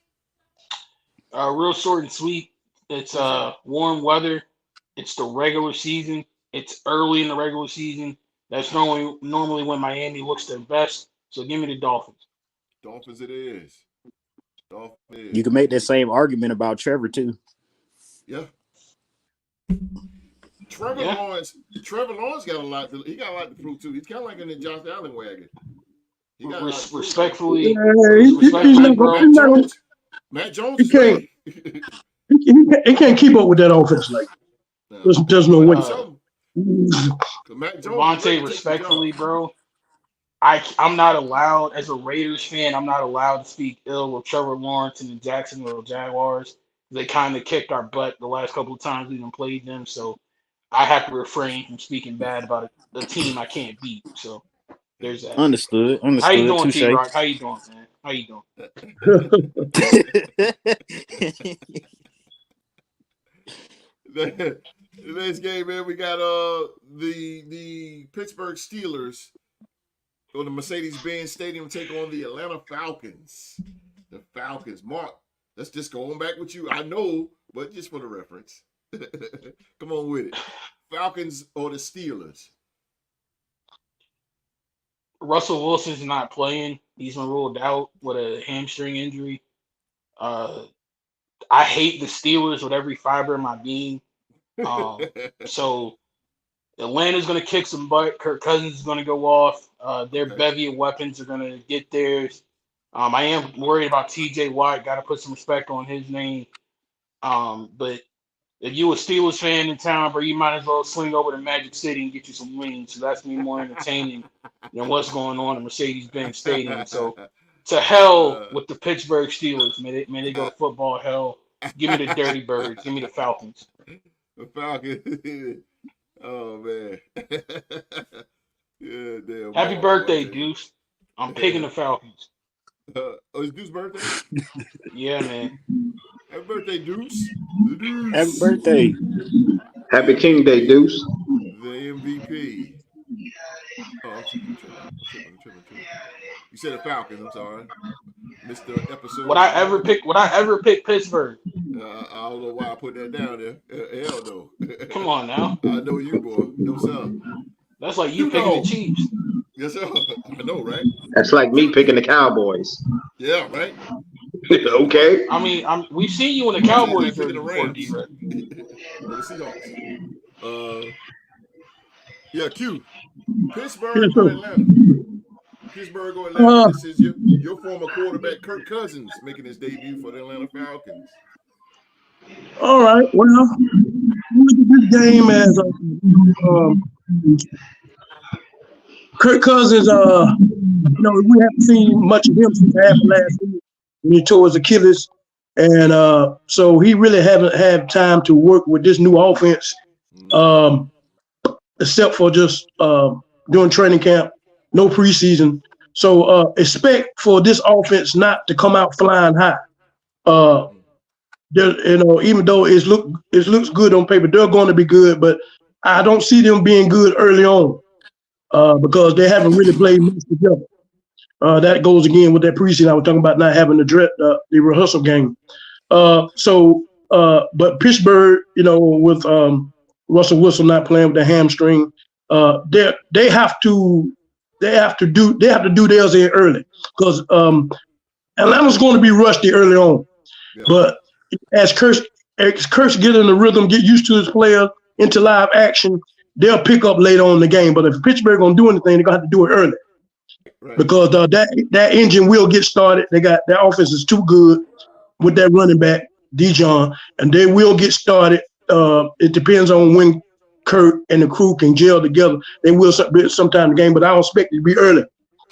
Real short and sweet. It's warm weather. It's the regular season. It's early in the regular season. That's normally when Miami looks their best. So give me the Dolphins. Dolphins it is. You can make that same argument about Trevor too. Yeah. Trevor Lawrence got a lot to prove too. He's kind of like in the Josh Allen wagon. He got respectfully, bro. Matt Jones is ready. He can't keep up with that offense. Like there's no way. Devontae, respectfully, bro. I'm not allowed, as a Raiders fan, I'm not allowed to speak ill of Trevor Lawrence and the Jacksonville Jaguars. They kind of kicked our butt the last couple of times we even played them, so I have to refrain from speaking bad about a team I can't beat. So there's that. Understood. How you doing, Touche. T-Rock? How you doing, man? How you doing? The next game, man, we got the Pittsburgh Steelers on the Mercedes-Benz Stadium take on the Atlanta Falcons. The Falcons. Mark, let's just go on back with you. I know, but just for the reference. Come on with it. Falcons or the Steelers? Russell Wilson's not playing. He's been ruled out with a hamstring injury. I hate the Steelers with every fiber of my being. So Atlanta's going to kick some butt. Kirk Cousins is going to go off. Their bevy of weapons are going to get theirs. I am worried about T.J. Watt. Got to put some respect on his name. But if you a Steelers fan in town, bro, you might as well swing over to Magic City and get you some wings. So that's me more entertaining than what's going on in Mercedes-Benz Stadium. So to hell with the Pittsburgh Steelers. May they go to football hell. Give me the Dirty Birds. Give me the Falcons. The Falcons. Oh, man. Yeah, damn. Happy birthday, Deuce. I'm picking the Falcons. It's Deuce's birthday? Yeah, man. Happy birthday, Deuce. The Deuce. Happy birthday. Happy King Day, Deuce. The MVP. Oh, I'm tripping. You said the Falcons. I'm sorry. Missed the episode. Would I ever pick Pittsburgh? I don't know why I put that down there. Hell no. Come on now. I know you, boy. No, sir. That's like you picking the Chiefs. Yes, sir. I know, right? That's like me picking the Cowboys. Yeah, right? Okay. I mean, we've seen you in the Cowboys picking the before, Rams. D-Ray. Or the Seahawks. Yeah, Q. Pittsburgh or Atlanta? Pittsburgh or Atlanta. This is your former quarterback, Kirk Cousins, making his debut for the Atlanta Falcons. All right. Well, look at this game as Kirk Cousins. We haven't seen much of him since half last week when he tore his Achilles, and so he really haven't had time to work with this new offense, except for just doing training camp, no preseason. So expect for this offense not to come out flying high. Even though it looks good on paper, they're going to be good, but I don't see them being good early on because they haven't really played much together. That goes again with that preseason I was talking about not having the rehearsal game. But Pittsburgh, with Russell Wilson not playing with the hamstring, they have to do theirs in early because Atlanta's going to be rusty early on. Yeah. But as Kurtz get in the rhythm, get used to his players into live action, they'll pick up later on in the game. But if Pittsburgh gonna do anything, they're gonna have to do it early. Right. Because that engine will get started. Their offense is too good with that running back, Dijon, and they will get started. It depends on when Kurt and the crew can gel together. They will sometime in the game, but I don't expect it to be early.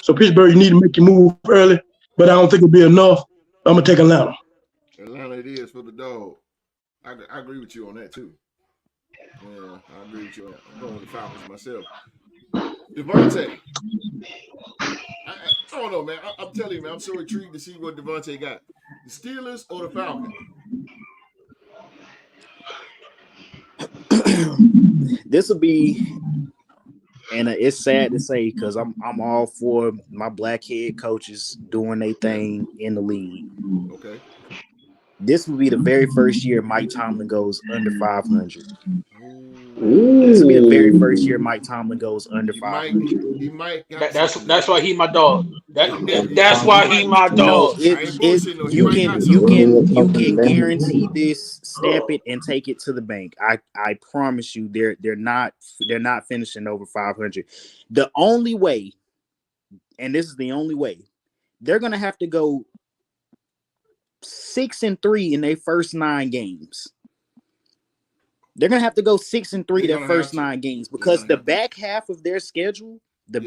So Pittsburgh, you need to make your move early, but I don't think it'll be enough. I'm gonna take Atlanta. Atlanta it is for the dog. I agree with you on that too. Yeah, I agree with you on that. I'm going with the Falcons myself. Devontae. I don't know, man. I'm telling you, man, I'm so intrigued to see what Devontae got. The Steelers or the Falcons? This will be, and it's sad to say because I'm all for my black head coaches doing their thing in the league. Okay. This will be the very first year Mike Tomlin goes under 500. This will be the very first year Mike Tomlin goes under 500. He might. That's why he my dog. That's why he my dog. You can guarantee this, stamp it, and take it to the bank. I promise you, they're not finishing over 500. The only way, and this is the only way, they're gonna have to go 6-3 in their first 9 games. They're gonna have to go 6-3 their first 9 games because the back half of their schedule, of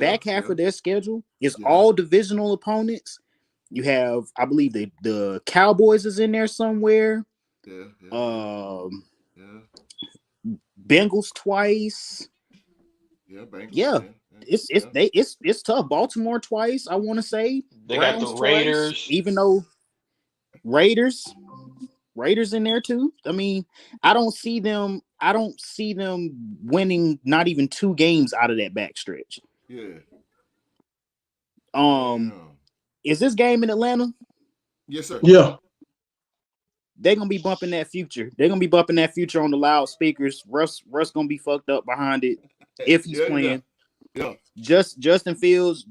their schedule is all divisional opponents. You have, I believe, the Cowboys is in there somewhere. Bengals twice. Bengals. It's tough. Baltimore twice, I want to say. They Browns got the Raiders, twice, even though Raiders in there too. I mean, I don't see them winning not even 2 games out of that backstretch. Yeah. Is this game in Atlanta? Yes, sir. Yeah. They're gonna be bumping that future. They're gonna be bumping that future on the loudspeakers. Russ gonna be fucked up behind it if he's playing. Yeah. Justin Fields,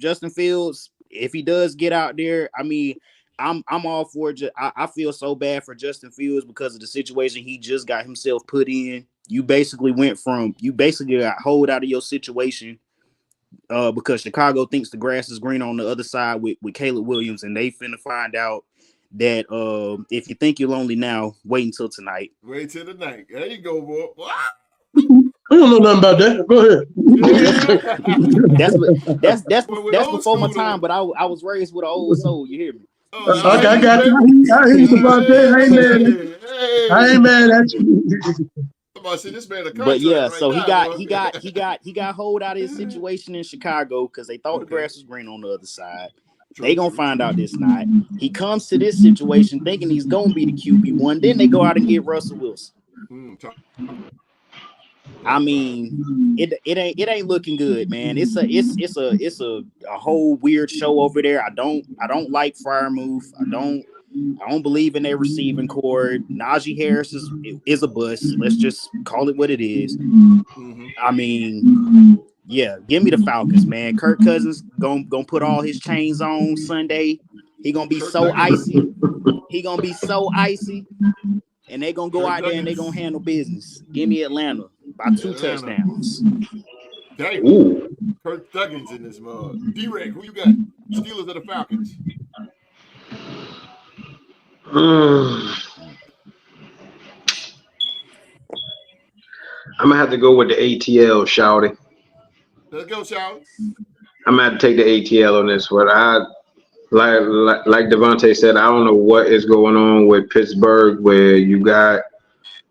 if he does get out there, I mean, I'm all for it. I feel so bad for Justin Fields because of the situation he just got himself put in. You basically got hold out of your situation because Chicago thinks the grass is green on the other side with Caleb Williams, and they finna find out that if you think you're lonely now, wait until tonight. Wait till tonight. There you go, boy. I don't know nothing about that. Go ahead. That's before my time, but I was raised with an old soul. You hear me? I got you. I hear you about that. I ain't mad at you. But yeah, so he got hold out of his situation in Chicago because they thought the grass was green on the other side. They gonna find out this night. He comes to this situation thinking he's gonna be the QB1. Then they go out and get Russell Wilson. I mean, it ain't looking good, man. It's a whole weird show over there. I don't like Freiermuth. I don't believe in their receiving core. Najee Harris is a bust. Let's just call it what it is. I mean, yeah, give me the Falcons, man. Kirk Cousins gonna put all his chains on Sunday. He gonna be so icy. And they gonna go out there and they gonna handle business. Give me Atlanta by 2 touchdowns. Dang. Kirk Thuggins in this mug. D-Reg, who you got? Steelers or the Falcons? I'm gonna have to go with the ATL, shouty. Let's go, Shouty. I'm gonna have to take the ATL on this one. Like Devontae said, I don't know what is going on with Pittsburgh, where y'all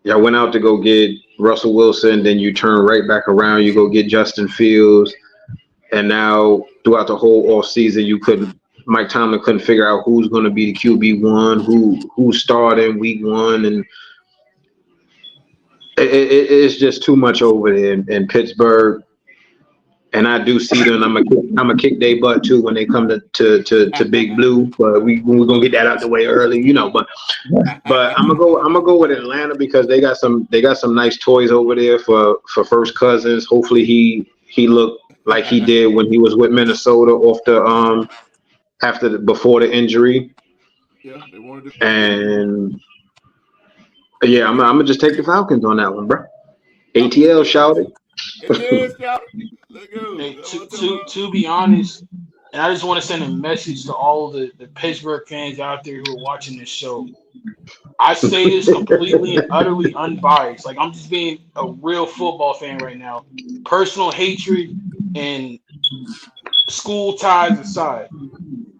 went out to go get Russell Wilson, then you turn right back around, you go get Justin Fields, and now throughout the whole offseason, Mike Tomlin couldn't figure out who's going to be the QB1, who's starting week 1, and it's just too much over there in Pittsburgh. And I do see them. I'm gonna kick their butt too when they come to Big Blue. But we're gonna get that out the way early, But I'm gonna go with Atlanta because they got some nice toys over there for First Cousins. Hopefully he looked like he did when he was with Minnesota before the injury. Yeah, they wanted to. And yeah, I'm gonna just take the Falcons on that one, bro. ATL shouted. Let's go. Hey, to be honest, and I just want to send a message to all the Pittsburgh fans out there who are watching this show. I say this completely and utterly unbiased. Like, I'm just being a real football fan right now. Personal hatred and school ties aside.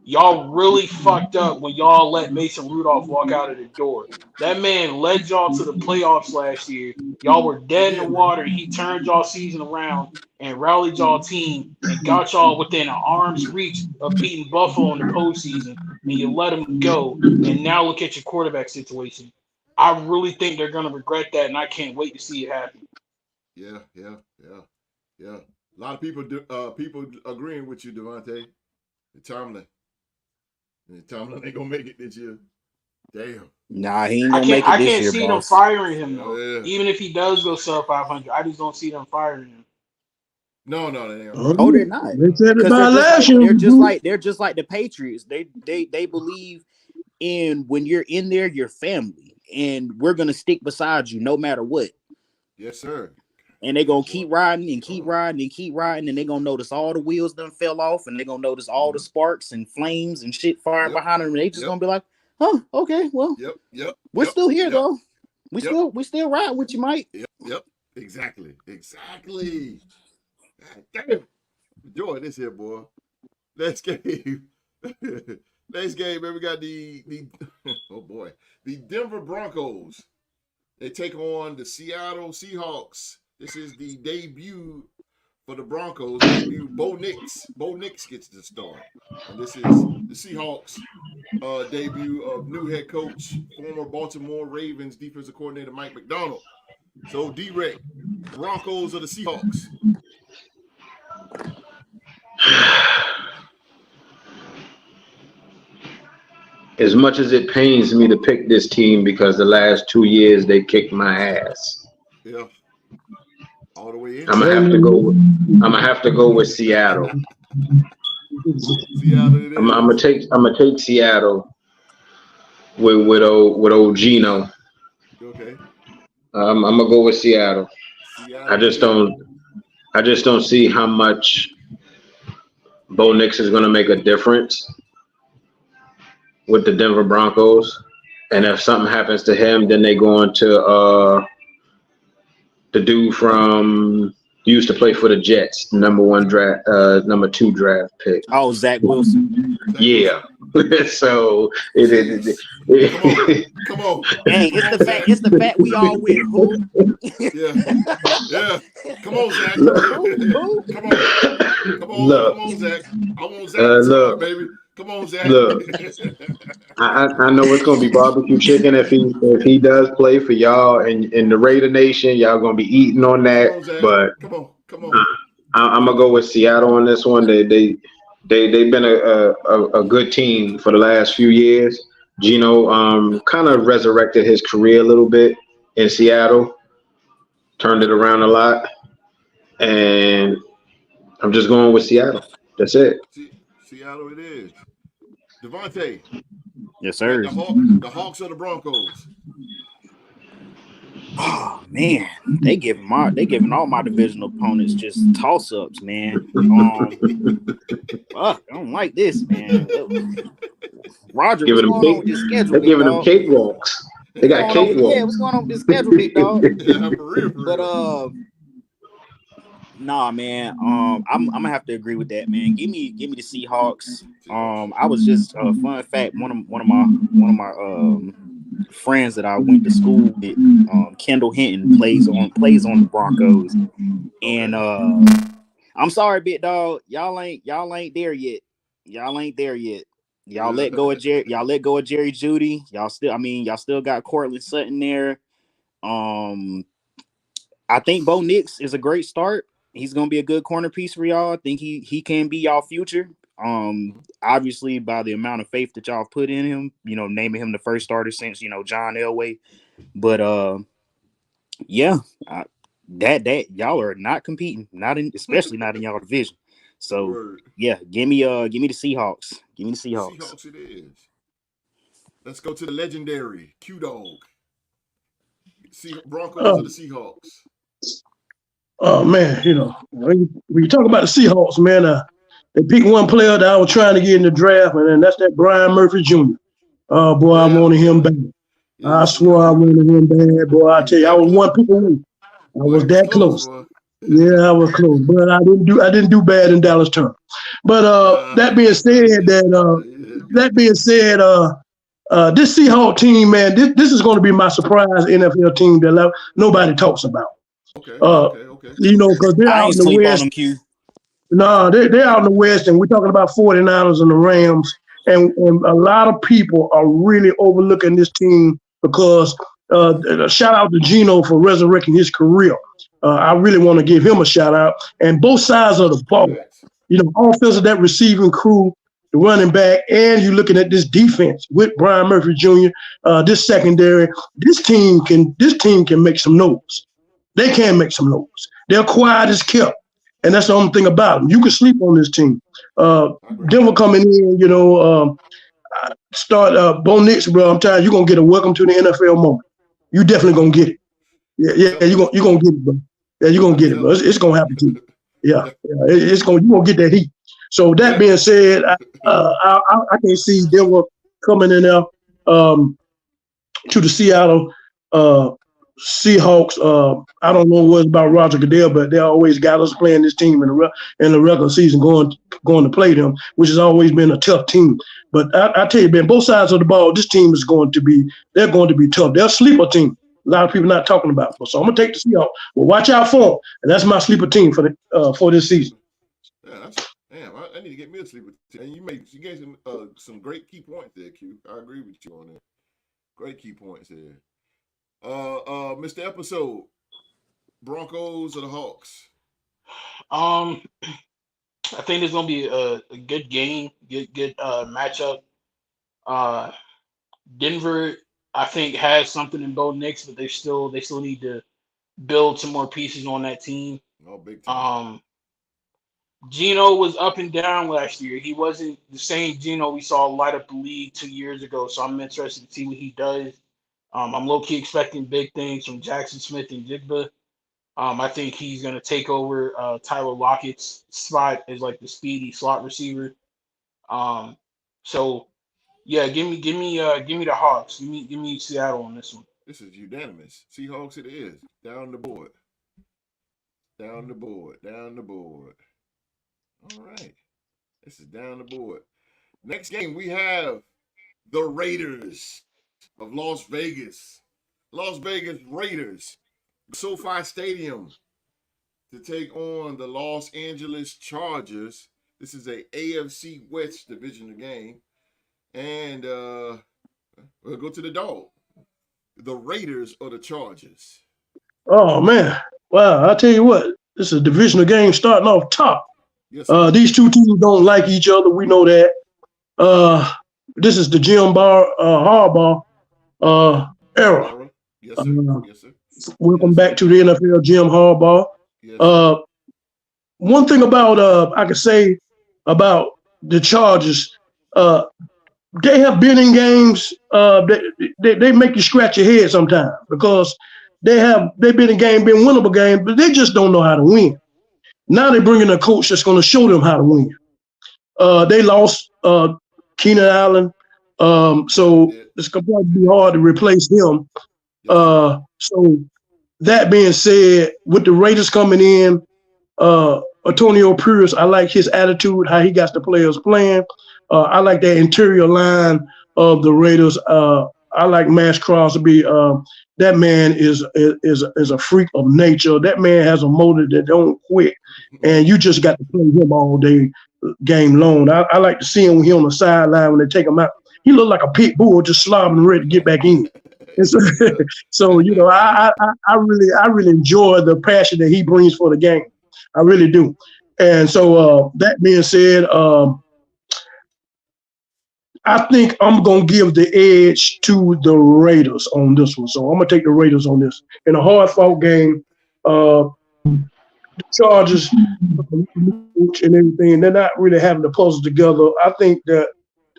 Y'all really fucked up when y'all let Mason Rudolph walk out of the door. That man led y'all to the playoffs last year. Y'all were dead in the water. He turned y'all season around and rallied y'all team and got y'all within an arm's reach of beating Buffalo in the postseason. And you let him go. And now look at your quarterback situation. I really think they're going to regret that, and I can't wait to see it happen. Yeah. A lot of people agreeing with you, Devontae. Tomlin ain't gonna make it this year. Damn. Nah, he ain't gonna make it this year. I can't see them firing him though. Yeah. Even if he does go sub 500, I just don't see them firing him. No, they ain't. Oh, they're not. They said it about last year. They're just like the Patriots. They believe in when you're in there, your family, and we're gonna stick beside you no matter what. Yes, sir. And they're going to keep riding and keep riding and keep riding. And they're going to notice all the wheels done fell off. And they're going to notice all the sparks and flames and shit firing behind them. And they just going to be like, huh, okay, well, we're still here, though. We still ride with you, Mike. Yep. Exactly. God damn. Enjoy this here, boy. Next game. Man. We got the the Denver Broncos. They take on the Seattle Seahawks. This is the debut for the Broncos. Bo Nix. Bo Nix gets the start. And this is the Seahawks debut of new head coach, former Baltimore Ravens defensive coordinator Mike McDonald. So, D-Rec, Broncos or the Seahawks? As much as it pains me to pick this team because the last 2 years they kicked my ass. Yeah. All the way in. I'm gonna have to go with Seattle. I'm gonna take Seattle with old Gino. Okay. I'm gonna go with Seattle. I just don't see how much Bo Nix is gonna make a difference with the Denver Broncos. And if something happens to him, then they go into the dude from used to play for the Jets, number 2 draft pick. Oh, Zach Wilson. Yeah. So Come on. Hey, it's the fact we all with. Who? Yeah. Come on, Zach. Who? Come on, Zach. I want Zach to talk, baby. Come on, Zach. Look, I know it's gonna be barbecue chicken if he does play for y'all and in the Raider Nation. Y'all gonna be eating on Come that. on, Zach. But Come on. I'm gonna go with Seattle on this one. They've been a good team for the last few years. Gino kind of resurrected his career a little bit in Seattle, turned it around a lot, and I'm just going with Seattle. That's it. Seattle it is. Devontae, Yes, you got sir. the Hawks or the Broncos? Oh man, they giving all my divisional opponents just toss ups, man. Fuck, I don't like this, man. Roger, what's going on with this schedule, They're big giving them dog? cakewalks. They What's got going on with cakewalks. what's going on with this schedule, big dog? Yeah, for real. But nah, man. I'm gonna have to agree with that, man. Give me the Seahawks. I was just fun fact. One of my friends that I went to school with, Kendall Hinton plays on the Broncos, and I'm sorry, big dog. Y'all ain't there yet. Y'all let go of Jerry Jeudy. Y'all still got Cortland Sutton there. I think Bo Nix is a great start. He's gonna be a good corner piece for y'all. I think he can be y'all future. Obviously by the amount of faith that y'all have put in him, naming him the first starter since John Elway. But yeah, that y'all are not competing, especially not in y'all division. So yeah, give me the Seahawks. Give me the Seahawks. Seahawks it is. Let's go to the legendary Q Dog. Broncos or the Seahawks? Oh man, when you talk about the Seahawks, man, they picked one player that I was trying to get in the draft, and that's that Brian Murphy Jr. Oh boy, I wanted him bad. I swear I wanted him bad, boy. I tell you, I was one pick away. I was that close. Yeah, I was close, but I didn't do bad in Dallas terms. But that being said, this Seahawks team, man, this is going to be my surprise NFL team that nobody talks about. Okay. Because they're out in the West. No, they're out in the West, and we're talking about 49ers and the Rams. And a lot of people are really overlooking this team because shout out to Gino for resurrecting his career. I really want to give him a shout out. And both sides of the ball, offensive, that receiving crew, the running back, and you're looking at this defense with Brian Murphy Jr., this secondary. This team can make some noise. They can make some noise. They're quiet as kept. And that's the only thing about them. You can sleep on this team. Denver coming in, start Bo Nix, bro. I'm telling you, you're going to get a welcome to the NFL moment. You definitely going to get it. Yeah, you're going to get it, bro. Yeah, you're going to get it, bro. It's going to happen to you. Yeah. You're going to get that heat. So that being said, I can see Denver coming in there to the Seattle Seahawks. I don't know what's about Roger Goodell, but they always got us playing this team in the regular season, going to play them, which has always been a tough team. But I tell you, man, both sides of the ball, this team is going to be tough. They're a sleeper team. A lot of people not talking about it. So I'm gonna take the Seahawks. Well, watch out for them, and that's my sleeper team for this season. Yeah, I need to get me a sleeper team. And you gave some great key points there, Q. I agree with you on that. Great key points there. Mr. Episode, Broncos or the Hawks? I think it's gonna be a good game, good matchup. Denver, I think, has something in Bo Nix, but they still need to build some more pieces on that team. Oh, big time. Gino was up and down last year. He wasn't the same Gino we saw light up the league 2 years ago. So I'm interested to see what he does. I'm low-key expecting big things from Jackson Smith and Jigba. I think he's going to take over Tyler Lockett's spot as like the speedy slot receiver. So yeah, give me the Hawks. Give me Seattle on this one. This is unanimous. Seahawks it is. Down the board. All right. This is down the board. Next game, we have the Raiders of Las Vegas. Las Vegas Raiders. SoFi Stadium to take on the Los Angeles Chargers This is a AFC West divisional game. And we'll go to the dog. The Raiders or the Chargers? Oh man. Wow, I'll tell you what, this is a divisional game starting off top. Yes, sir. These two teams don't like each other. We know that. This is the Jim Harbaugh era. Yes, sir. Yes, sir. Welcome back to the NFL, Jim Harbaugh. Yes, one thing about I could say about the Chargers, they have been in games. They make you scratch your head sometimes because they've been in game, been winnable games, but they just don't know how to win. Now they're bringing a coach that's going to show them how to win. They lost Keenan Allen, so it's going to be hard to replace him. So that being said, with the Raiders coming in, Antonio Pierce, I like his attitude, how he got the players playing. I like that interior line of the Raiders. I like Max Crosby. That man is a freak of nature. That man has a motor that don't quit, and you just got to play him all day, game long. I like to see him when he on the sideline when they take him out. He looked like a pit bull just slobbering ready to get back in. And so you know, I really enjoy the passion that he brings for the game. I really do. And so that being said, I think I'm going to give the edge to the Raiders on this one. So I'm going to take the Raiders on this. In a hard-fought game, the Chargers and everything, they're not really having the puzzle together. I think that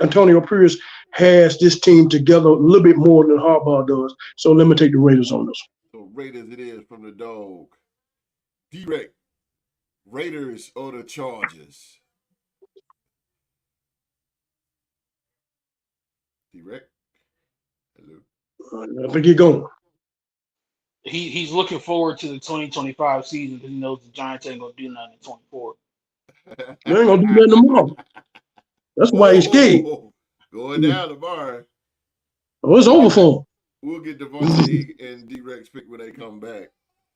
Antonio Pierce has this team together a little bit more than Harbaugh does. So let me take the Raiders on this one. So Raiders it is from the dog. Direct. Raiders or the Chargers? Direct. Hello. I think you're going. He's looking forward to the 2025 season because he knows the Giants ain't gonna do nothing in 24. They ain't gonna do nothing tomorrow. That's why he's scared. Going down tomorrow. Oh, it's over for him. We'll get Devontae and D-Rex pick when they come back.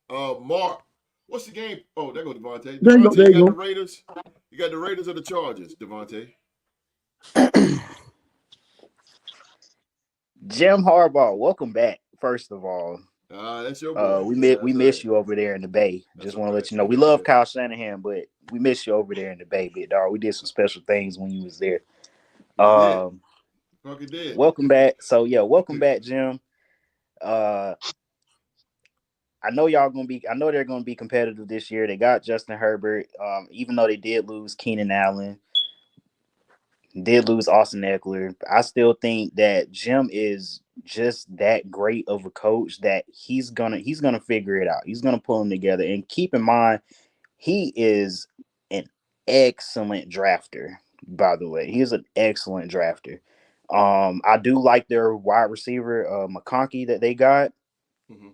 Mark, what's the game? Oh, there goes Devontae. Devontae, you got the Raiders? You got the Raiders or the Chargers, Devontae? Jim Harbaugh, welcome back, first of all. That's your boy. We miss you over there in the Bay. Just want to let you know. We love Kyle Shanahan, but we miss you over there in the Bay, big dog. We did some special things when you was there. Welcome back. So yeah, welcome back, Jim. I know they're gonna be competitive this year. They got Justin Herbert. Even though they did lose Keenan Allen, did lose Austin Eckler, I still think that Jim is just that great of a coach that he's gonna figure it out. He's gonna pull them together. And keep in mind, he is an excellent drafter. By the way, he is an excellent drafter. I do like their wide receiver, McConkey, that they got. Mm-hmm.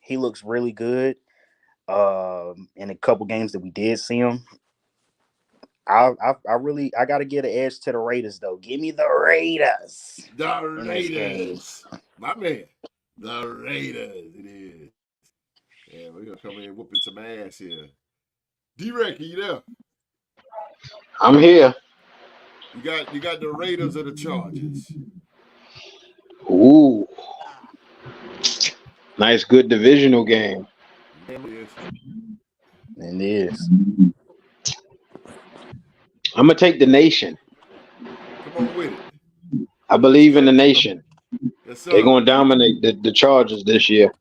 He looks really good. In a couple games that we did see him. I gotta get an edge to the Raiders though. Give me the Raiders. The Raiders. My man. The Raiders. It is. Yeah, we're gonna come in whooping some ass here. D-Rex, are you there? I'm here. You got the Raiders or the Chargers? Ooh. Nice, good divisional game. It is. I'm going to take the nation. Come on with it. I believe in the nation. Yes, they're going to dominate the Chargers this year.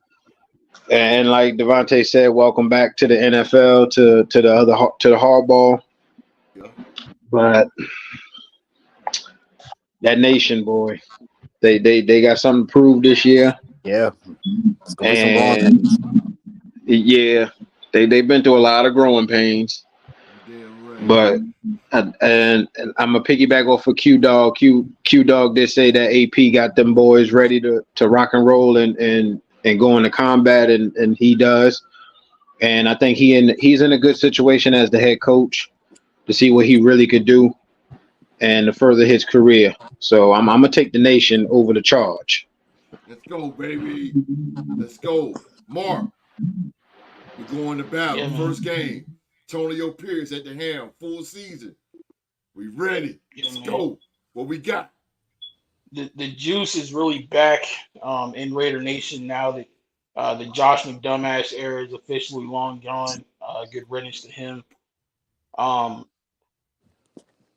And like Devontae said, welcome back to the NFL, to the hardball. Yeah. But that nation, boy, they got something to prove this year. Yeah. And yeah, they've been through a lot of growing pains. But and I'm a piggyback off of Q Dog. Q Dog did say that AP got them boys ready to rock and roll and go into combat, and he does. And I think he's in a good situation as the head coach to see what he really could do and to further his career. So I'm gonna take the nation over the Charge. Let's go, baby. Let's go. Mark, we're going to battle. First game. Antonio Pierce at the helm, full season. We ready. Let's go. What we got? The juice is really back in Raider Nation now that the Josh McDumbass era is officially long gone. Good riddance to him. I'm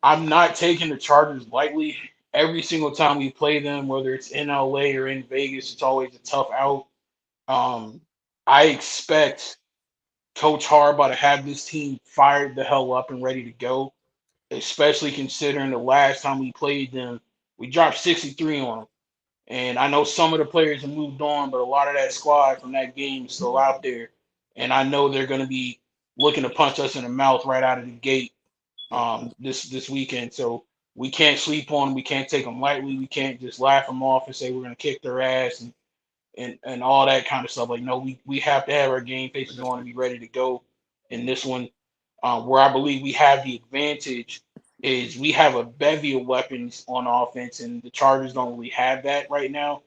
not taking the Chargers lightly. Every single time we play them, whether it's in LA or in Vegas, it's always a tough out. I expect Coach Harbaugh to have this team fired the hell up and ready to go, especially considering the last time we played them, we dropped 63 on them. And I know some of the players have moved on, but a lot of that squad from that game is still out there. And I know they're going to be looking to punch us in the mouth right out of the gate this weekend. So we can't sleep on them. We can't take them lightly. We can't just laugh them off and say we're going to kick their ass and all that kind of stuff. Like, no, we have to have our game faces on and be ready to go in this one. Where I believe we have the advantage is we have a bevy of weapons on offense, and the Chargers don't really have that right now.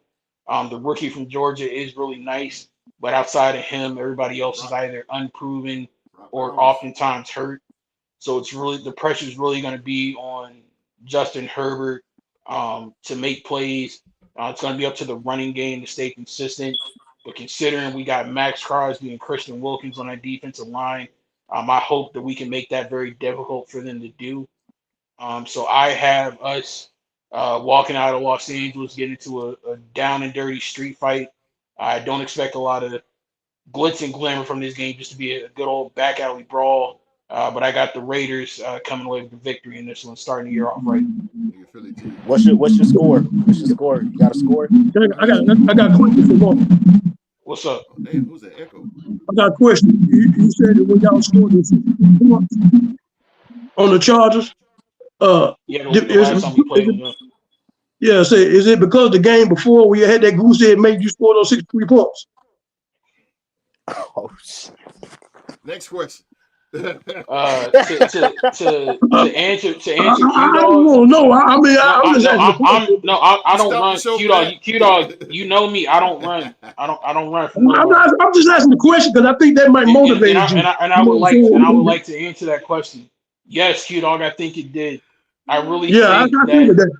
The rookie from Georgia is really nice, but outside of him, everybody else is either unproven or oftentimes hurt. So it's really the pressure is really going to be on Justin Herbert to make plays. It's going to be up to the running game to stay consistent. But considering we got Max Crosby and Christian Wilkins on that defensive line, I hope that we can make that very difficult for them to do. So I have us walking out of Los Angeles, getting into a down and dirty street fight. I don't expect a lot of glitz and glamour from this game, just to be a good old back alley brawl. But I got the Raiders coming away with the victory in this one, starting the year off right. What's your score? What's your score? You got a score? I got a question for Mark. What's up? Oh, damn, who's that echo? I got a question. You said that when y'all scored the 63 points on the Chargers. The last time we played them. Yeah, say, is it because the game before we had that goose egg made you score those 63 points? Oh, shit. Next question. To answer Q-Dog. I don't run. Q-Dog, you know me. I don't run. I don't run. I'm just asking the question because I think that might motivate you. And I would like to answer that question. Yes, Q-Dog, I think it did. I really think that.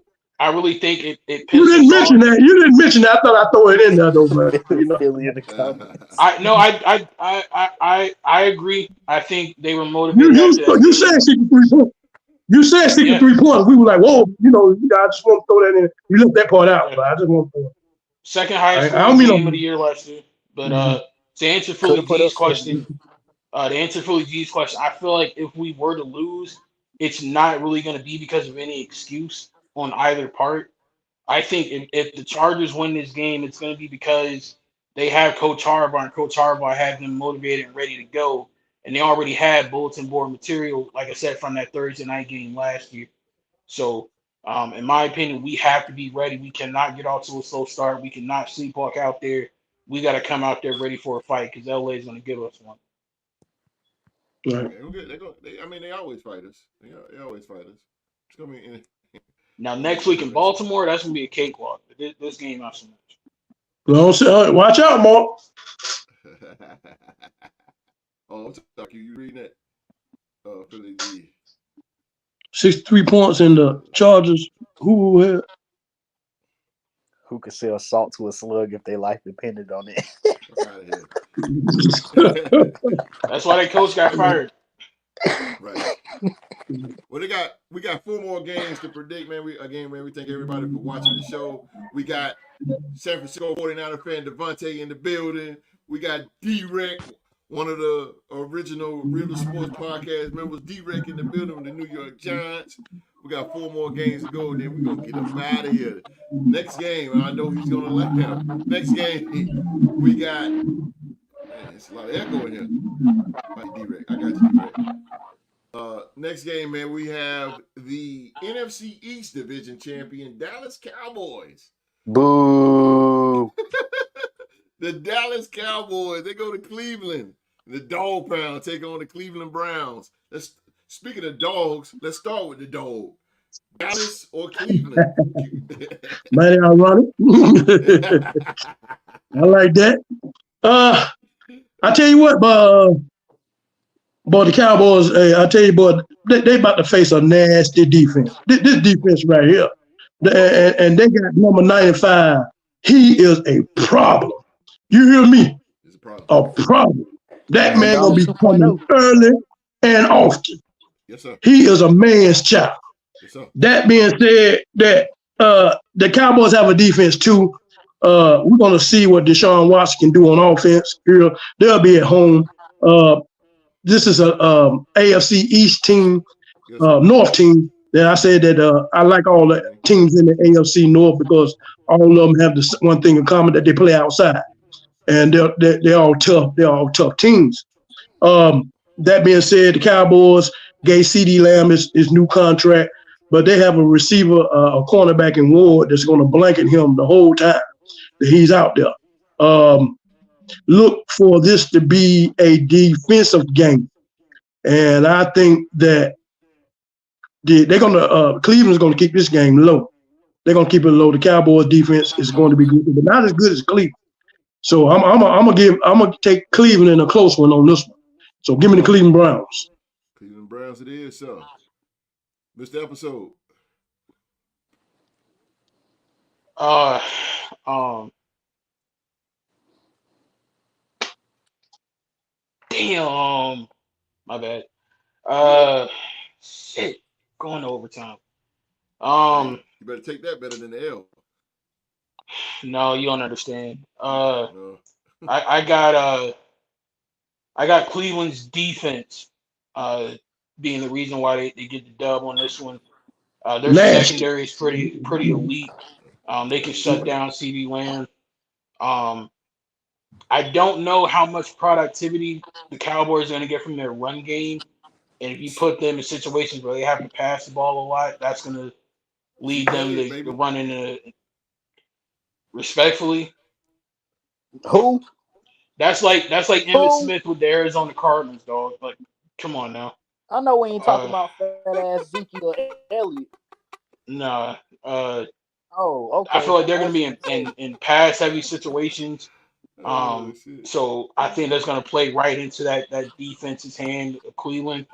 I really think it pissed You didn't us mention off. that. You didn't mention that. I thought I'd throw it in there though. But, I agree. I think they were motivated. You said 63 points. You said 63 points. We were like, whoa, I just want to throw that in. You left that part out, but I just want to throw it. Second highest game of the year last year. But to answer Philly G's question, I feel like if we were to lose, it's not really going to be because of any excuse on either part. I think if the Chargers win this game, it's going to be because they have Coach Harbaugh, and Coach Harbaugh had them motivated and ready to go. And they already had bulletin board material, like I said, from that Thursday night game last year. So, in my opinion, we have to be ready. We cannot get off to a slow start. We cannot sleepwalk out there. We got to come out there ready for a fight because LA is going to give us one. Right. They always fight us. They always fight us. It's going to be now, next week in Baltimore, that's going to be a cakewalk. But this game, not so much. Watch out, Mark. I'm talking. You reading that? Philly D. 63 points in the Chargers. Who could sell salt to a slug if their life depended on it? That's why that coach got fired. Right. Well, we got 4 more games to predict, man. We thank everybody for watching the show. We got San Francisco 49er fan Devontae in the building. We got D-Rec, one of the original Real Sports Podcast members, D-Rec in the building with the New York Giants. We got 4 more games to go, and then we're going to get them out of here. Next game, and I know he's going to let him. Next game, we got, man, it's a lot of echo in here. Right, D-Rec, I got you, D-Rec. Next game, man, we have the NFC East Division champion, Dallas Cowboys. Boo. The Dallas Cowboys, they go to Cleveland. The Dog Pound take on the Cleveland Browns. Speaking of dogs, let's start with the dog. Dallas or Cleveland? Mighty ironic. I like that. I tell you what, But the Cowboys, I tell you, boy, they about to face a nasty defense. This defense right here, and they got number 95. He is a problem. You hear me? It's a problem. A problem. That Aaron man gonna Donald be coming 2.0. early and often. Yes, sir. He is a man's child. Yes, sir. That being said, that the Cowboys have a defense too. We're gonna see what Deshaun Watson can do on offense. They'll be at home. This is a AFC East team, Yes, sir. North team. That I said that I like all the teams in the AFC North because all of them have this one thing in common, that they play outside, and they're all tough. They're all tough teams. That being said, the Cowboys gave CeeDee Lamb his new contract, but they have a receiver, a cornerback in Ward that's going to blanket him the whole time that he's out there. Look for this to be a defensive game, and I think that they're going to Cleveland's going to keep this game low. They're going to keep it low. The Cowboys defense is going to be good, but not as good as Cleveland. So I'm gonna take Cleveland in a close one on this one. So give me the Cleveland Browns. Cleveland Browns it is, sir. Mr. Episode. Damn. My bad. Shit. Going to overtime. You better take that better than the L. No, you don't understand. No. I got Cleveland's defense being the reason why they get the dub on this one. Their secondary is pretty elite. They can shut down CeeDee Lamb. I don't know how much productivity the Cowboys are going to get from their run game. And if you put them in situations where they have to pass the ball a lot, that's going to lead them to run into respectfully. Who? That's like Emmitt Smith with the Arizona Cardinals, dog. Like, come on now. I know we ain't talking about fat ass Zeke or Elliott. Nah. Oh, okay. I feel like they're going to be in pass heavy situations. So I think that's going to play right into that defense's hand of Cleveland.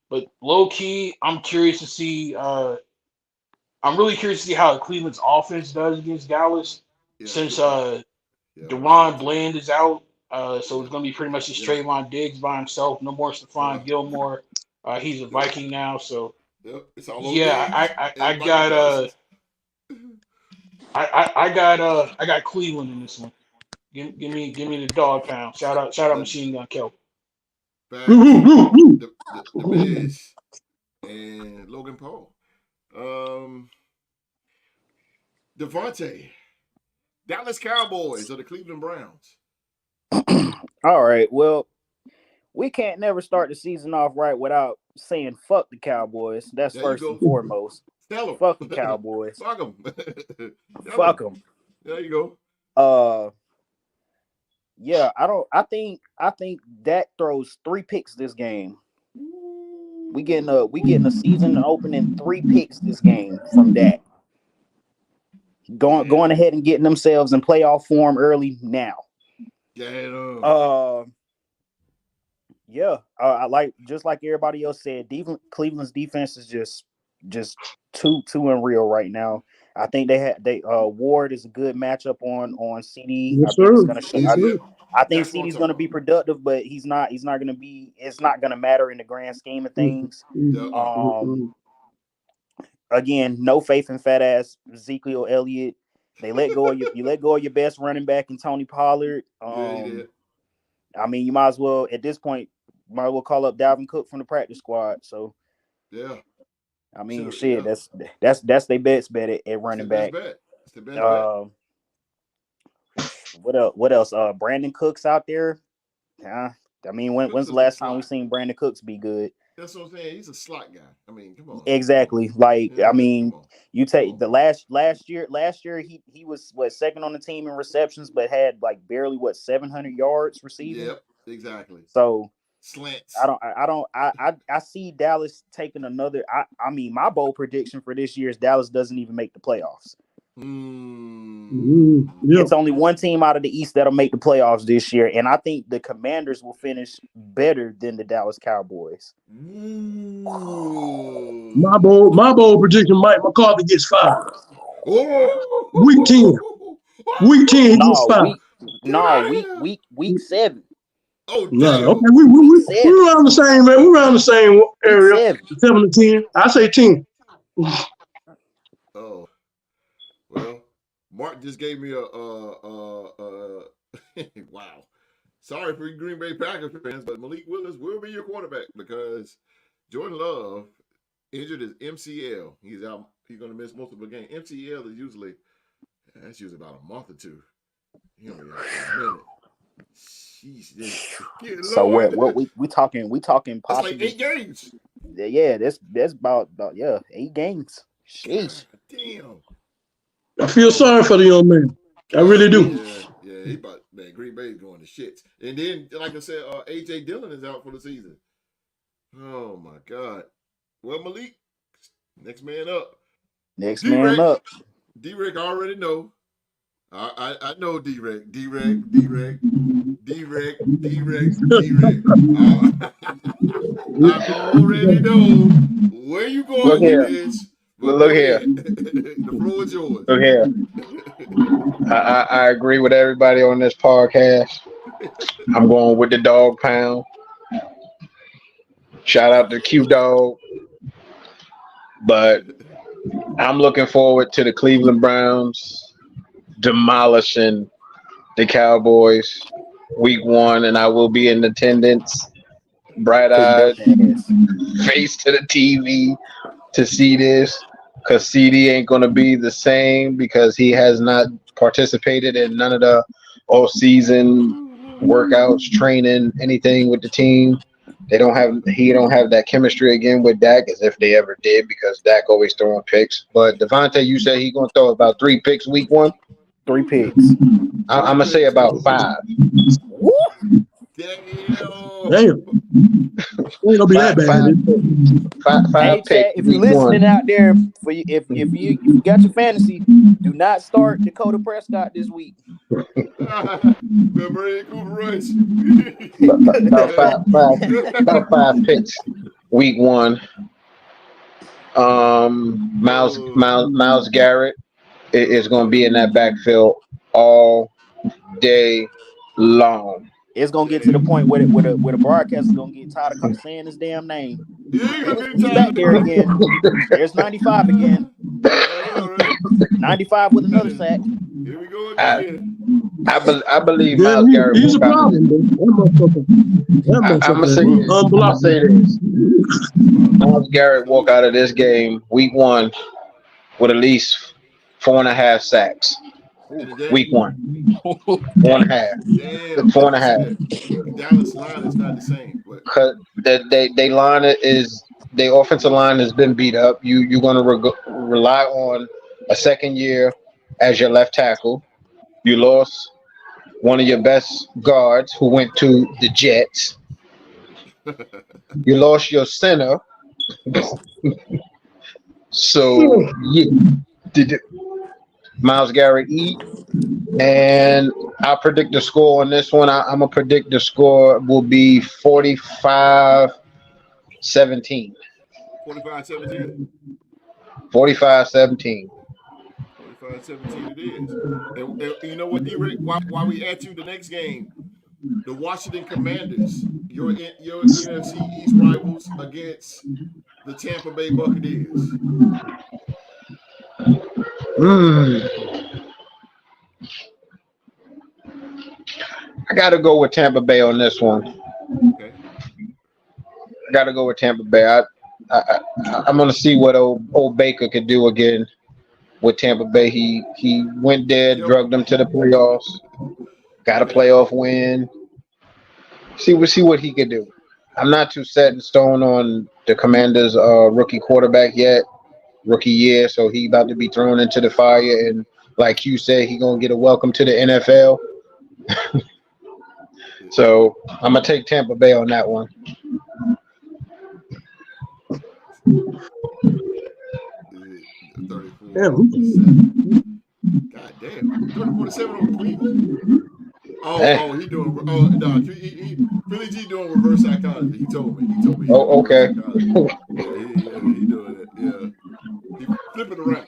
But low key, I'm curious to see. I'm really curious to see how Cleveland's offense does against Dallas, since DeRon Bland is out. So it's going to be pretty much just Trayvon Diggs by himself. No more Stephon Gilmore. He's a Viking now. So it's all I got Cleveland in this one. Give me the dog pound. Shout out Machine Gun Kelly. The Miz and Logan Paul. Devontae. Dallas Cowboys or the Cleveland Browns. All right. Well, we can't never start the season off right without saying fuck the Cowboys. That's first and foremost. Fuck the Cowboys. Fuck them. Fuck them. There you go. Yeah, I think Dak throws 3 picks this game. We getting a season opening 3 picks this game from Dak. Going ahead and getting themselves in playoff form early now. I like, just like everybody else said, Cleveland's defense is just too unreal right now. I think Ward is a good matchup on CD. Yes, I think CD's going to be productive, but he's not going to be. It's not going to matter in the grand scheme of things. Again, no faith in fat ass Ezekiel Elliott. They let go of you let go of your best running back in Tony Pollard. I mean, you might as well at this point call up Dalvin Cook from the practice squad. So I mean, that's their best bet at running back. It's the best bet. What else? Brandon Cooks out there. I mean, when's the last time we seen Brandon Cooks be good? That's what I'm saying. He's a slot guy. I mean, come on. Exactly. Like, I mean, you take the last year he was second on the team in receptions, but had like barely 700 yards receiving. Yep, exactly. So slants. I see Dallas taking another. I mean, my bold prediction for this year is Dallas doesn't even make the playoffs. Yeah. It's only one team out of the East that'll make the playoffs this year, and I think the Commanders will finish better than the Dallas Cowboys. My bold prediction: Mike McCarthy gets fired. Week 10. Week 10, he gets fired. Week 7. Oh, No, damn. okay, we around the same, man. We're around the same area. 7 to 10. I say 10. Oh, well, Mark just gave me a wow. Sorry for you Green Bay Packers fans, but Malik Willis will be your quarterback because Jordan Love injured his MCL. He's out. He's going to miss most of the game. MCL is usually about a month or two. He'll be out for a minute. Jeez, so what we talking possibly? That's like 8 games. Yeah, that's about 8 games. Sheesh. God damn. I feel sorry for the young man. I really do. Yeah, he about, man, Green Bay's going to shit. And then, like I said, A.J. Dillon is out for the season. Oh, my God. Well, Malik, next man up. Man up. D-Rick, I already know. I know D-Rick. D-Rick. I already know where you going with this. But look here. The floor is yours. Look here. I agree with everybody on this podcast. I'm going with the dog pound. Shout out to Q Dog. But I'm looking forward to the Cleveland Browns demolishing the Cowboys week 1, and I will be in attendance, bright-eyed, face to the TV to see this, because CD ain't going to be the same because he has not participated in none of the all-season workouts, training, anything with the team. He don't have that chemistry again with Dak as if they ever did, because Dak always throwing picks. But Devontae, you say he's going to throw about 3 picks week 1? 3 picks. I'm going to say about 5. Woo! Damn. Ain't gonna be that bad. Five Chat, if you're listening out there, if you got your fantasy, do not start Dakota Prescott this week. Remember Cooper Rush? About 5 picks week 1. Myles Garrett is going to be in that backfield all day long. It's gonna get to the point where the broadcast is gonna get tired of saying his damn name. He's back there again. There's 95 again. 95 with another sack. Here we go again. I believe Myles Garrett. He's a problem. I'm gonna say this. Myles Garrett walk out of this game week 1 with at least 4.5 sacks. Week 1, 4.5. Damn. 4.5. Dallas line is not the same. Because they line is the offensive line has been beat up. You're going to rely on a second year as your left tackle. You lost one of your best guards who went to the Jets. You lost your center. So yeah. Myles Garrett eat, and I predict the score on this one. I'm gonna predict the score will be 45-17. 45-17. 45-17. 45-17 it is. And you know what, D-Rick? While we at you, the next game, the Washington Commanders, your NFC East rivals against the Tampa Bay Buccaneers. I got to go with Tampa Bay on this one. Okay. I got to go with Tampa Bay. I'm going to see what old Baker could do again with Tampa Bay. He went there, drugged them to the playoffs, got a playoff win. See what he could do. I'm not too set in stone on the Commanders' rookie quarterback yet. Rookie year, so he about to be thrown into the fire, and like you said, he gonna get a welcome to the NFL. So I'm gonna take Tampa Bay on that one. Damn. 30-47 on Cleveland? Oh, he doing. Oh, no. Philly G doing reverse psychology. He told me. He doing Okay. reverse psychology. Yeah, he doing it. Yeah. He flipping around.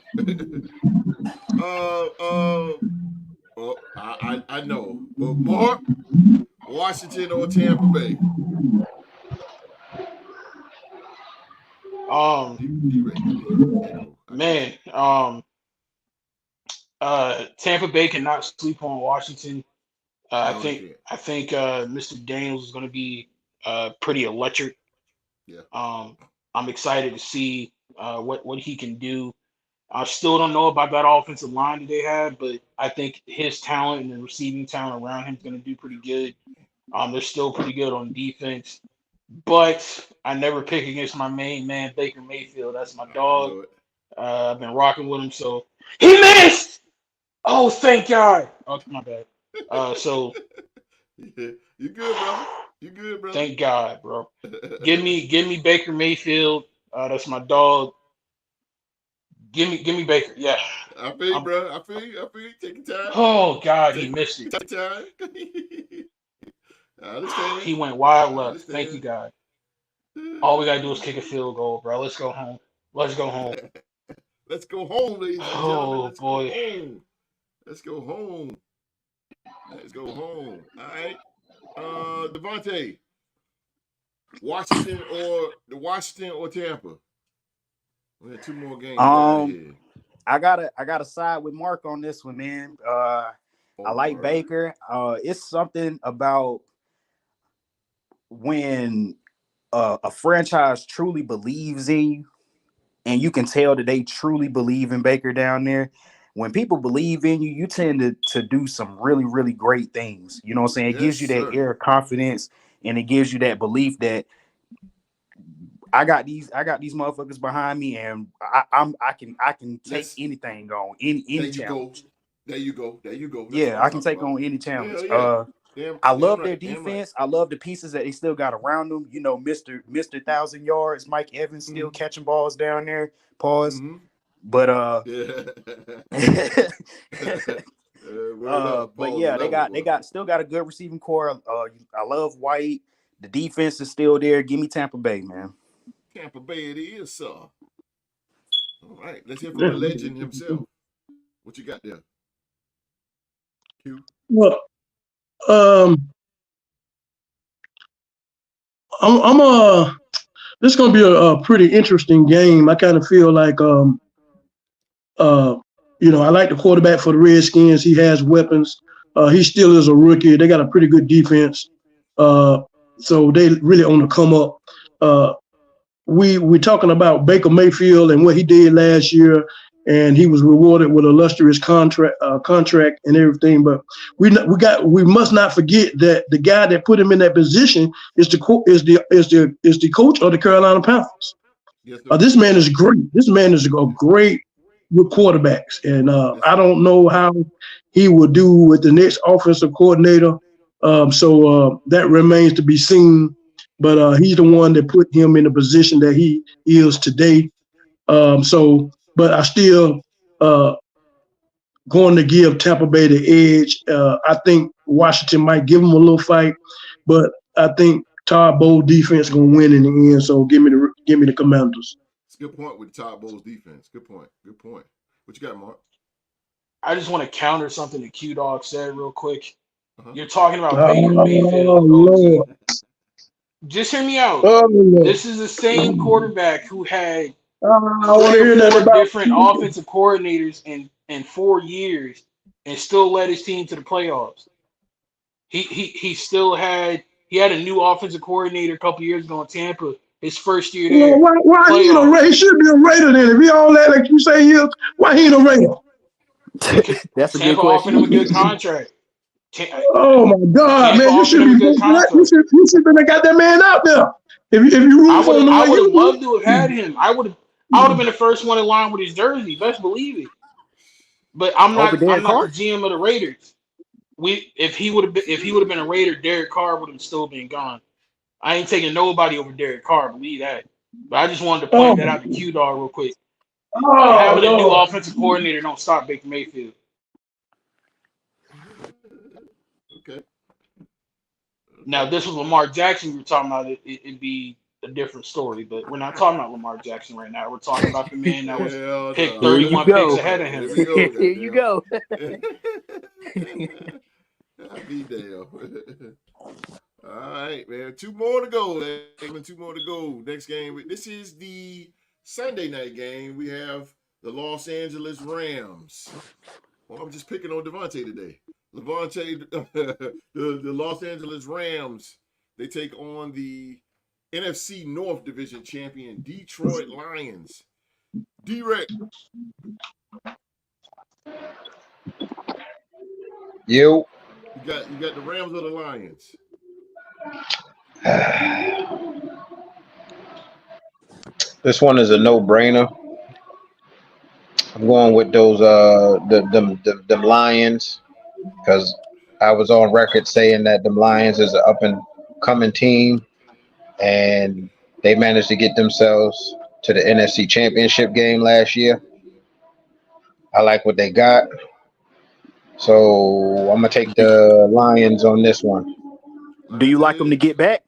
I know. But Mark, Washington or Tampa Bay? He ready to leave. Man, Tampa Bay cannot sleep on Washington. I think Mr. Daniels is going to be pretty electric. Yeah. I'm excited to see what he can do. I still don't know about that offensive line that they have, but I think his talent and the receiving talent around him is going to do pretty good. They're still pretty good on defense, but I never pick against my main man Baker Mayfield. That's my dog. I've been rocking with him, so he missed. Oh, thank God. Oh, my bad. So yeah, you good, bro? You good, bro? Thank God, bro. Give me Baker Mayfield. That's my dog. Give me Baker. Yeah. I feel you, bro. I feel you. Take your time. Oh God, he missed it. Take your time. I understand. He went wild left. Thank you, God. All we gotta do is kick a field goal, bro. Let's go home. Let's go home. Let's go home, ladies and gentlemen. Oh boy. Let's go home. Let's go home. All right. Devontae, Washington or Tampa? We have 2 more games. I gotta side with Mark on this one, man. I like Baker. It's something about when a franchise truly believes in you, and you can tell that they truly believe in Baker down there. When people believe in you, you tend to do some really, really great things. You know what I'm saying? It gives you that air of confidence, and it gives you that belief that I got these motherfuckers behind me, and I can take anything on any challenge. There you go. That's I can take on any challenge. I love their defense. I love the pieces that they still got around them. You know, Mr. 1,000 yards, Mike Evans still catching balls down there. Pause. Mm-hmm. But but yeah, they still got a good receiving core. I love White. The defense is still there. Give me Tampa Bay, man. Tampa Bay it is, sir. All right, let's hear from the legend himself. What you got there? Q? Well, this is gonna be a pretty interesting game. I kind of feel like I like the quarterback for the Redskins. He has weapons. He still is a rookie. They got a pretty good defense. So they really on the come up. We're talking about Baker Mayfield and what he did last year, and he was rewarded with an illustrious contract and everything. But we must not forget that the guy that put him in that position is the coach of the Carolina Panthers. Yes, this man is great. This man is a great with quarterbacks, and I don't know how he will do with the next offensive coordinator. So that remains to be seen. But he's the one that put him in the position that he is today. But I still going to give Tampa Bay the edge. I think Washington might give them a little fight, but I think Todd Bowles' defense going to win in the end. So give me the Commanders. It's a good point with Todd Bowles' defense. Good point. What you got, Mark? I just want to counter something that Q Dog said real quick. You're talking about Baker Mayfield. Lord. Just hear me out. This is the same quarterback who had different offensive coordinators in 4 years and still led his team to the playoffs. He had a new offensive coordinator a couple years ago in Tampa. His first year there. Why he ain't a Raider? He should be a Raider then. If he all that like you say he is, why he ain't a Raider? That's a Tampa good question. offered him a good contract. Oh my God, man! You should be. You should have got that man out there. If you root for him, I would have loved to have had him. I would have been the first one in line with his jersey. Best believe it. But I'm not the GM of the Raiders. If he would have been a Raider, Derek Carr would have still been gone. I ain't taking nobody over Derek Carr. Believe that. But I just wanted to point that out to Q Dog real quick. Having a new offensive coordinator don't stop Baker Mayfield. Now, if this was Lamar Jackson we were talking about, it'd be a different story. But we're not talking about Lamar Jackson right now. We're talking about the man that was Hell picked no. Here you 31 picks go. ahead of Here him. we go. Here you go. I'll be damn. All right, man. 2 more to go. 2 more to go. Next game. This is the Sunday night game. We have the Los Angeles Rams. Well, I'm just picking on Devontae today. the Los Angeles Rams, they take on the NFC North Division champion Detroit Lions. D-Rex. You got the Rams or the Lions? This one is a no-brainer. I'm going with those the Lions because I was on record saying that the Lions is an up and coming team, and they managed to get themselves to the NFC Championship game last year. I like what they got, so I'm gonna take the Lions on this one. Do you like them to get back?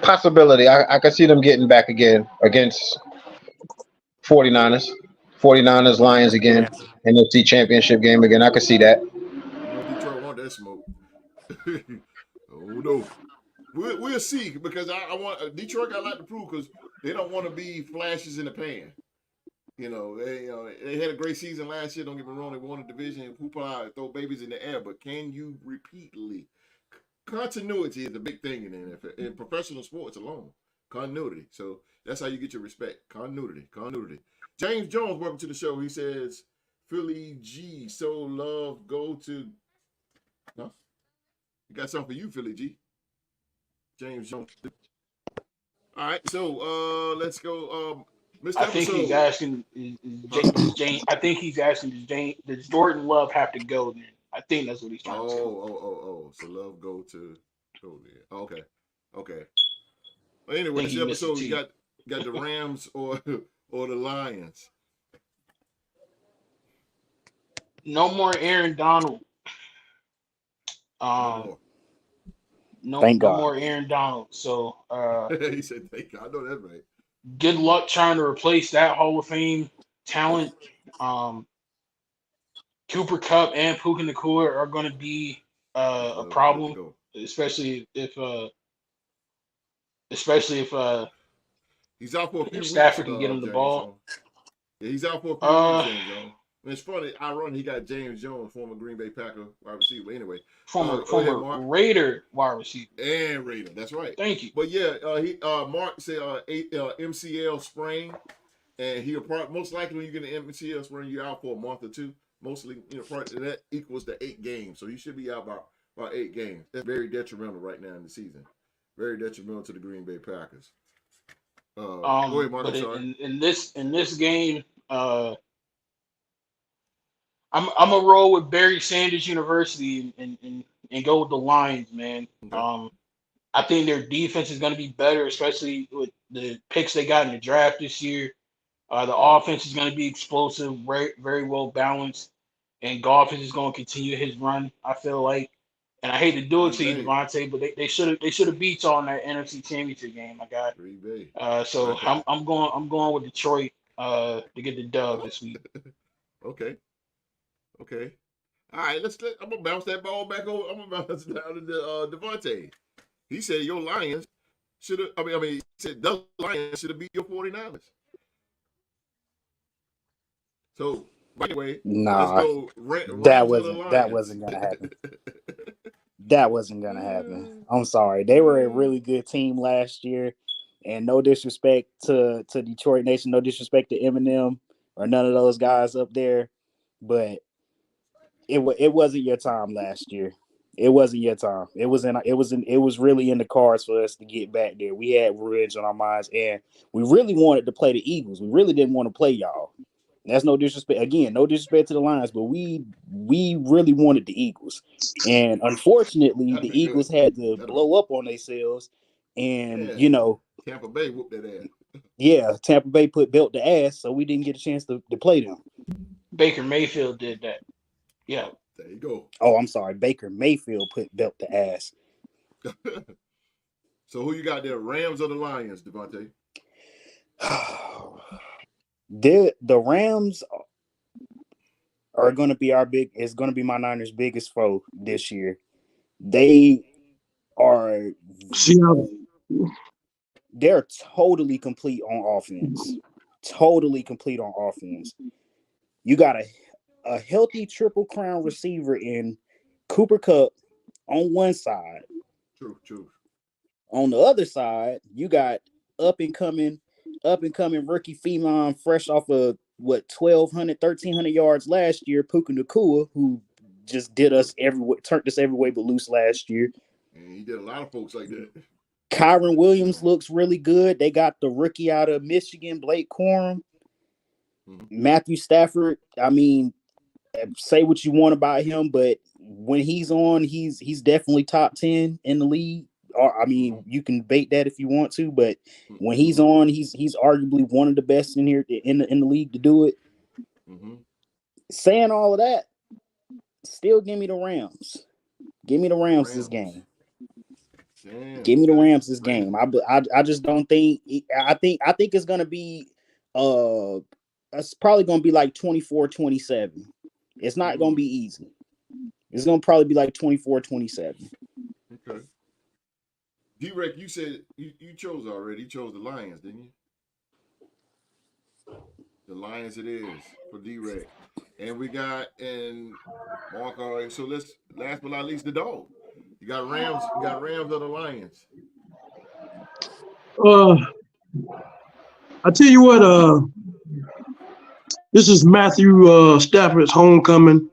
Possibility. I can see them getting back again against 49ers. 49ers, Lions again. NFC Championship game again. I can see that. You know Detroit want that smoke. Oh no. We'll see because I want Detroit got a lot to prove because they don't want to be flashes in the pan. They had a great season last year. Don't get me wrong, they won the division, hoopla, throw babies in the air. But can you repeatedly? Continuity is a big thing in the NFL, in professional sports alone. Continuity. So that's how you get your respect. Continuity. James Jones, welcome to the show. He says, Philly G, so love, go to. Huh? You got something for you, Philly G. James Jones. All right, so let's go. Mr. I think he's asking. I think he's asking. Does Jordan Love have to go then? I think that's what he's trying to say. So love go there. Okay. Well, anyway, this episode you got the Rams or the Lions. No more Aaron Donald. Thank God. No more Aaron Donald. So he said, "Thank God." I know that's right. Good luck trying to replace that Hall of Fame talent. Cooper Kupp and Puka Nacua are going to be a problem, especially if he's out for a few weeks. Stafford can get him the James ball. Jones. Yeah, he's out for a few weeks, James Jones. It's funny, ironic he got James Jones, former Green Bay Packer wide receiver. Anyway, former Raider wide receiver and Raider. That's right. Thank you. But yeah, Mark said MCL sprain, and he'll probably most likely when you get an MCL sprain, you're out for a month or two. Mostly, that equals the 8 games. So you should be out about 8 games. That's very detrimental right now in the season. Very detrimental to the Green Bay Packers. Go ahead, Mark. But I'm sorry. in this game, I'm a roll with Barry Sanders University and go with the Lions, man. Okay. I think their defense is going to be better, especially with the picks they got in the draft this year. The offense is going to be explosive, very, very well balanced, and Goff is going to continue his run. I feel like, and I hate to do it to you, Devontae, but they should have beat y'all in that NFC Championship game, my guy. So I'm going with Detroit to get the dub this week. Okay. All right, I'm gonna bounce that ball back over. I'm gonna bounce it down to Devontae. He said your Lions should have. He said the Lions should have beat your 49ers. So, by the way, let's go. That wasn't gonna happen. That wasn't gonna happen. I'm sorry. They were a really good team last year, and no disrespect to Detroit Nation, no disrespect to Eminem or none of those guys up there, but it wasn't your time last year. It wasn't your time. It was really in the cards for us to get back there. We had revenge on our minds, and we really wanted to play the Eagles. We really didn't want to play y'all. That's no disrespect. Again, no disrespect to the Lions, but we really wanted the Eagles. And unfortunately, the Eagles had to blow up on themselves. And, Tampa Bay whooped that ass. Yeah, Tampa Bay belt the ass, so we didn't get a chance to play them. Baker Mayfield did that. Yeah. There you go. Oh, I'm sorry. Baker Mayfield put belt to ass. So who you got there? Rams or the Lions, Devontae? The Rams are going to be it's going to be my Niners' biggest foe this year. They are they're totally complete on offense. Totally complete on offense. You got a healthy Triple Crown receiver in Cooper Kupp on one side. True. On the other side, you got up and coming rookie Fatman, fresh off of 1,300 yards last year, Puka Nacua, who just did us turned us every way but loose last year. And he did a lot of folks like that. Kyron Williams looks really good. They got the rookie out of Michigan, Blake Corum. Matthew Stafford, I mean, say what you want about him, but when he's on, he's definitely top 10 in the league. Or, I mean, you can bait that if you want to, but when he's on, he's arguably one of the best in here in the league to do it. Saying all of that, still give me the Rams. Give me the Rams this game. Damn, give me the Rams this game. I just don't think. I think it's gonna be. It's probably gonna be like 24-27. It's not gonna be easy. It's gonna probably be like 24-27. Okay. D-Rec, you said you chose already. You chose the Lions, didn't you? The Lions it is for D-Rec. And we got in Marco. So let's last but not least the dog. You got Rams. You got Rams or the Lions. I tell you what. This is Matthew Stafford's homecoming.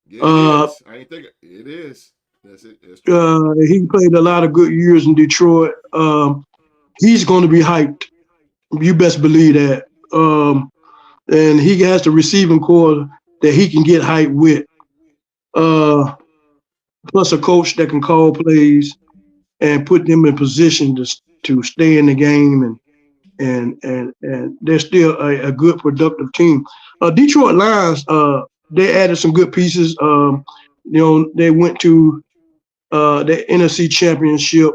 Yeah, it is. I ain't thinking it is. That's it. That's true. He played a lot of good years in Detroit. He's going to be hyped. You best believe that. And he has the receiving core that he can get hyped with. Plus a coach that can call plays and put them in position to stay in the game, and they're still a good productive team. Detroit Lions, they added some good pieces. They went to the NFC Championship.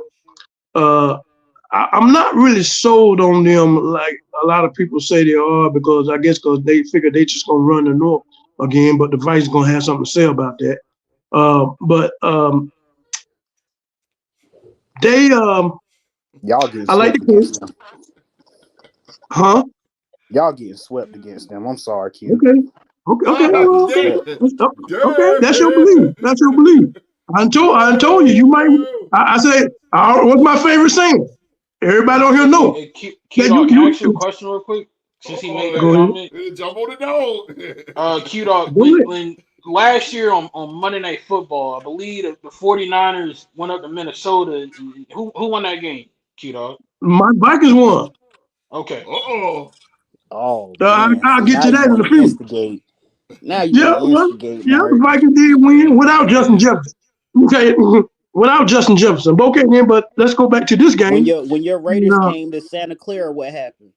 I'm not really sold on them like a lot of people say they are, because they figure they just gonna run the North again, but the Vikings gonna have something to say about that. They y'all getting I like swept the against them. Huh? Y'all getting swept against them. I'm sorry, Q. Okay. Well, okay. That's your belief. I told you. You might. I said, what's my favorite saying? Everybody don't hear know. Hey, Q-Dog, can I ask you a question real quick? Since he made that comment. Jump on the dog. Q-Dog, when last year on Monday Night Football, I believe the 49ers went up to Minnesota. Who won that game, Q-Dog? My Vikings won. Okay. Oh, I'll get to that in a few. Instigate. Now you instigate. The Vikings did win without Justin Jefferson. Okay, without Justin Jefferson. Okay, then, but let's go back to this game. When your Raiders came to Santa Clara, what happened?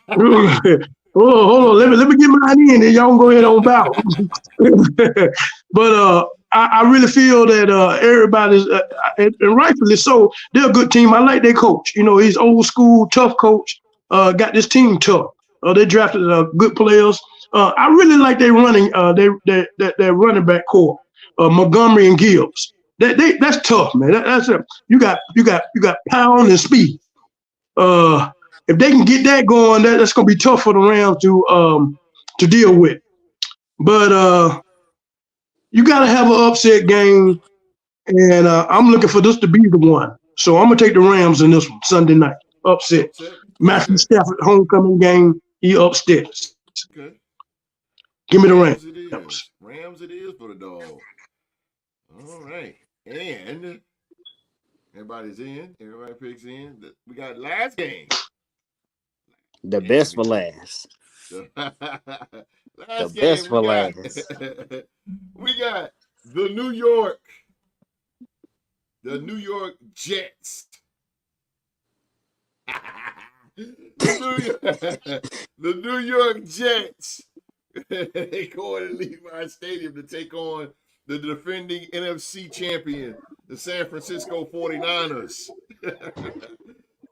Hold on. Let me get mine in, and y'all can go ahead on bow. But I really feel that everybody's, and rightfully so, they're a good team. I like their coach. He's old school, tough coach. Got this team tough. They drafted good players. I really like their running back core, Montgomery and Gibbs. That's tough, man. That's you got pound and speed. If they can get that going, that's gonna be tough for the Rams to deal with. But you got to have an upset game, and I'm looking for this to be the one. So I'm gonna take the Rams in this one Sunday night. Upset. Matthew Stafford homecoming game. He upstairs. Okay. Give me the Rams. Rams it is for the dog. All right. And everybody's in. Everybody picks in. We got last game. The best for last. Last game, best for last. We got the New York Jets. The New York Jets. They go to Levi Stadium to take on the defending NFC champion, the San Francisco 49ers.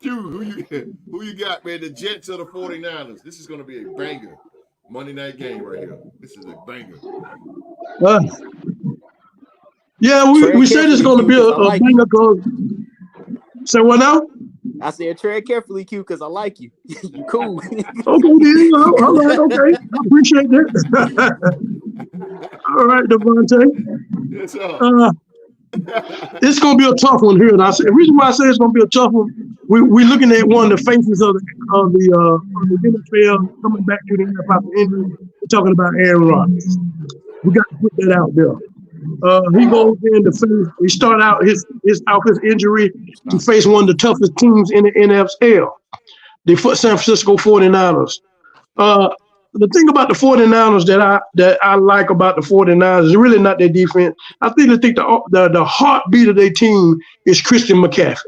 Q, who you got, man? The Jets or the 49ers? This is going to be a banger. Monday night game right here. This is a banger. Yeah, we said it's going to be a banger. Say what now? I said tread carefully, Q, because I like you. You cool. Okay, then. All right, okay. I appreciate that. All right, Devontae. Yes, it's going to be a tough one here. And the reason why I say it's going to be a tough one, we're looking at one of the faces of the NFL coming back to the NFL after injury. We're talking about Aaron Rodgers. We got to put that out there. He goes in to face. He start out his injury to face one of the toughest teams in the NFL, the San Francisco 49ers. The thing about the 49ers that I like about the 49ers is really not their defense. I think the heartbeat of their team is Christian McCaffrey.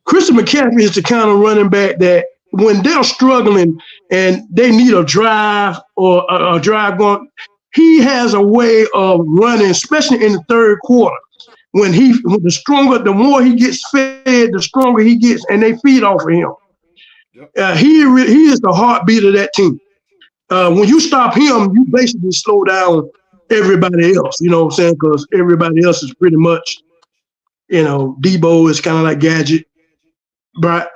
Christian McCaffrey is the kind of running back that when they're struggling and they need a drive or a drive going, he has a way of running, especially in the third quarter. The more he gets fed, the stronger he gets, and they feed off of him. He is the heartbeat of that team. When you stop him, you basically slow down everybody else, you know what I'm saying? Because everybody else is pretty much, Debo is kind of like Gadget. But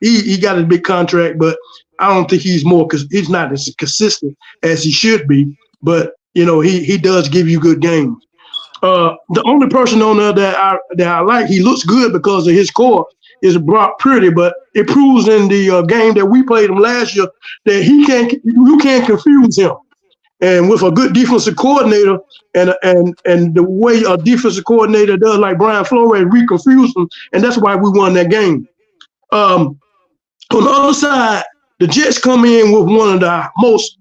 he got a big contract, but I don't think he's not as consistent as he should be. But, he does give you good games. The only person on there that I like, he looks good because of his core, is Brock Purdy, but it proves in the game that we played him last year that you can't confuse him. And with a good defensive coordinator and the way a defensive coordinator does, like Brian Flores, we confuse them, and that's why we won that game. On the other side, the Jets come in with one of the most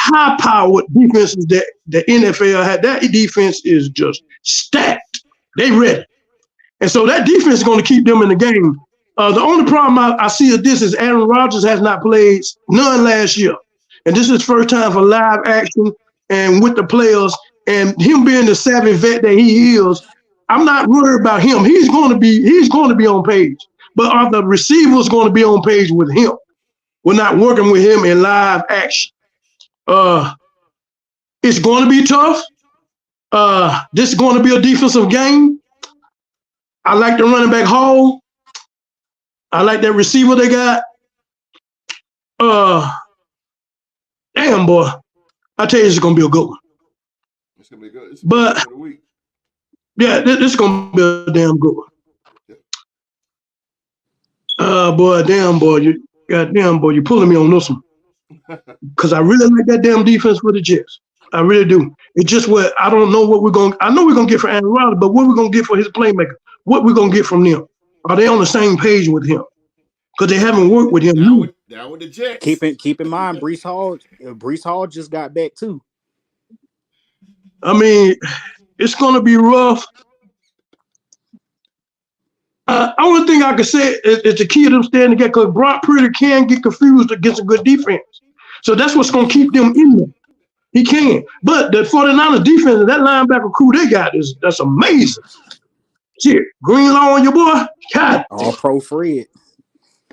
high-powered defenses that the NFL had. That defense is just stacked. They ready. And so that defense is going to keep them in the game. The only problem I see of this is Aaron Rodgers has not played none last year. And this is his first time for live action and with the players. And him being the savvy vet that he is, I'm not worried about him. He's going to be on page. But are the receivers going to be on page with him? We're not working with him in live action. It's going to be tough. This is going to be a defensive game. I like the running back Hall. I like that receiver they got. Damn, boy. I tell you, it's going to be a good one. It's going to be good. But, yeah, this is going to be a damn good one. You're pulling me on this one. Because I really like that damn defense for the Jets. I really do. It's just what I don't know what I know we're going to get for Aaron Rodgers, but what we're going to get for his playmaker, what we're going to get from them. Are they on the same page with him? Because they haven't worked with him. Down with the Jets. Keep in mind, Breece Hall just got back too. I mean, it's going to be rough. Only thing I can say is the key to them staying together because Brock Purdy can get confused against a good defense. So that's what's going to keep them in there. He can. But the 49ers defense, that linebacker crew they got, that's amazing. Shit, Greenlaw on your boy? God. All pro Fred.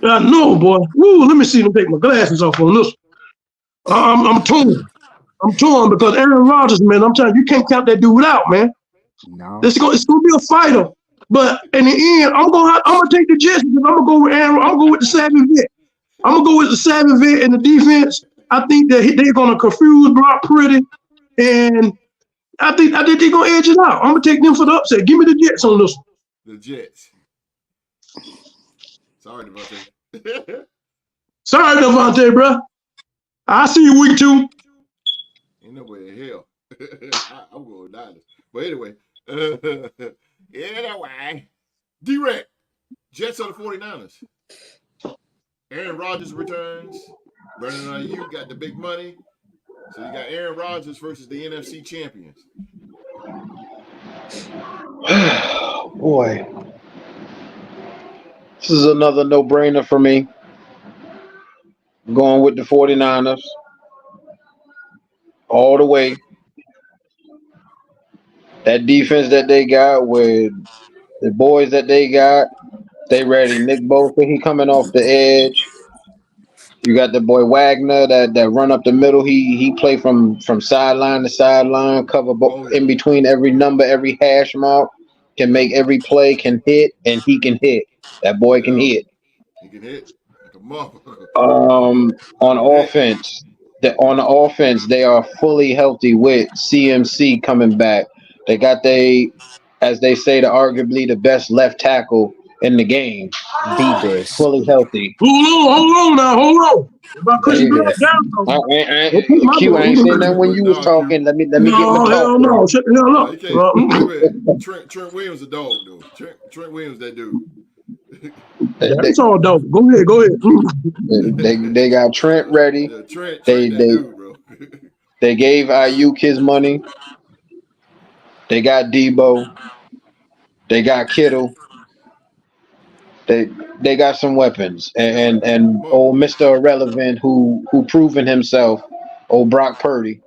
No, boy. Woo, let me see them take my glasses off on this. I'm torn. I'm torn because Aaron Rodgers, man, I'm telling you, you can't count that dude out, man. No. It's gonna be a fighter. But in the end, I'm gonna take the Jets because I'm gonna go with Aaron. I'm gonna go with the savvy vet. I'm gonna go with the savvy vet in the defense. I think that they're gonna confuse Brock Purdy, and I think they're gonna edge it out. I'm gonna take them for the upset. Give me the Jets on this one. The Jets. Sorry, Devontae. Sorry, Devontae, bro. I'll see you week 2. Ain't no way in hell. I'm going Niners. But anyway, anyway, D-Rec, Jets are the 49ers. Aaron Rodgers returns. Brandon you got the big money. So you got Aaron Rodgers versus the NFC champions. Boy. This is another no-brainer for me. I'm going with the 49ers all the way. That defense that they got with the boys that they got, they ready. Nick Bosa, he coming off the edge. You got the boy Wagner that run up the middle. He play from sideline to sideline, cover in between every number, every hash mark, can make every play, can hit, and he can hit. That boy can hit. He can hit like a motherfucker. On offense, on the offense, they are fully healthy with CMC coming back. They got as they say, arguably the best left tackle in the game. The best. Fully healthy. Hold on. About There Chris you Black go. down. Q, I ain't saying that when you was talking. Let me get my No, talk. hell no. Shut the hell up. Wait a minute. Trent Williams a dog though. Trent Williams that dude. That's all dope. Go ahead. They got Trent ready. Yeah, Trent They that dude, bro. they gave Ayuk his money. They got Debo. They got Kittle. They got some weapons, and old Mr. Irrelevant who proven himself, old Brock Purdy.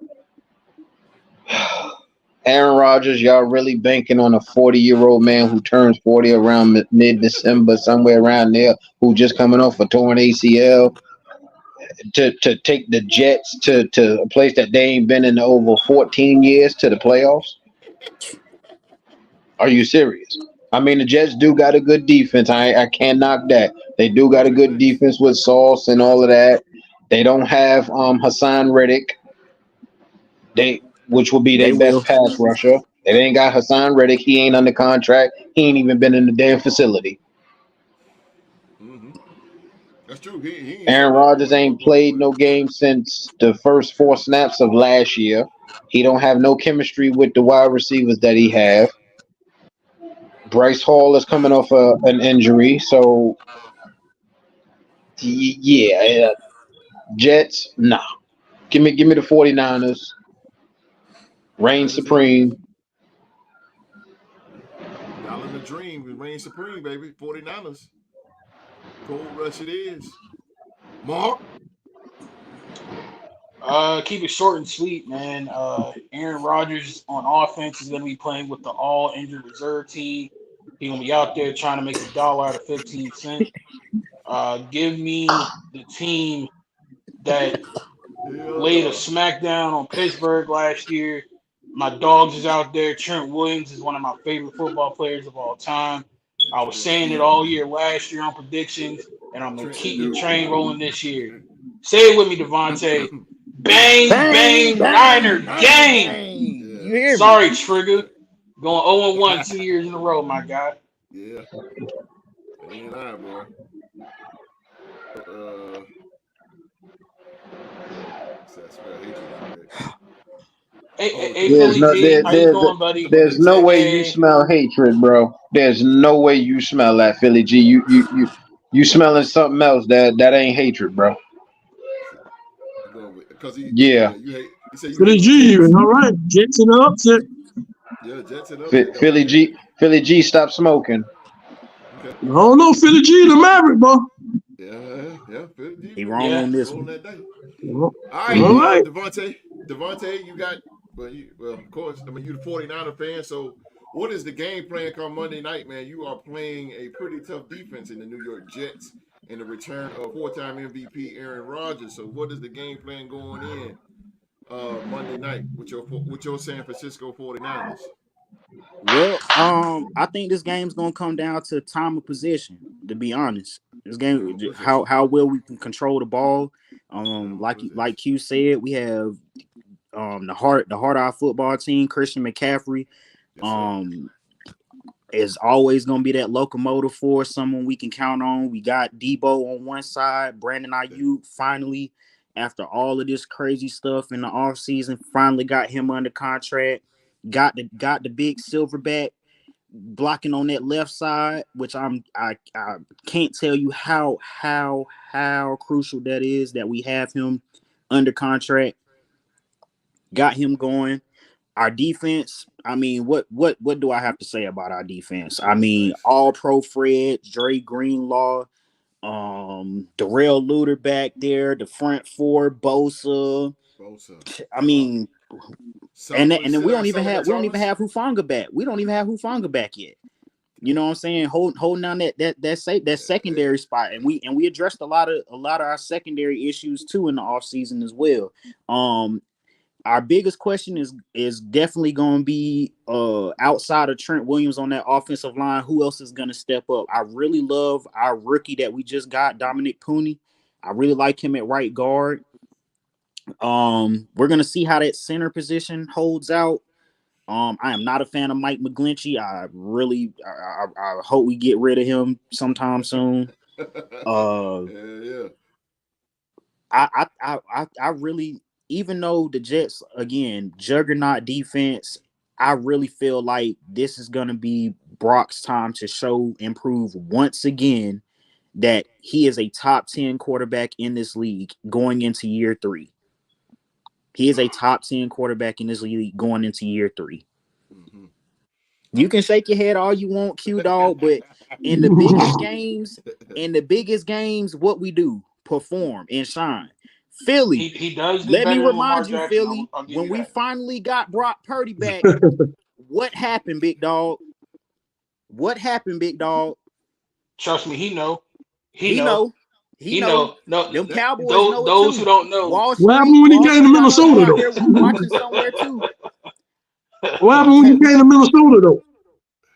Aaron Rodgers, y'all really banking on a 40-year-old man who turns 40 around mid-December, somewhere around there, who just coming off a torn ACL, to take the Jets to a place that they ain't been in over 14 years, to the playoffs? Are you serious? I mean, the Jets do got a good defense. I can't knock that. They do got a good defense with Sauce and all of that. They don't have Hassan Reddick, which will be their best pass rusher. They ain't got Hassan Reddick. He ain't under contract. He ain't even been in the damn facility. Mm-hmm. That's true. He Aaron Rodgers ain't played no game since the first 4 snaps of last year. He don't have no chemistry with the wide receivers that he have. Bryce Hall is coming off an injury, so yeah, Jets, nah. Give me the 49ers. Reign supreme. Y'all in the dream. Reign supreme, baby. 49ers. Cold rush it is. Mark? Keep it short and sweet, man. Aaron Rodgers on offense is going to be playing with the all-injured reserve team. He's going to be out there trying to make a dollar out of 15 cents. Give me the team that laid a smackdown on Pittsburgh last year. My dogs is out there. Trent Williams is one of my favorite football players of all time. I was saying it all year last year on predictions, and I'm going to keep the train rolling this year. Say it with me, Devontae. Bang, Niner gang. You hear me? Sorry, Trigger. Going 0-1 2 years in a row, my guy. Yeah. Ain't I, boy. Hey, Philly G, how you doing, buddy? There's no way you smell hatred, bro. There's no way you smell that, Philly G. You smelling something else that ain't hatred, bro. Because you say you Philly G, all right. Jets in the upset. Yeah, Jets in the upset. Philly G, stop smoking. Okay. I don't know, Philly G, the Maverick, bro. Yeah, Philly G. He wrong on this one. That day. All right. Devontae, you got, well, of course, I mean, you're the 49er fan, so what is the game plan come Monday night, man? You are playing a pretty tough defense in the New York Jets and the return of 4-time MVP Aaron Rodgers. So what is the game plan going in Monday night with your San Francisco 49ers? Well, I think this game's gonna come down to time of possession. To be honest, this game, how well we can control the ball. Like Q said, we have the heart of our football team, Christian McCaffrey. Is always gonna be that locomotive for someone we can count on. We got Debo on one side, Brandon Ayuk finally, after all of this crazy stuff in the offseason, finally got him under contract. Got the big silverback blocking on that left side, which I can't tell you how crucial that is that we have him under contract. Got him going. Our defense, I mean, what do I have to say about our defense? I mean, all pro Fred, Dre Greenlaw, Darrell Luter back there, the front four, Bosa, Bosa. I mean, and then we don't even have Thomas? Hufanga back. We don't even have Hufanga back yet. You know what I'm saying? Holding down that secondary spot, and we addressed a lot of our secondary issues too in the offseason as well. Our biggest question is definitely going to be outside of Trent Williams on that offensive line. Who else is going to step up? I really love our rookie that we just got, Dominic Pooney. I really like him at right guard. We're going to see how that center position holds out. I am not a fan of Mike McGlinchey. I hope we get rid of him sometime soon. Yeah. I really, even though the Jets, again, juggernaut defense, I really feel like this is going to be Brock's time to show and prove once again that he is a top 10 quarterback in this league going into year 3. He is a top 10 quarterback in this league going into year 3. Mm-hmm. You can shake your head all you want, Q Dog, but in the biggest games, what we do, perform and shine. Philly, he does. Let me remind you, Philly, when we finally got Brock Purdy back, what happened, big dog? What happened, big dog? Trust me, he know. He know. No, them Cowboys know those it too. who don't know. Wall What happened when he came to Minnesota, though? Watching somewhere too. What happened when he came to Minnesota, though?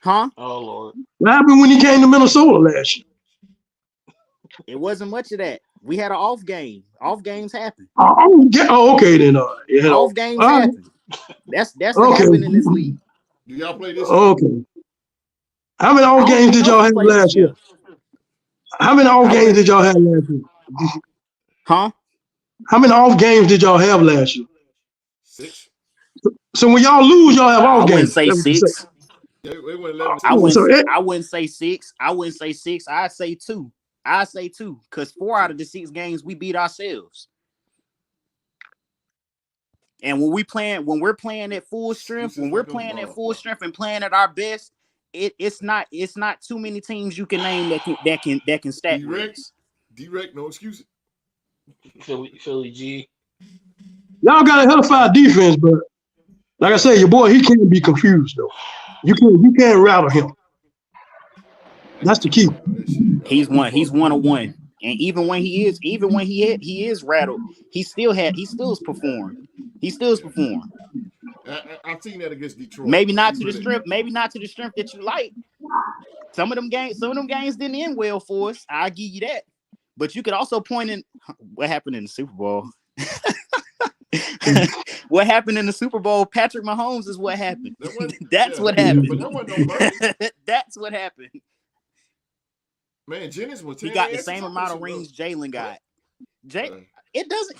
Huh? Oh, Lord. What happened when he came to Minnesota last year? It wasn't much of that. We had an off game. Off games happen. Oh, okay then. Off games happen. That's what happened in this league. Do y'all play this year? Okay. How many off games did y'all have last year? How many off games did y'all have last year? Huh? How many off games did y'all have last year? 6. So when y'all lose, y'all have off games. I wouldn't say 6. I wouldn't say 6. I wouldn't say 6. I'd say 2. Because 4 out of the 6 games we beat ourselves. And when we're playing at full strength, and playing at our best, it's not too many teams you can name that can stack us. Direct, no excuses. Philly G. Y'all got a hellified defense, but like I said, your boy, he can't be confused though. You can't rattle him. That's the key. He's 1-on-1. And even when he is rattled, he still performed. I've seen that against Detroit. Maybe not to the strength that you like. Some of them games didn't end well for us. I'll give you that. But you could also point in what happened in the Super Bowl. What happened in the Super Bowl? Patrick Mahomes is what happened. That's what happened. But that wasn't no Purdy. That's what happened. Man, Jennings was. He got the same amount of rings Jalen got. It doesn't.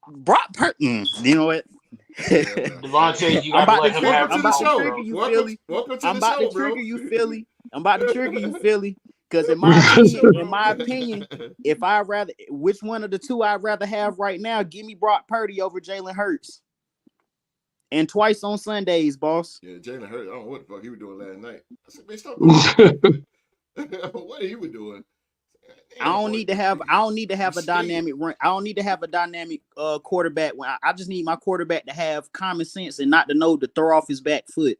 Brock Purdy. You know what? Devontae, you got to let him have the show. I'm about to trigger you, Philly. Because in my opinion, which one of the two I'd rather have right now? Give me Brock Purdy over Jalen Hurts. And twice on Sundays, boss. Yeah, Jalen Hurts. I don't know what the fuck he was doing last night. I said, man, stop doing what he was doing. I don't need to have a dynamic run. I don't need to have a dynamic quarterback. I just need my quarterback to have common sense and not to know to throw off his back foot,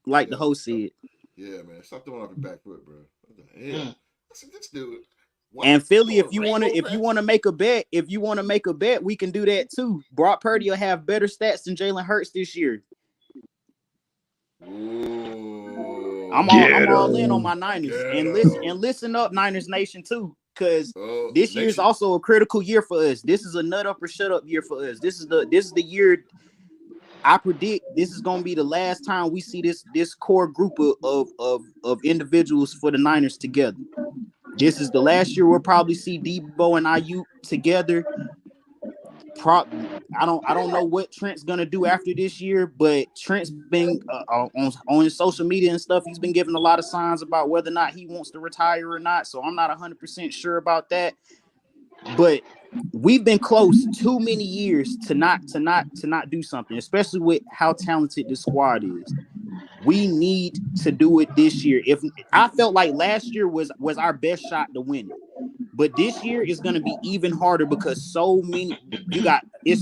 like the host said. Yeah, man, stop throwing off your back foot, bro. Yeah, I said, this dude. And Philly, if you want to make a bet, we can do that too. Brock Purdy will have better stats than Jalen Hurts this year. Ooh. I'm all in on my Niners. And listen up, Niners Nation too, because this year is also a critical year for us. This is a nut up or shut up year for us. This is the year. I predict this is going to be the last time we see this core group of individuals for the Niners together. This is the last year we'll probably see Debo and Ayuk together. I don't know what Trent's gonna do after this year, but Trent's been on his social media and stuff. He's been giving a lot of signs about whether or not he wants to retire or not. So I'm not 100% sure about that. But we've been close too many years to not do something, especially with how talented this squad is. We need to do it this year. If I felt like last year was our best shot to win it, But this year is going to be even harder because it's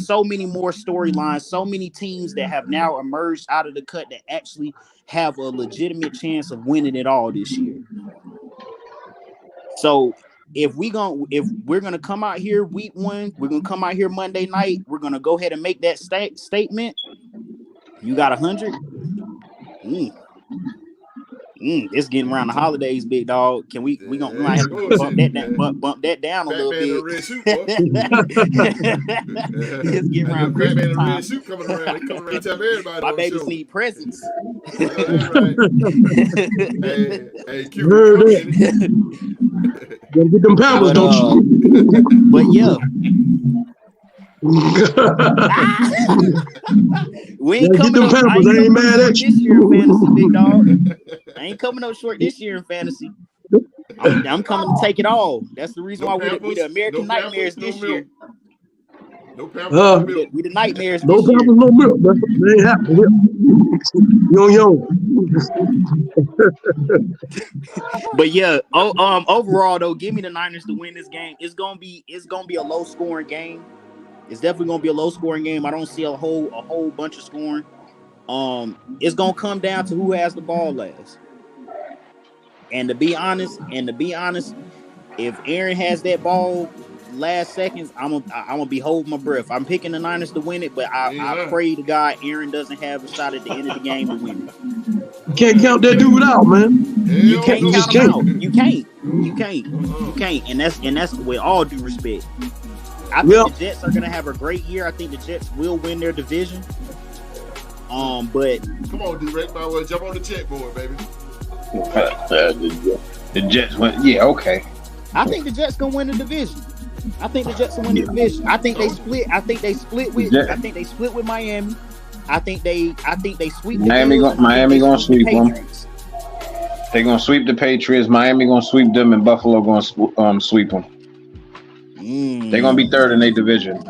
so many more storylines, so many teams that have now emerged out of the cut that actually have a legitimate chance of winning it all this year. So if we're gonna come out here week 1, we're gonna come out here Monday night, we're gonna go ahead and make that statement. You got 100. It's getting around the holidays, big dog. Can we might have to bump that down a little bit. It's getting around Christmas time. Red suit coming around. They coming around to tell everybody. My babies need presents. That's right. Hey, Q. Gotta get them pampers, don't you? But yeah. We ain't coming up short this year in fantasy, big dog. I ain't coming up short this year in fantasy. I'm coming to take it all. That's the reason why we the American Nightmares this year. No pampers, we the Nightmares no this year. pampers, no milk. They ain't happening. Yo. But yeah, overall though, give me the Niners to win this game. It's gonna be a low scoring game. It's definitely gonna be a low scoring game. I don't see a whole bunch of scoring. It's gonna come down to who has the ball last. And to be honest, if Aaron has that ball last seconds, I'm gonna be holding my breath. I'm picking the Niners to win it, but I pray to God Aaron doesn't have a shot at the end of the game to win it. You can't count that dude out, man. You can't count him out. You can't. And that's with all due respect. I think the Jets are gonna have a great year. I think the Jets will win their division. But come on, D-Ray, might well jump on the checkboard, baby. The Jets went. Yeah, okay. I think the Jets gonna win the division. I think they split. I think they split with Miami. I think they sweep the Miami gonna sweep them. They gonna sweep the Patriots. Miami gonna sweep them, and Buffalo gonna sweep them. They're gonna be third in their division.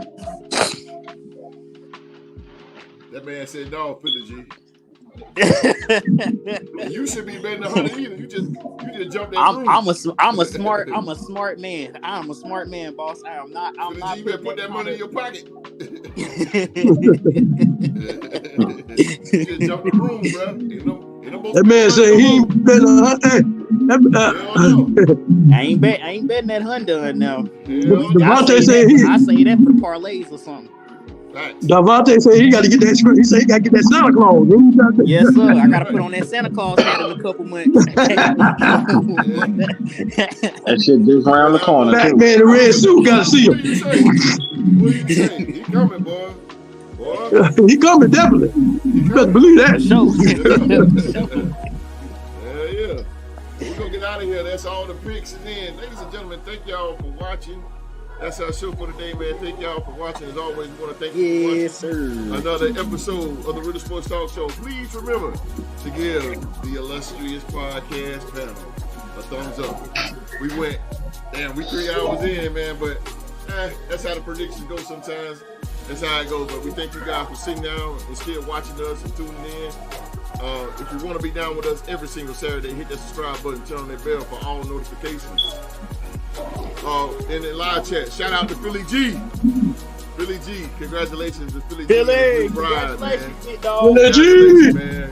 That man said no, Philly G. You should be betting 100 either. You just jumped that room. I'm a smart man. I'm a smart man, boss. I'm not. You better put that money in your pocket. You just jumped the room, bro. That man said he ain't betting 100. I ain't betting that Honda now. Davante said I say that for the parlays or something. Davante said he got to get that. He said he got to get that Santa Claus. Yes, sir. I got to put on that Santa Claus hat in a couple months. That shit just around the corner. That man in the red suit got to see him. What you say? He coming, boy. He coming, definitely. You better believe that. Yeah. We're going to get out of here. That's all the picks. And then, ladies and gentlemen, thank y'all for watching. That's our show for today, man. Thank y'all for watching. As always, we want to thank you for watching another episode of the Real Sports Talk Show. Please remember to give the illustrious podcast panel a thumbs up. We 3 hours in, man, but that's how the predictions go sometimes. That's how it goes. But we thank you guys for sitting down and still watching us and tuning in. If you want to be down with us every single Saturday, hit that subscribe button, turn on that bell for all notifications. In the live chat, shout out to Philly G. Philly G, congratulations to Philly G. Congratulations, big dog. Philly G. Man.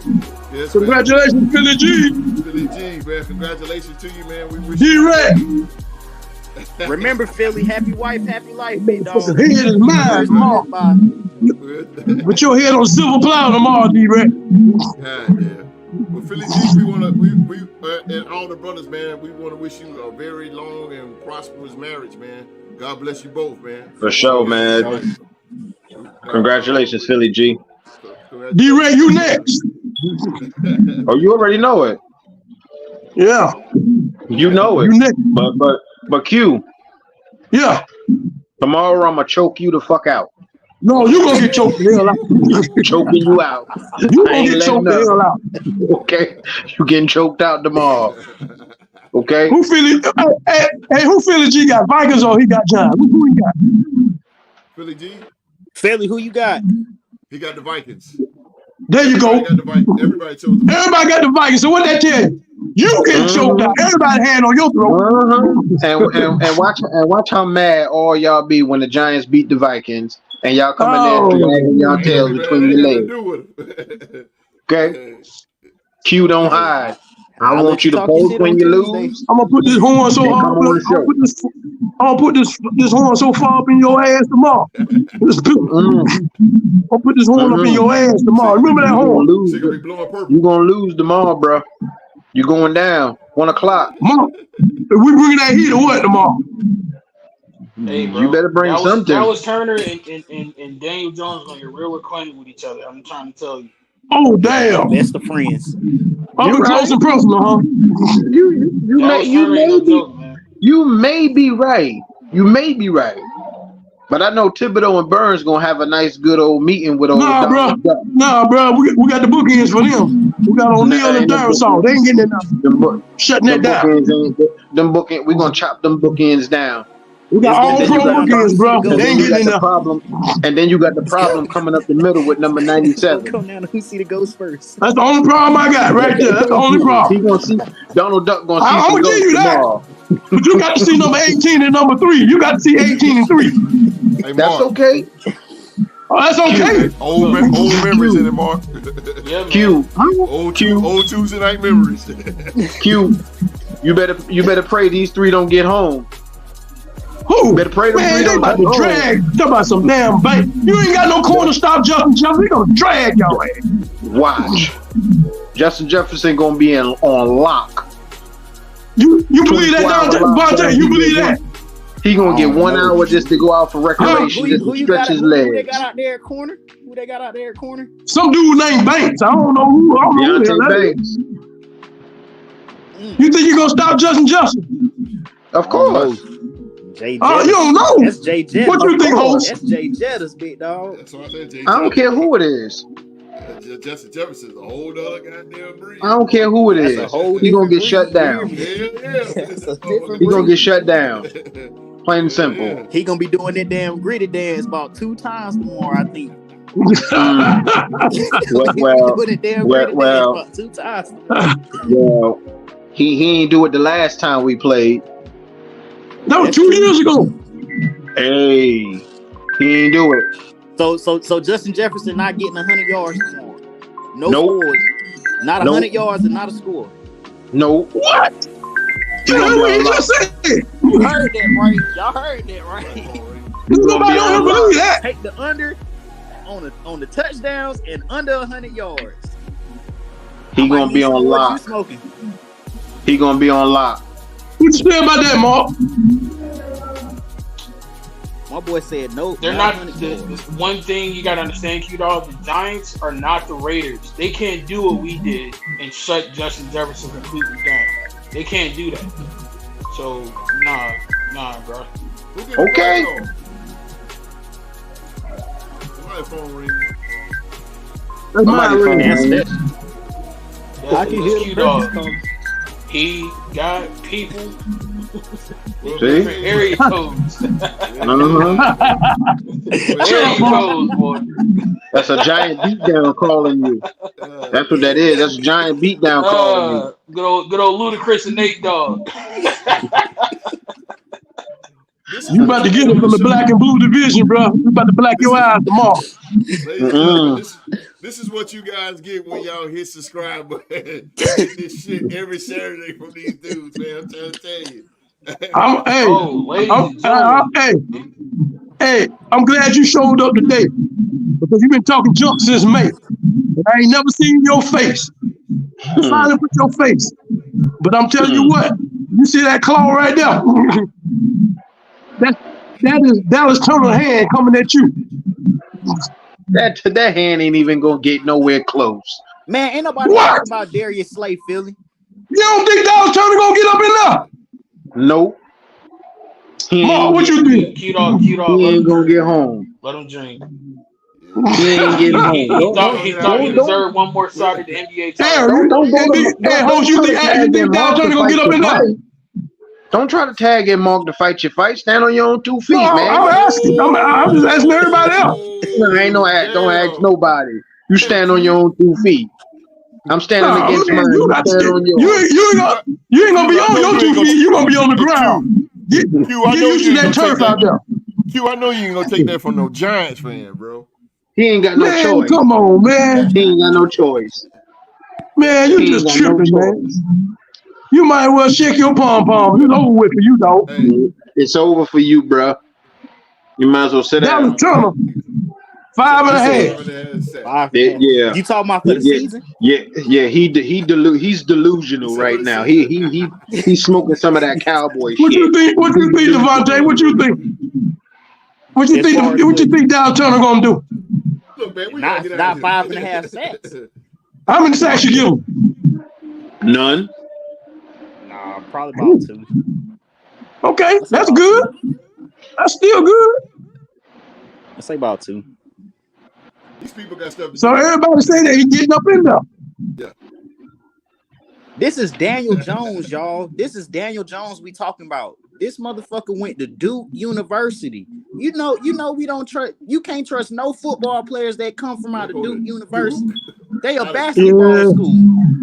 Yes, congratulations, man. Philly G. Philly G, man. Congratulations to you, man. We wish D-Ray. Remember, Philly, happy wife, happy life, big dog. Head is mine tomorrow. Put your head on silver plow tomorrow, D-Ray. God damn. Well, Philly G, we and all the brothers, man, we want to wish you a very long and prosperous marriage, man. God bless you both, man. For sure, man. Congratulations, Philly G. D-Ray, you next. Oh, you already know it. Yeah. You know it. You next. But Q. Yeah. Tomorrow I'm gonna choke you the fuck out. No, you gonna get choked the hell out. Choking you out. You gonna get choked the hell out. Okay, you getting choked out tomorrow. Okay. Who Philly G got? Vikings or he got John? Who he got? Philly G. Philly, who you got? He got the Vikings. There you go. Everybody chose the Vikings. Everybody got the Vikings. So what that tell you? You get choked out. Everybody hand on your throat. And watch how mad all y'all be when the Giants beat the Vikings and y'all come in there Oh, wagging y'all Ain't tails nothing between your to legs. do with it. Okay, Q don't hide. I I'll want let you to talk your post shit when on you Tuesday. lose. I'm gonna put this horn so And come hard. on the show. I'm gonna put this horn so far up in your ass tomorrow. I'll put this horn up in your ass tomorrow. Remember that You gonna horn? lose. She gonna be blowing purple. You gonna lose tomorrow, bro. You going down 1 o'clock. Mom, if we bring that heat or what tomorrow? Hey, bro. You better bring something. Dallas Turner and Daniel Jones gonna get real acquainted with each other. I'm trying to tell you. Oh damn! Best of friends. Up You're and close right. and personal, huh? Dallas Turner ain't no joke, man. You may be right. You may be right. But I know Thibodeau and Burns gonna have a nice, good old meeting with old Nah, bro. Donald Duck. Nah, bro. We got the bookends for them. We got O'Neal and Darisaw. They ain't getting enough. Shutting that down. We gonna chop them bookends down. We got It's gonna all be pro about bookends, bro. who see the They ain't You got getting the enough. problem, and then you got the problem coming up the middle with number It's gonna 97. come down to who see the ghost first. That's the only problem I got right there. That's the only He problem. gonna see Donald Duck gonna see I'm some gonna give ghosts you that. tomorrow. But you got to see number 18 and number 3. You got to see 18 and 3. Hey, That's Mark. okay. Oh, that's okay. Old memories in it, Mark. Yeah, man. Q, Old Tuesday night memories. Q, you better pray these 3 don't get home. Who? Better pray them Man, 3 they don't about get to home. drag. Talk about some damn bait. You ain't got no corner stop Justin Jefferson. They gonna drag y'all ass. Watch. Justin Jefferson gonna be on lock. You believe that, Devontae? You believe that? He gonna get 1 hour just to go out for recreation, just to stretch his legs. Who they got out there at corner? Some dude named Banks. I don't know who. I don't know who the hell Deontay that Banks. is. You think you gonna stop Justin Jefferson? Of course. Jay You don't know. That's Jay Jettas. What you think, host? That's Jay Jettas, big dog. That's what I said, Jay. I don't care who it is. Justin Jefferson's a whole other goddamn breed. I don't care who it That's is. a whole He gonna different get shut breed, down. you hear me? Yeah. That's a different He gonna breed. get shut down. Plain and simple. Yeah. He gonna be doing that damn gritty dance about 2 times tomorrow, I think. Well, Doing that damn gritty dance about 2 times tomorrow. well, he ain't do it the last time we played. That was 2 years ago. Hey, he ain't do it. So Justin Jefferson not getting 100 yards tomorrow. No Nope. scores. Not 100 yards and not a score. Nope. What? He gonna What be he on just said? You heard that right. Y'all heard that right. Nobody don't even believe that. Take the under on the touchdowns and under 100 yards. He gonna be on lock. You smoking? He gonna be on lock. What you say about that, Mark? My boy said no. They're not. The one thing you gotta understand, Q-Dog, the Giants are not the Raiders. They can't do what we did and shut Justin Jefferson completely down. They can't do that. So nah, bro. Okay. Somebody's phone ringing. That's my Somebody ring. phone. That's I can hear the Q-Dog. person coming. He got people with See? different area codes. Uh-huh. Area codes, boy. That's a giant beatdown calling you. That's what that is. That's a giant beatdown calling you. Good old Ludacris and Nate Dogg. You about to get it from the black and blue division, bro. You about to black your eyes tomorrow. Ladies and gentlemen, this is what you guys get when y'all hit subscribe button. Get this shit every Saturday from these dudes, man. I'm trying to tell you. I'm glad you showed up today because you've been talking junk since May. And I ain't never seen your face. Finally put your face. But I'm telling you what, you see that claw right there? that is Dallas Turner hand coming at you. That hand ain't even gonna get nowhere close. Man, ain't nobody talking about Darius Slay, Philly. You don't think Dallas Turner gonna get up in there? Nope. Mark, what you think? Q-Dog. He ain't gonna get home. Let him drink. He ain't getting home. He thought he deserved one more shot at the NBA title. You think Dallas Turner gonna get up in there? Don't try to tag in Mark to fight your fight. Stand on your own 2 feet, No, man. I'm asking. I'm just asking everybody else. No, ain't no ask. Don't ask nobody. You stand on your own 2 feet. I'm standing Nah, against man, mine. you You got to stand stand. on You yours. ain't gonna be on your 2 feet. You gonna be on the Q, ground. Get I know used you to ain't that gonna take turf out there. Q, I know you ain't gonna take that from no Giants fan, bro. He ain't got no Man, choice. come on, man. He ain't got no choice. Man, you He ain't just got no tripping, man. choice. You might as well shake your pom-pom. It's over with for you, dog. Hey, It's over for you, bro. You might as well sit Dallas down. Turner, he said 5.5. 5.5 sacks. 5.5. Yeah, You talking about for the yeah, season? yeah. He's delusional He said right for the now. season. He's smoking some of that cowboy What you shit. think? What you He's think, delusional. Devontae? What you think? What you As think? far as What you think Dallas Turner gonna do? Look, man, we gotta not get out not of 5.5 here. sacks. How many sacks you give him? None. Nah, probably about 2. Okay, I say that's about good. 2. That's still good. I say about 2. These people got stuff to So do. everybody say that he getting up in there. Yeah. This is Daniel Jones, y'all. This is Daniel Jones we talking about. This motherfucker went to Duke University. You know we don't trust. You can't trust no football players that come from out of Duke University. They a Out of basketball Yeah, school,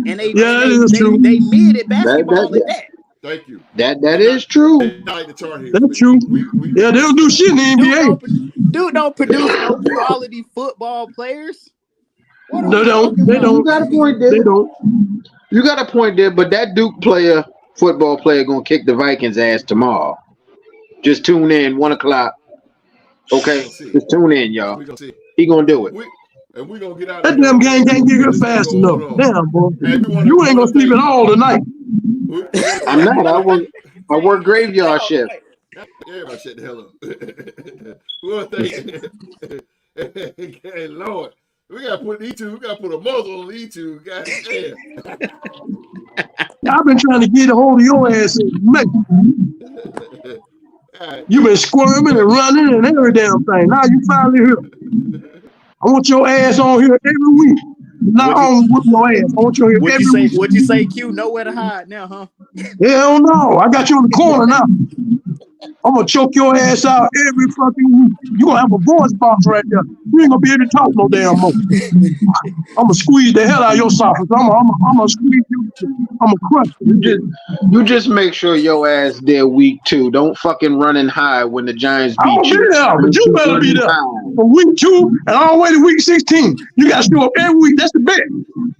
and they yeah, and that they is they true. they mid at That basketball at that. Thank you. that They're is not, true. they're not like the Tar Heels, That's man. true. We Yeah, they don't do shit in the Duke NBA. don't produce no quality football players. What are They we don't. talking They about? You don't. got a point there. They don't. You got a point there, but that Duke football player, gonna kick the Vikings ass tomorrow. Just tune in 1:00. we Okay, gonna see. just tune in, y'all. We gonna see. He gonna do it. We gonna get out of That here, damn game man. can't get here This thing fast gonna enough. hold on. Damn, boy. Hey, You ain't gonna sleep at all tonight. We wanna I'm thank not. I work graveyard shift. everybody shut the hell up. We wanna thank hey, Lord. We gotta put a muzzle on these two. God damn. I've been trying to get a hold of your ass, man. God You been damn. squirming and running and every damn thing. Now you finally here. I want your ass on here every week. Not What you on with your ass. I want you here what you every say? week. What you say? Q nowhere to hide now, huh? Hell no. I got you in the corner now. I'm gonna choke your ass out every fucking week. You gonna have a voice box right there. You ain't gonna be able to talk no damn more. I'm gonna squeeze the hell out of your socket. I'm gonna squeeze you. I'm gonna crush you. You just make sure your ass there week 2. Don't fucking run and hide when the Giants I beat won't be you. there, but Don't you you better run be and there. hide. From week 2 and all the way to week 16. You gotta show up every week. That's the bet.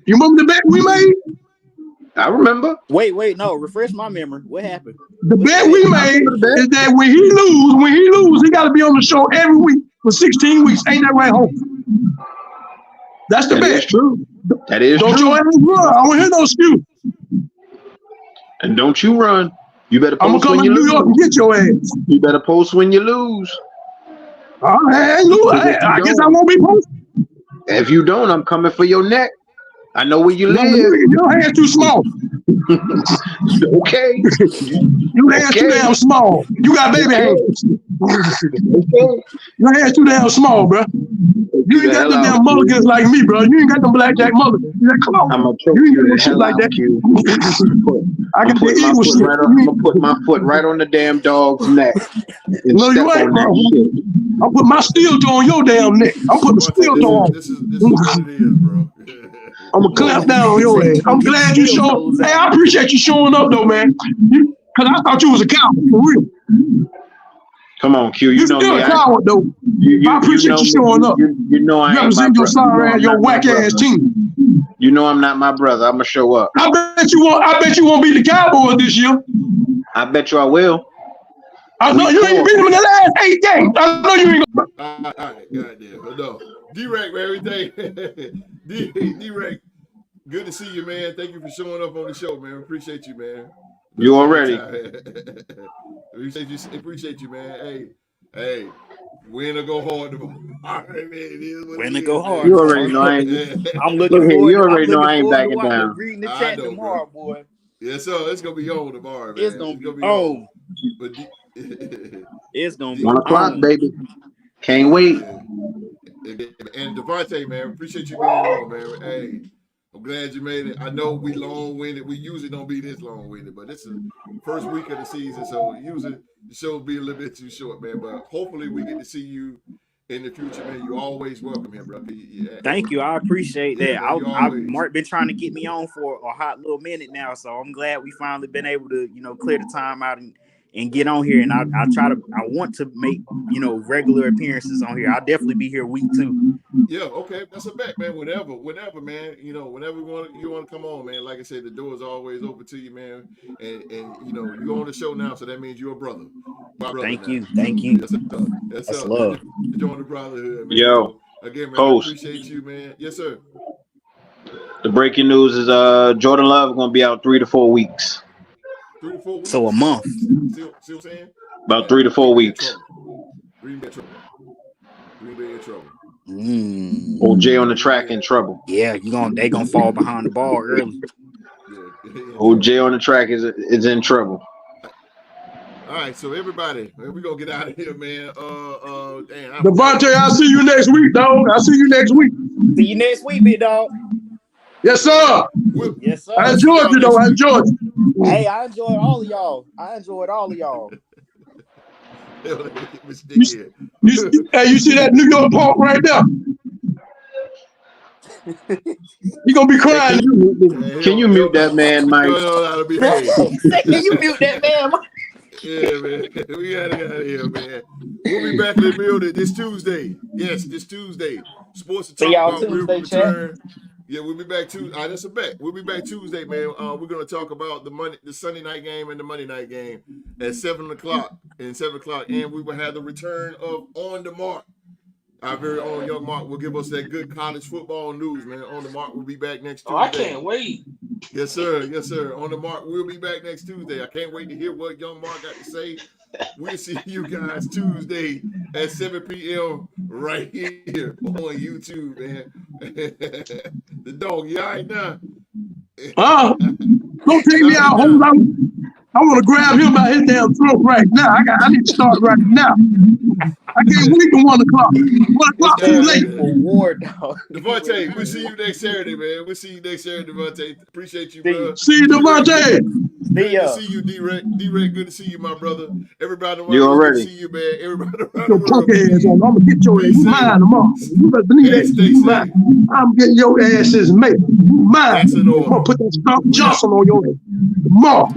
You remember the bet we made? I remember. Wait, no. Refresh my memory. What happened? The What's the bet bet? we I made remember the is bet. that when he lose, he gotta be on the show every week for 16 weeks. Ain't that right, Hope? That's the That is bet. true. That is Don't true. your ass run. I don't hear no excuse. And don't you run. You better I'm gonna post come when to you New York and lose. get your ass. You better post when you lose. I Because if you I guess I don't, won't be posted. I'm coming for your neck. I know where you No, live. your hands too small. Okay. Your hands too Okay. damn small. You got baby Okay. hands. Okay. Your hands too damn small, bro. You You ain't the got hell them out, damn Q. mulligans like me, bro. You ain't got them blackjack mulligans. You got close. I'm gonna choke You ain't got you no the shit hell like out, that. Q. I I'm got the putting my eagle foot shit. right on. I'm gonna put my foot right on the damn dog's neck and No, step you ain't, on that bro. shit. I'm putting my steel toe on your damn neck. I'm putting the Devontae, steel toe on. this is what it is, bro. I'm gonna Oh, clamp down on he your said ass. he gonna I'm get the glad you steel showed. toes Hey, out. I appreciate you showing up though, man. Cause I thought you was a coward for real. Come on, Q. You You know still me. a coward though. I You appreciate know you me. showing up. You know I ain't my Represent your brother. You sorry know ass, I'm your not my whack ass brother. team. You know I'm not my brother. I'ma show up. I bet you won't beat the Cowboys this year. I bet you I will. I know Week you ain't 4. beat them in the last 8 games. I know you ain't gonna. All right, goddamn. But no. D-Rack, man, everything. D-Rack, good to see you, man. Thank you for showing up on the show, man. Appreciate you, man. You Another already. time. Appreciate you, man. Hey, win or go hard tomorrow. All right, man. It is what it When to go is, hard You man. already tomorrow. know I ain't. I'm looking Look here. forward. You I'm already know looking I ain't forward backing to down. reading the I chat know, bro. tomorrow, boy. Yes, sir. It's gonna be on tomorrow, It's man. gonna It's be gonna be on. on. But D, It's gonna D, 1:00, on. baby. Can't wait. yeah. And Devontae, man, appreciate you being on, man. Hey, I'm glad you made it. I know we long-winded. We usually don't be this long-winded, but this is first week of the season, so usually the show will be a little bit too short, man. But hopefully we get to see you in the future, man, you always welcome here, bro. Thank you. I appreciate that. Yeah, man, Mark been trying to get me on for a hot little minute now, so I'm glad we finally been able to, clear the time out and get on here. And I want to make, regular appearances on here. I'll definitely be here week 2. Yeah, okay, that's a bet, man. Whenever, man. Whenever you want to come on, man. Like I said, the door is always open to you, man. And you're on the show now, so that means you're a brother. My brother. Thank now. you. Thank you. That's love. Join the brotherhood, man. Yo, again, man, host. I appreciate you, man. Yes, sir. The breaking news is Jordan Love is going to be out 3 to 4 weeks. 3 to 4 weeks. So a month. See what I'm saying? About 3 to 4 weeks. Green Bay in trouble. OJ on the track in trouble. Yeah, they gonna fall behind the ball early. OJ on the track is in trouble. All right, so everybody, man, we're gonna get out of here, man. Devontae, I'll see you next week, dog. I'll see you next week. See you next week, big dog. Yes, sir. Yes, sir. I enjoyed you, though. I enjoyed you. Hey, I enjoyed all of y'all. You see that New York Park right there? You gonna be crying. Can you mute that man, Mike? Can you mute that man, Mike? Yeah, man. We gotta get out of here, man. We'll be back in the building this Tuesday. Yes, this Tuesday. Sports to talk about. We'll return. Yeah, we'll be back Tuesday. That's a bet. We'll be back Tuesday, man. We're gonna talk about the Sunday night game and the Monday night game at 7:00 and 7:00, and we will have the return of On the Mark. Our very own young Mark will give us that good college football news, man. On the Mark will be back next Tuesday. Oh, I can't wait. Yes, sir. Yes, sir. On the Mark, we'll be back next Tuesday. I can't wait to hear what young Mark got to say. We'll see you guys Tuesday at 7 p.m. right here on YouTube, man. The dog, you all right now? Don't take me out, hold on. I want to grab him by his damn throat right now. I need to start right now. I can't wait to 1 o'clock. 1 o'clock too late. Devontae, we'll see you next Saturday, man. We'll see you next Saturday, Devontae. Appreciate you, bro. See you, Devontae. Good to see you, D-Rec. D-Rec, good to see you, my brother. Everybody around you already. Good to see you, man. Everybody around Your punk ass on. I'm going to get your ass mine tomorrow. You better believe that. Mine. I'm getting your asses made. Mine. I'm going to put that Stock Johnson on your ass tomorrow.